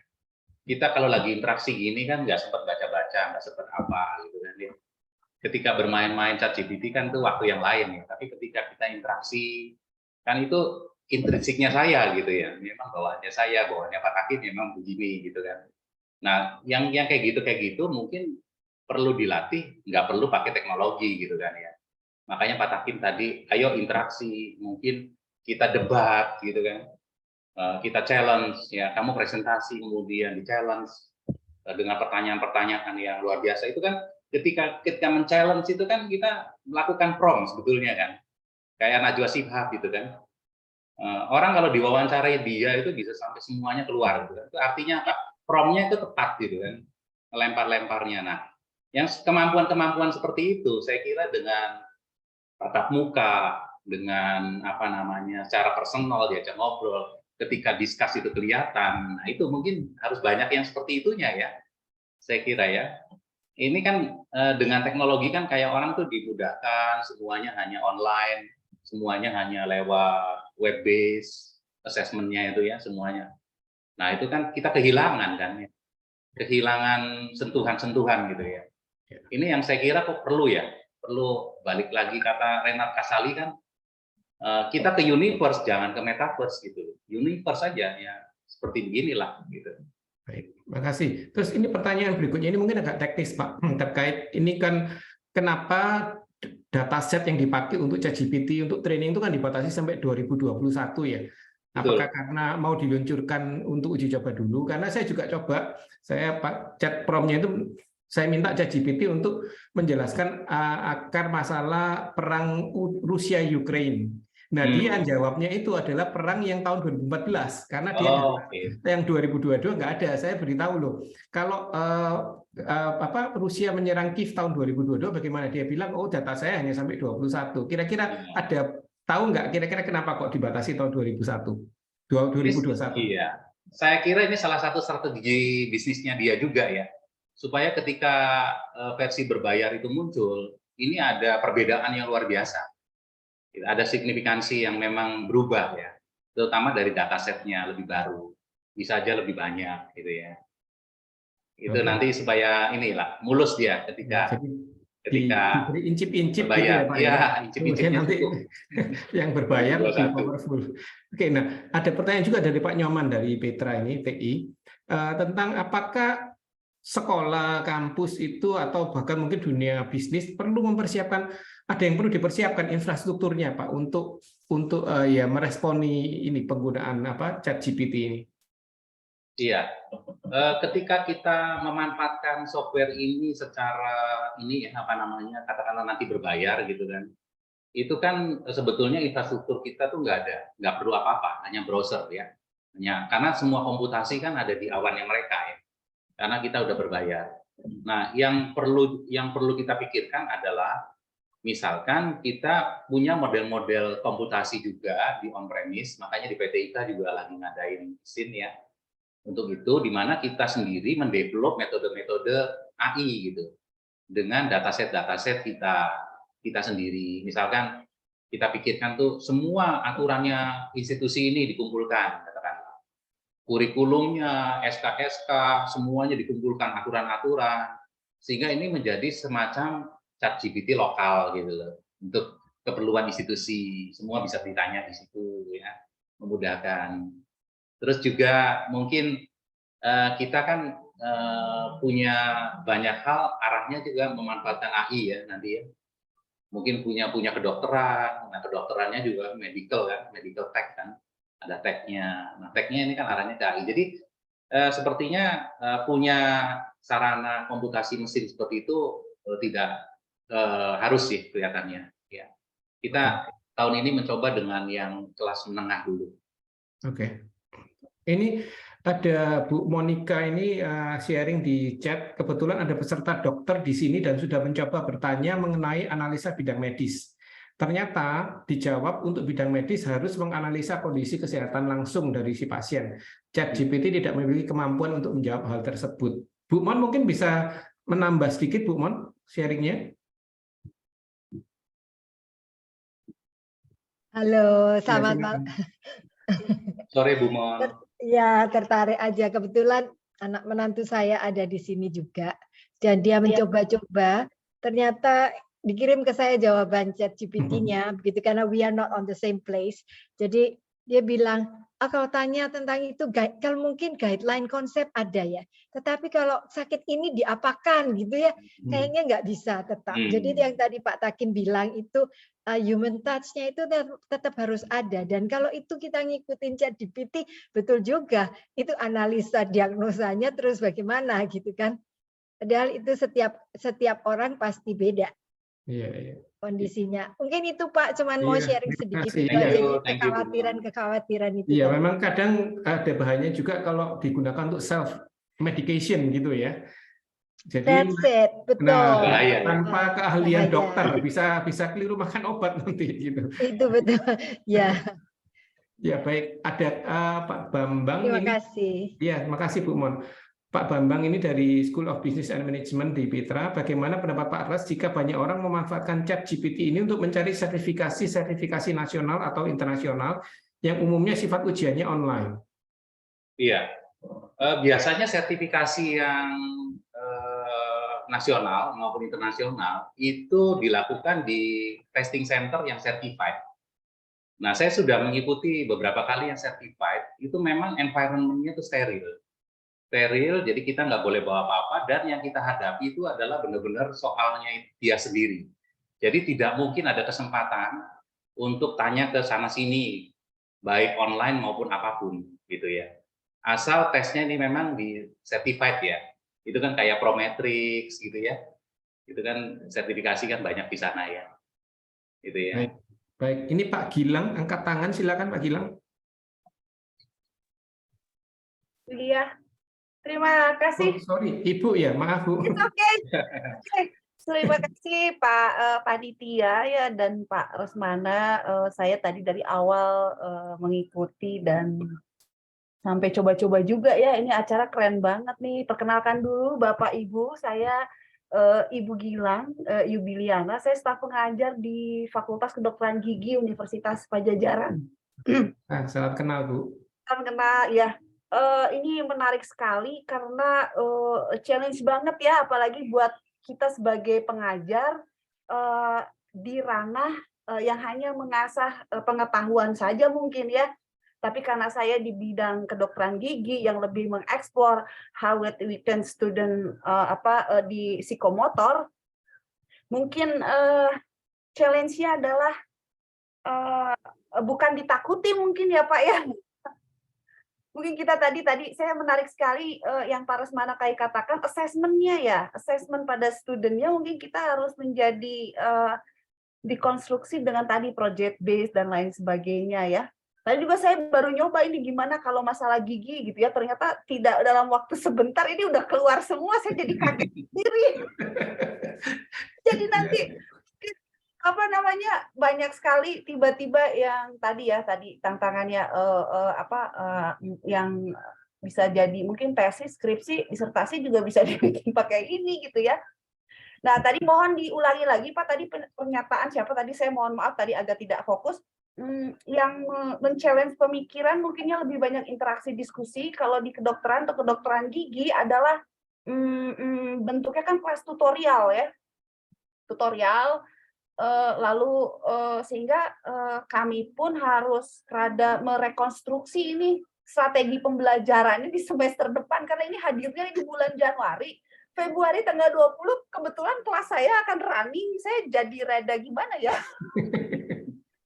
Kita kalau lagi interaksi gini kan nggak sempat baca-baca, nggak sempat apa gitu kan ya. Ketika bermain-main ChatGPT kan itu waktu yang lain ya. Tapi ketika kita interaksi kan itu intrinsiknya saya gitu ya. Memang bawaannya saya, bawaannya Pak Takim memang begini gitu kan. Nah yang kayak gitu mungkin perlu dilatih, nggak perlu pakai teknologi gitu kan ya. Makanya Pak Takim tadi, ayo interaksi, mungkin kita debat gitu kan. Kita challenge ya, kamu presentasi kemudian di challenge dengan pertanyaan-pertanyaan yang luar biasa. Itu kan ketika kita men-challenge itu kan kita melakukan prompt sebetulnya kan, kayak Najwa Shihab gitu kan. Orang kalau diwawancarai dia itu bisa sampai semuanya keluar gitu kan. Itu artinya apa? Prompt-nya itu tepat gitu kan, lempar-lemparnya. Nah Yang kemampuan-kemampuan seperti itu, saya kira dengan tatap muka, dengan apa namanya, secara personal diajak ngobrol, ketika diskus itu kelihatan, nah itu mungkin harus banyak yang seperti itunya ya, saya kira ya. Ini kan dengan teknologi kan kayak orang tuh dimudahkan, semuanya hanya online, semuanya hanya lewat web based assessment-nya itu ya semuanya. Nah itu kan kita kehilangan kan, kehilangan sentuhan-sentuhan gitu ya. Ini yang saya kira kok perlu ya, perlu balik lagi kata Renat Kasali kan, kita ke universe jangan ke metaverse gitu. Universe saja ya seperti beginilah gitu. Baik, makasih. Terus ini pertanyaan berikutnya ini mungkin agak teknis Pak, terkait ini kan kenapa dataset yang dipakai untuk ChatGPT untuk training itu kan dibatasi sampai 2021 ya. Apakah karena mau diluncurkan untuk uji coba dulu? Karena saya juga coba, saya chat prompt-nya itu saya minta ChatGPT untuk menjelaskan akar masalah perang Rusia Ukraine. Nah, dia jawabnya itu adalah perang yang tahun 2014 karena dia yang 2022 nggak ada. Saya beritahu loh, kalau Rusia menyerang Kiev tahun 2022 bagaimana? Dia bilang, oh data saya hanya sampai 21. Kira-kira ada tahu nggak kira-kira kenapa kok dibatasi tahun 2021? Iya, saya kira ini salah satu strategi bisnisnya dia juga ya, supaya ketika versi berbayar itu muncul, ini ada perbedaan yang luar biasa. Ada signifikansi yang memang berubah ya, terutama dari datasetnya lebih baru, bisa aja lebih banyak gitu ya. Itu nanti supaya inilah mulus dia ketika diberi incip-incip berbayar. gitu ya Pak ya. Kemudian nanti yang berbayar lebih powerful. Oke, nah ada pertanyaan juga dari Pak Nyoman dari Petra ini TI tentang apakah sekolah, kampus itu atau bahkan mungkin dunia bisnis perlu mempersiapkan, ada yang perlu dipersiapkan infrastrukturnya Pak untuk ya meresponi ini penggunaan ChatGPT ini. Iya, ketika kita memanfaatkan software ini secara ini apa namanya, katakanlah nanti berbayar gitu kan, itu kan sebetulnya infrastruktur kita tuh nggak perlu apa-apa, hanya browser ya, karena semua komputasi kan ada di awannya mereka ya, karena kita udah berbayar. Nah, yang perlu kita pikirkan adalah misalkan kita punya model-model komputasi juga di on-premise, makanya di PT IKA juga lagi ngadain mesin ya. Untuk itu, di mana kita sendiri mendevelop metode-metode AI gitu, dengan dataset kita sendiri. Misalkan kita pikirkan tuh semua aturannya institusi ini dikumpulkan, katakanlah kurikulumnya, SK-SK, semuanya dikumpulkan aturan-aturan, sehingga ini menjadi semacam ChatGPT lokal gitu loh, untuk keperluan institusi, semua bisa ditanya di situ ya, memudahkan. Terus juga mungkin kita kan punya banyak hal arahnya juga memanfaatkan AI ya nanti ya. Mungkin punya kedokteran, nah kedokterannya juga medical kan, medical tech kan, ada tech-nya. Nah tech-nya ini kan arahnya ke AI. Jadi sepertinya punya sarana komputasi mesin seperti itu tidak harus sih kelihatannya. Ya. Kita tahun ini mencoba dengan yang kelas menengah dulu. Oke. Ini ada Bu Monica ini sharing di chat, kebetulan ada peserta dokter di sini dan sudah mencoba bertanya mengenai analisa bidang medis. Ternyata dijawab untuk bidang medis harus menganalisa kondisi kesehatan langsung dari si pasien. ChatGPT tidak memiliki kemampuan untuk menjawab hal tersebut. Bu Mon mungkin bisa menambah sedikit Bu Mon sharingnya. Halo, selamat malam. Sore Bu Mon. Ya, tertarik aja. Kebetulan anak menantu saya ada di sini juga. Dan dia mencoba-coba, ternyata dikirim ke saya jawaban ChatGPT-nya, begitu, karena we are not on the same place. Jadi dia bilang, kalau tanya tentang itu, kalau mungkin guideline konsep ada ya. Tetapi kalau sakit ini diapakan gitu ya, kayaknya nggak bisa tetap. Jadi yang tadi Pak Takin bilang itu, human touch-nya itu tetap harus ada, dan kalau itu kita ngikutin ChatGPT betul juga itu analisa diagnosanya terus bagaimana gitu kan, padahal itu setiap orang pasti beda kondisinya. Mungkin itu Pak, cuman mau sharing sedikit itu aja, kekhawatiran itu. Iya, memang kadang ada bahayanya juga kalau digunakan untuk self medication gitu ya. Jadi That's it, betul. nah, Bahaya, ya. tanpa keahlian Bahaya. dokter bisa keliru makan obat nanti gitu. Itu betul. Ya, Ya baik, ada Pak Bambang terima ini. kasih. Ya, makasih Bu Mon. Pak Bambang ini dari School of Business and Management di Petra. Bagaimana pendapat Pak Ras jika banyak orang memanfaatkan ChatGPT ini untuk mencari sertifikasi nasional atau internasional yang umumnya sifat ujiannya online? Iya, biasanya sertifikasi yang nasional maupun internasional itu dilakukan di testing center yang certified. Nah, saya sudah mengikuti beberapa kali yang certified, itu memang environment-nya itu steril, jadi kita nggak boleh bawa apa-apa, dan yang kita hadapi itu adalah benar-benar soalnya dia sendiri. Jadi tidak mungkin ada kesempatan untuk tanya ke sana-sini, baik online maupun apapun, gitu ya. Asal tesnya ini memang di certified ya, itu kan kayak Prometrics gitu ya, itu kan sertifikasi kan banyak di sana ya, gitu ya. Baik, ini Pak Gilang, angkat tangan, silakan Pak Gilang. Iya, terima kasih. Sorry, Ibu ya, maaf Bu. It's okay. Terima kasih Pak Panitia ya dan Pak Rosmana. Saya tadi dari awal mengikuti dan sampai coba-coba juga ya. Ini acara keren banget nih. Perkenalkan dulu Bapak Ibu, saya Ibu Gilang Yubiliana, saya staf pengajar di Fakultas Kedokteran Gigi Universitas Padjadjaran. Nah, salam kenal Bu. Salam kenal ya. Ini menarik sekali karena challenge banget ya, apalagi buat kita sebagai pengajar di ranah yang hanya mengasah pengetahuan saja mungkin ya. Tapi karena saya di bidang kedokteran gigi yang lebih mengeksplor how we can student di psikomotor, mungkin challenge-nya adalah bukan ditakuti mungkin ya Pak ya. Mungkin kita tadi saya menarik sekali yang Pak Resmana katakan assessment-nya ya, assessment pada student-nya mungkin kita harus menjadi dikonstruksi dengan tadi project based dan lain sebagainya ya. Tadi juga saya baru nyoba ini gimana kalau masalah gigi gitu ya, ternyata tidak dalam waktu sebentar ini udah keluar semua, saya jadi kaget sendiri. Jadi nanti banyak sekali tiba-tiba yang tadi tantangannya yang bisa jadi mungkin tesis, skripsi, disertasi juga bisa dibikin pakai ini gitu ya. Nah, tadi mohon diulangi lagi Pak, tadi pernyataan siapa tadi, saya mohon maaf tadi agak tidak fokus. Yang men-challenge pemikiran mungkinnya lebih banyak interaksi diskusi. Kalau di kedokteran atau kedokteran gigi adalah bentuknya kan kelas tutorial ya, lalu sehingga kami pun harus rada merekonstruksi ini strategi pembelajarannya di semester depan, karena ini hadirnya di bulan Januari. Februari tanggal 20 kebetulan kelas saya akan running, saya jadi rada gimana ya,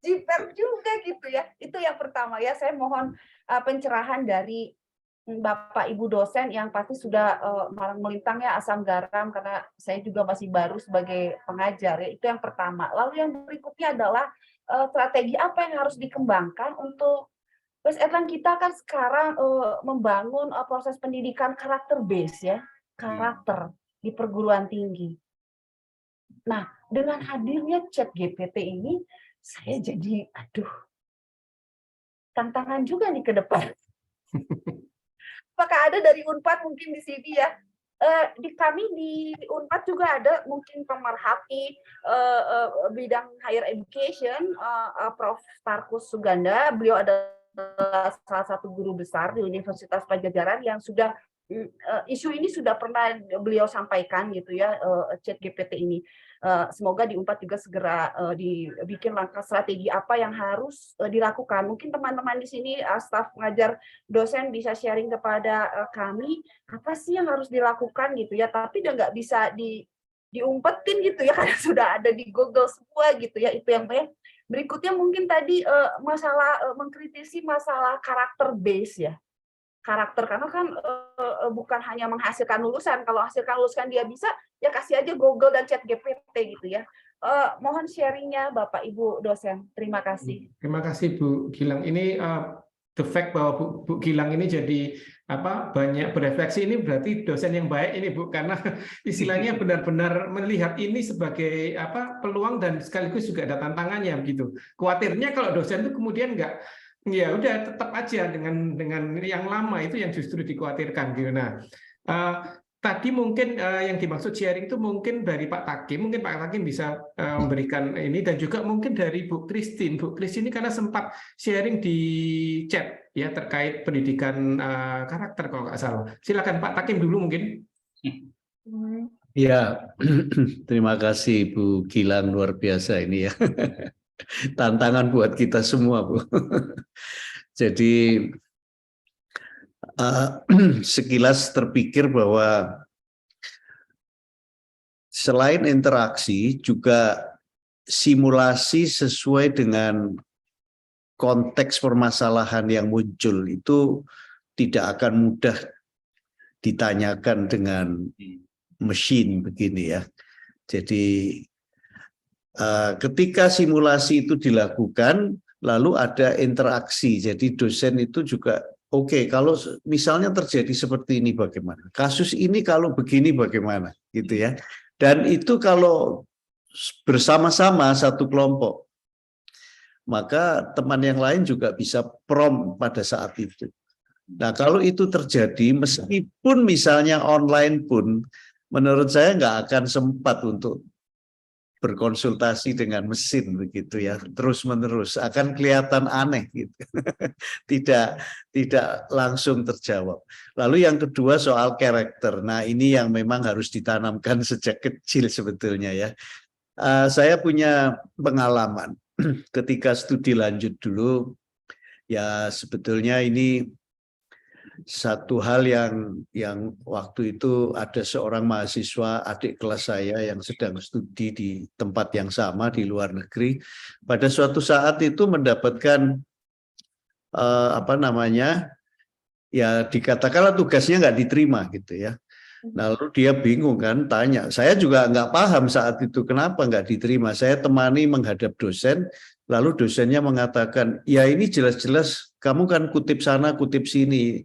jiper juga gitu ya. Itu yang pertama ya, saya mohon pencerahan dari Bapak Ibu dosen yang pasti sudah malang melintang ya asam garam, karena saya juga masih baru sebagai pengajar ya. Itu yang pertama. Lalu yang berikutnya adalah strategi apa yang harus dikembangkan untuk West Atlant kita kan sekarang membangun proses pendidikan karakter base ya, karakter di perguruan tinggi. Nah, dengan hadirnya ChatGPT ini saya jadi tantangan juga nih ke depan. Apakah ada dari Unpad mungkin di sini ya? Kami di Unpad juga ada mungkin pemerhati bidang higher education, Prof. Tarkus Suganda. Beliau adalah salah satu guru besar di Universitas Padjadjaran yang sudah isu ini sudah pernah beliau sampaikan gitu ya, ChatGPT ini. Semoga di Unpad juga segera dibikin langkah strategi apa yang harus dilakukan. Mungkin teman-teman di sini staf pengajar dosen bisa sharing kepada kami apa sih yang harus dilakukan gitu ya, tapi udah nggak bisa diumpetin gitu ya, karena sudah ada di Google semua gitu ya. Itu yang berikutnya mungkin tadi masalah mengkritisi masalah karakter base ya. Karakter, karena kan bukan hanya menghasilkan lulusan. Kalau hasilkan lulusan dia bisa, ya kasih aja Google dan ChatGPT gitu ya. Mohon sharingnya Bapak Ibu dosen. Terima kasih. Terima kasih Bu Gilang. Ini the fact bahwa Bu Gilang ini jadi banyak berefleksi, ini berarti dosen yang baik ini Bu, karena istilahnya benar-benar melihat ini sebagai peluang dan sekaligus juga ada tantangannya begitu. Khawatirnya kalau dosen itu kemudian enggak, ya udah tetap aja dengan yang lama, itu yang justru dikhawatirkan gitu. Nah, tadi mungkin yang dimaksud sharing itu mungkin dari Pak Takim, mungkin Pak Takim bisa memberikan ini, dan juga mungkin dari Bu Christine. Bu Christine ini karena sempat sharing di chat ya terkait pendidikan karakter kalau nggak salah. Silakan Pak Takim dulu mungkin. Ya, terima kasih Bu Gilang, luar biasa ini ya. Tantangan buat kita semua, Bu. Jadi sekilas terpikir bahwa selain interaksi juga simulasi sesuai dengan konteks permasalahan yang muncul itu tidak akan mudah ditanyakan dengan mesin begini ya. Jadi ketika simulasi itu dilakukan lalu ada interaksi, jadi dosen itu juga oke, kalau misalnya terjadi seperti ini bagaimana? Kasus ini kalau begini bagaimana? Gitu ya. Dan itu kalau bersama-sama satu kelompok, maka teman yang lain juga bisa prompt pada saat itu. Nah, kalau itu terjadi, meskipun misalnya online pun, menurut saya nggak akan sempat untuk berkonsultasi dengan mesin begitu ya, terus-menerus akan kelihatan aneh gitu. tidak langsung terjawab. Lalu yang kedua soal karakter. Nah, ini yang memang harus ditanamkan sejak kecil sebetulnya ya. Saya punya pengalaman ketika studi lanjut dulu, ya sebetulnya ini satu hal yang waktu itu ada seorang mahasiswa adik kelas saya yang sedang studi di tempat yang sama di luar negeri. Pada suatu saat itu mendapatkan ya dikatakanlah tugasnya nggak diterima gitu ya. Lalu dia bingung kan, tanya. Saya juga nggak paham saat itu kenapa nggak diterima. Saya temani menghadap dosen, lalu dosennya mengatakan, ya ini jelas-jelas kamu kan kutip sana, kutip sini.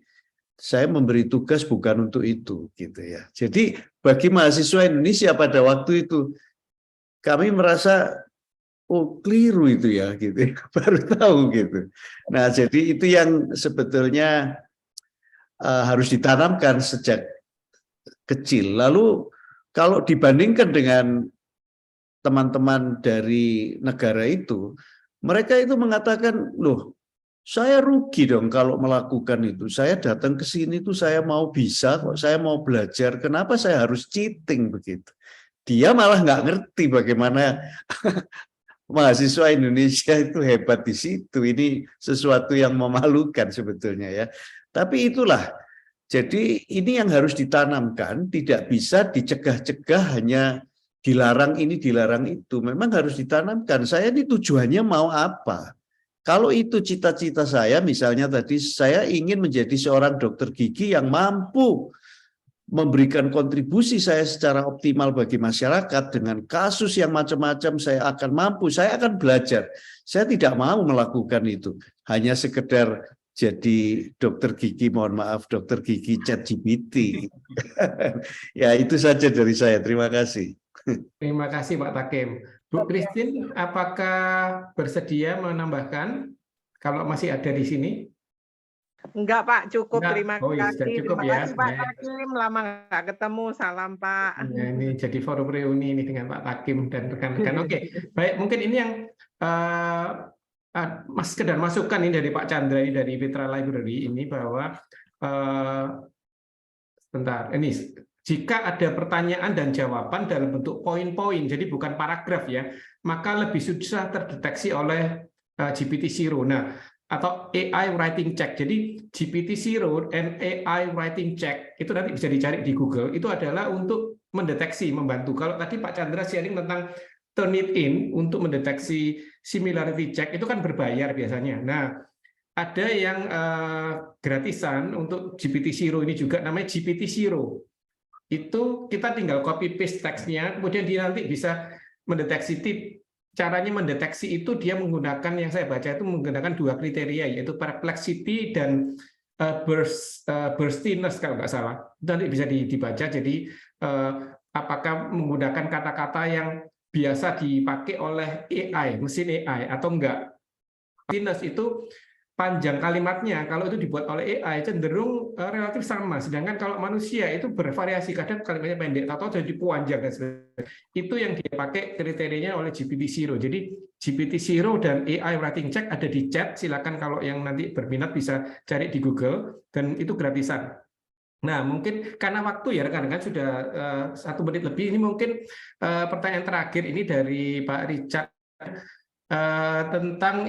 Saya memberi tugas bukan untuk itu, gitu ya. Jadi bagi mahasiswa Indonesia pada waktu itu, kami merasa, oh keliru itu ya, gitu. Baru tahu gitu. Nah, jadi itu yang sebetulnya harus ditanamkan sejak kecil. Lalu kalau dibandingkan dengan teman-teman dari negara itu, mereka itu mengatakan, loh, saya rugi dong kalau melakukan itu. Saya datang ke sini tuh saya mau bisa kok, saya mau belajar. Kenapa saya harus cheating begitu? Dia malah nggak ngerti bagaimana mahasiswa Indonesia itu hebat di situ. Ini sesuatu yang memalukan sebetulnya ya. Tapi itulah. Jadi ini yang harus ditanamkan, tidak bisa dicegah-cegah hanya dilarang ini, dilarang itu. Memang harus ditanamkan, saya ini tujuannya mau apa. Kalau itu cita-cita saya, misalnya tadi saya ingin menjadi seorang dokter gigi yang mampu memberikan kontribusi saya secara optimal bagi masyarakat dengan kasus yang macam-macam, saya akan mampu, saya akan belajar. Saya tidak mau melakukan itu, hanya sekedar jadi dokter gigi, mohon maaf, dokter gigi ChatGPT. Ya itu saja dari saya, terima kasih. Terima kasih Pak Takim. Bu Christine, apakah bersedia menambahkan kalau masih ada di sini? Enggak Pak, cukup. Enggak. Terima Oh, ya, kasih. cukup Terima ya. kasih Pak Takim, lama nggak ketemu. Salam Pak. Ya, ini jadi forum reuni ini dengan Pak Takim dan rekan-rekan. Oke, baik, mungkin ini yang sekedar masukan ini dari Pak Chandra ini dari Fitra Library ini bahwa sebentar ini jika ada pertanyaan dan jawaban dalam bentuk poin-poin, jadi bukan paragraf ya, maka lebih susah terdeteksi oleh GPT-0. Nah, atau AI writing check. Jadi GPT-0 and AI writing check itu nanti bisa dicari di Google. Itu adalah untuk mendeteksi, membantu. Kalau tadi Pak Chandra sharing tentang Turnitin untuk mendeteksi similarity check itu kan berbayar biasanya. Nah, ada yang gratisan untuk GPT-0 ini juga namanya GPT-0. Itu kita tinggal copy paste teksnya, kemudian dia nanti bisa mendeteksi caranya mendeteksi itu dia menggunakan, yang saya baca itu menggunakan 2 kriteria, yaitu perplexity dan burstiness kalau nggak salah. Nanti bisa dibaca. Jadi apakah menggunakan kata-kata yang biasa dipakai oleh AI, mesin AI atau enggak. Burstiness itu panjang kalimatnya, kalau itu dibuat oleh AI cenderung relatif sama, sedangkan kalau manusia itu bervariasi, kadang kalimatnya pendek atau jadi panjang dan sebagainya. Itu yang dia pakai kriterianya oleh GPT-0. Jadi GPT-0 dan AI Writing Check ada di chat, silakan kalau yang nanti berminat bisa cari di Google, dan itu gratisan. Nah, mungkin karena waktu ya rekan-rekan sudah 1 menit lebih, ini mungkin pertanyaan terakhir ini dari Pak Richard. Tentang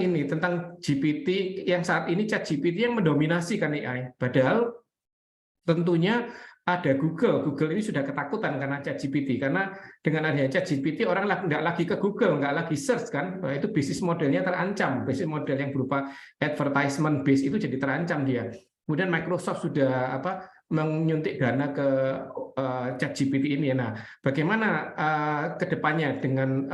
GPT yang saat ini ChatGPT yang mendominasi kan AI. Padahal tentunya ada Google ini sudah ketakutan karena ChatGPT, karena dengan adanya ChatGPT orang nggak lagi ke Google, nggak lagi search kan, itu bisnis modelnya terancam, bisnis model yang berupa advertisement base itu jadi terancam dia. Kemudian Microsoft sudah menyuntik dana ke ChatGPT ini. Nah, bagaimana ke depannya dengan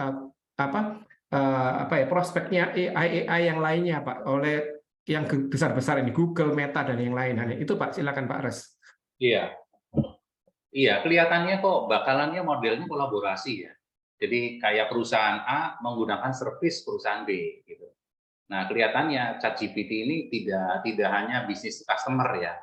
prospeknya AI yang lainnya, Pak, oleh yang besar-besar ini, Google, Meta, dan yang lain. Itu, Pak, silakan Pak Res. Iya, kelihatannya kok bakalannya modelnya kolaborasi ya. Jadi kayak perusahaan A menggunakan servis perusahaan B, gitu. Nah, kelihatannya ChatGPT ini tidak hanya bisnis customer ya,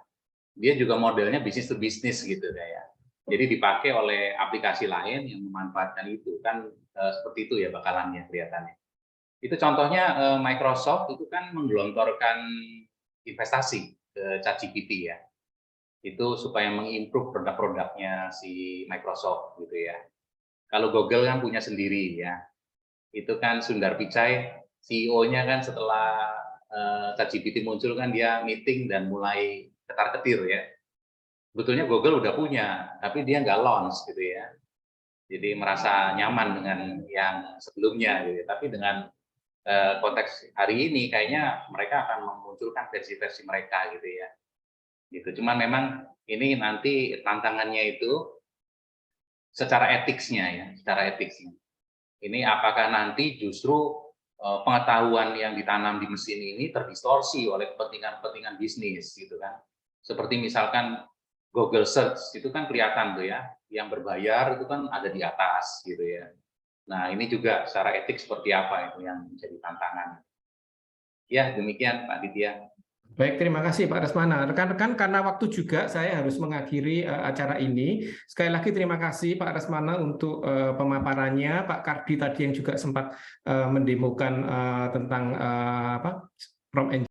dia juga modelnya bisnis to bisnis gitu kayak. Jadi dipakai oleh aplikasi lain yang memanfaatkan itu kan seperti itu ya bakalannya kelihatannya. Itu contohnya Microsoft itu kan menggelontorkan investasi ke ChatGPT ya. Itu supaya mengimprove produk-produknya si Microsoft gitu ya. Kalau Google kan punya sendiri ya. Itu kan Sundar Pichai, CEO-nya kan setelah ChatGPT muncul kan dia meeting dan mulai ketar-ketir ya. Sebetulnya Google udah punya, tapi dia nggak launch gitu ya. Jadi merasa nyaman dengan yang sebelumnya gitu. Tapi dengan konteks hari ini kayaknya mereka akan memunculkan versi-versi mereka gitu ya. Gitu. Cuman memang ini nanti tantangannya itu secara etiknya ya, secara etiknya. Ini apakah nanti justru pengetahuan yang ditanam di mesin ini terdistorsi oleh kepentingan bisnis gitu kan. Seperti misalkan Google Search itu kan kelihatan tuh ya, yang berbayar itu kan ada di atas gitu ya. Nah, ini juga secara etik seperti apa itu yang menjadi tantangan. Ya, demikian Pak Ditya. Baik, terima kasih Pak Resmana. Rekan-rekan, karena waktu juga saya harus mengakhiri acara ini. Sekali lagi terima kasih Pak Resmana untuk pemaparannya, Pak Kardi tadi yang juga sempat mendemokan tentang prompt engine.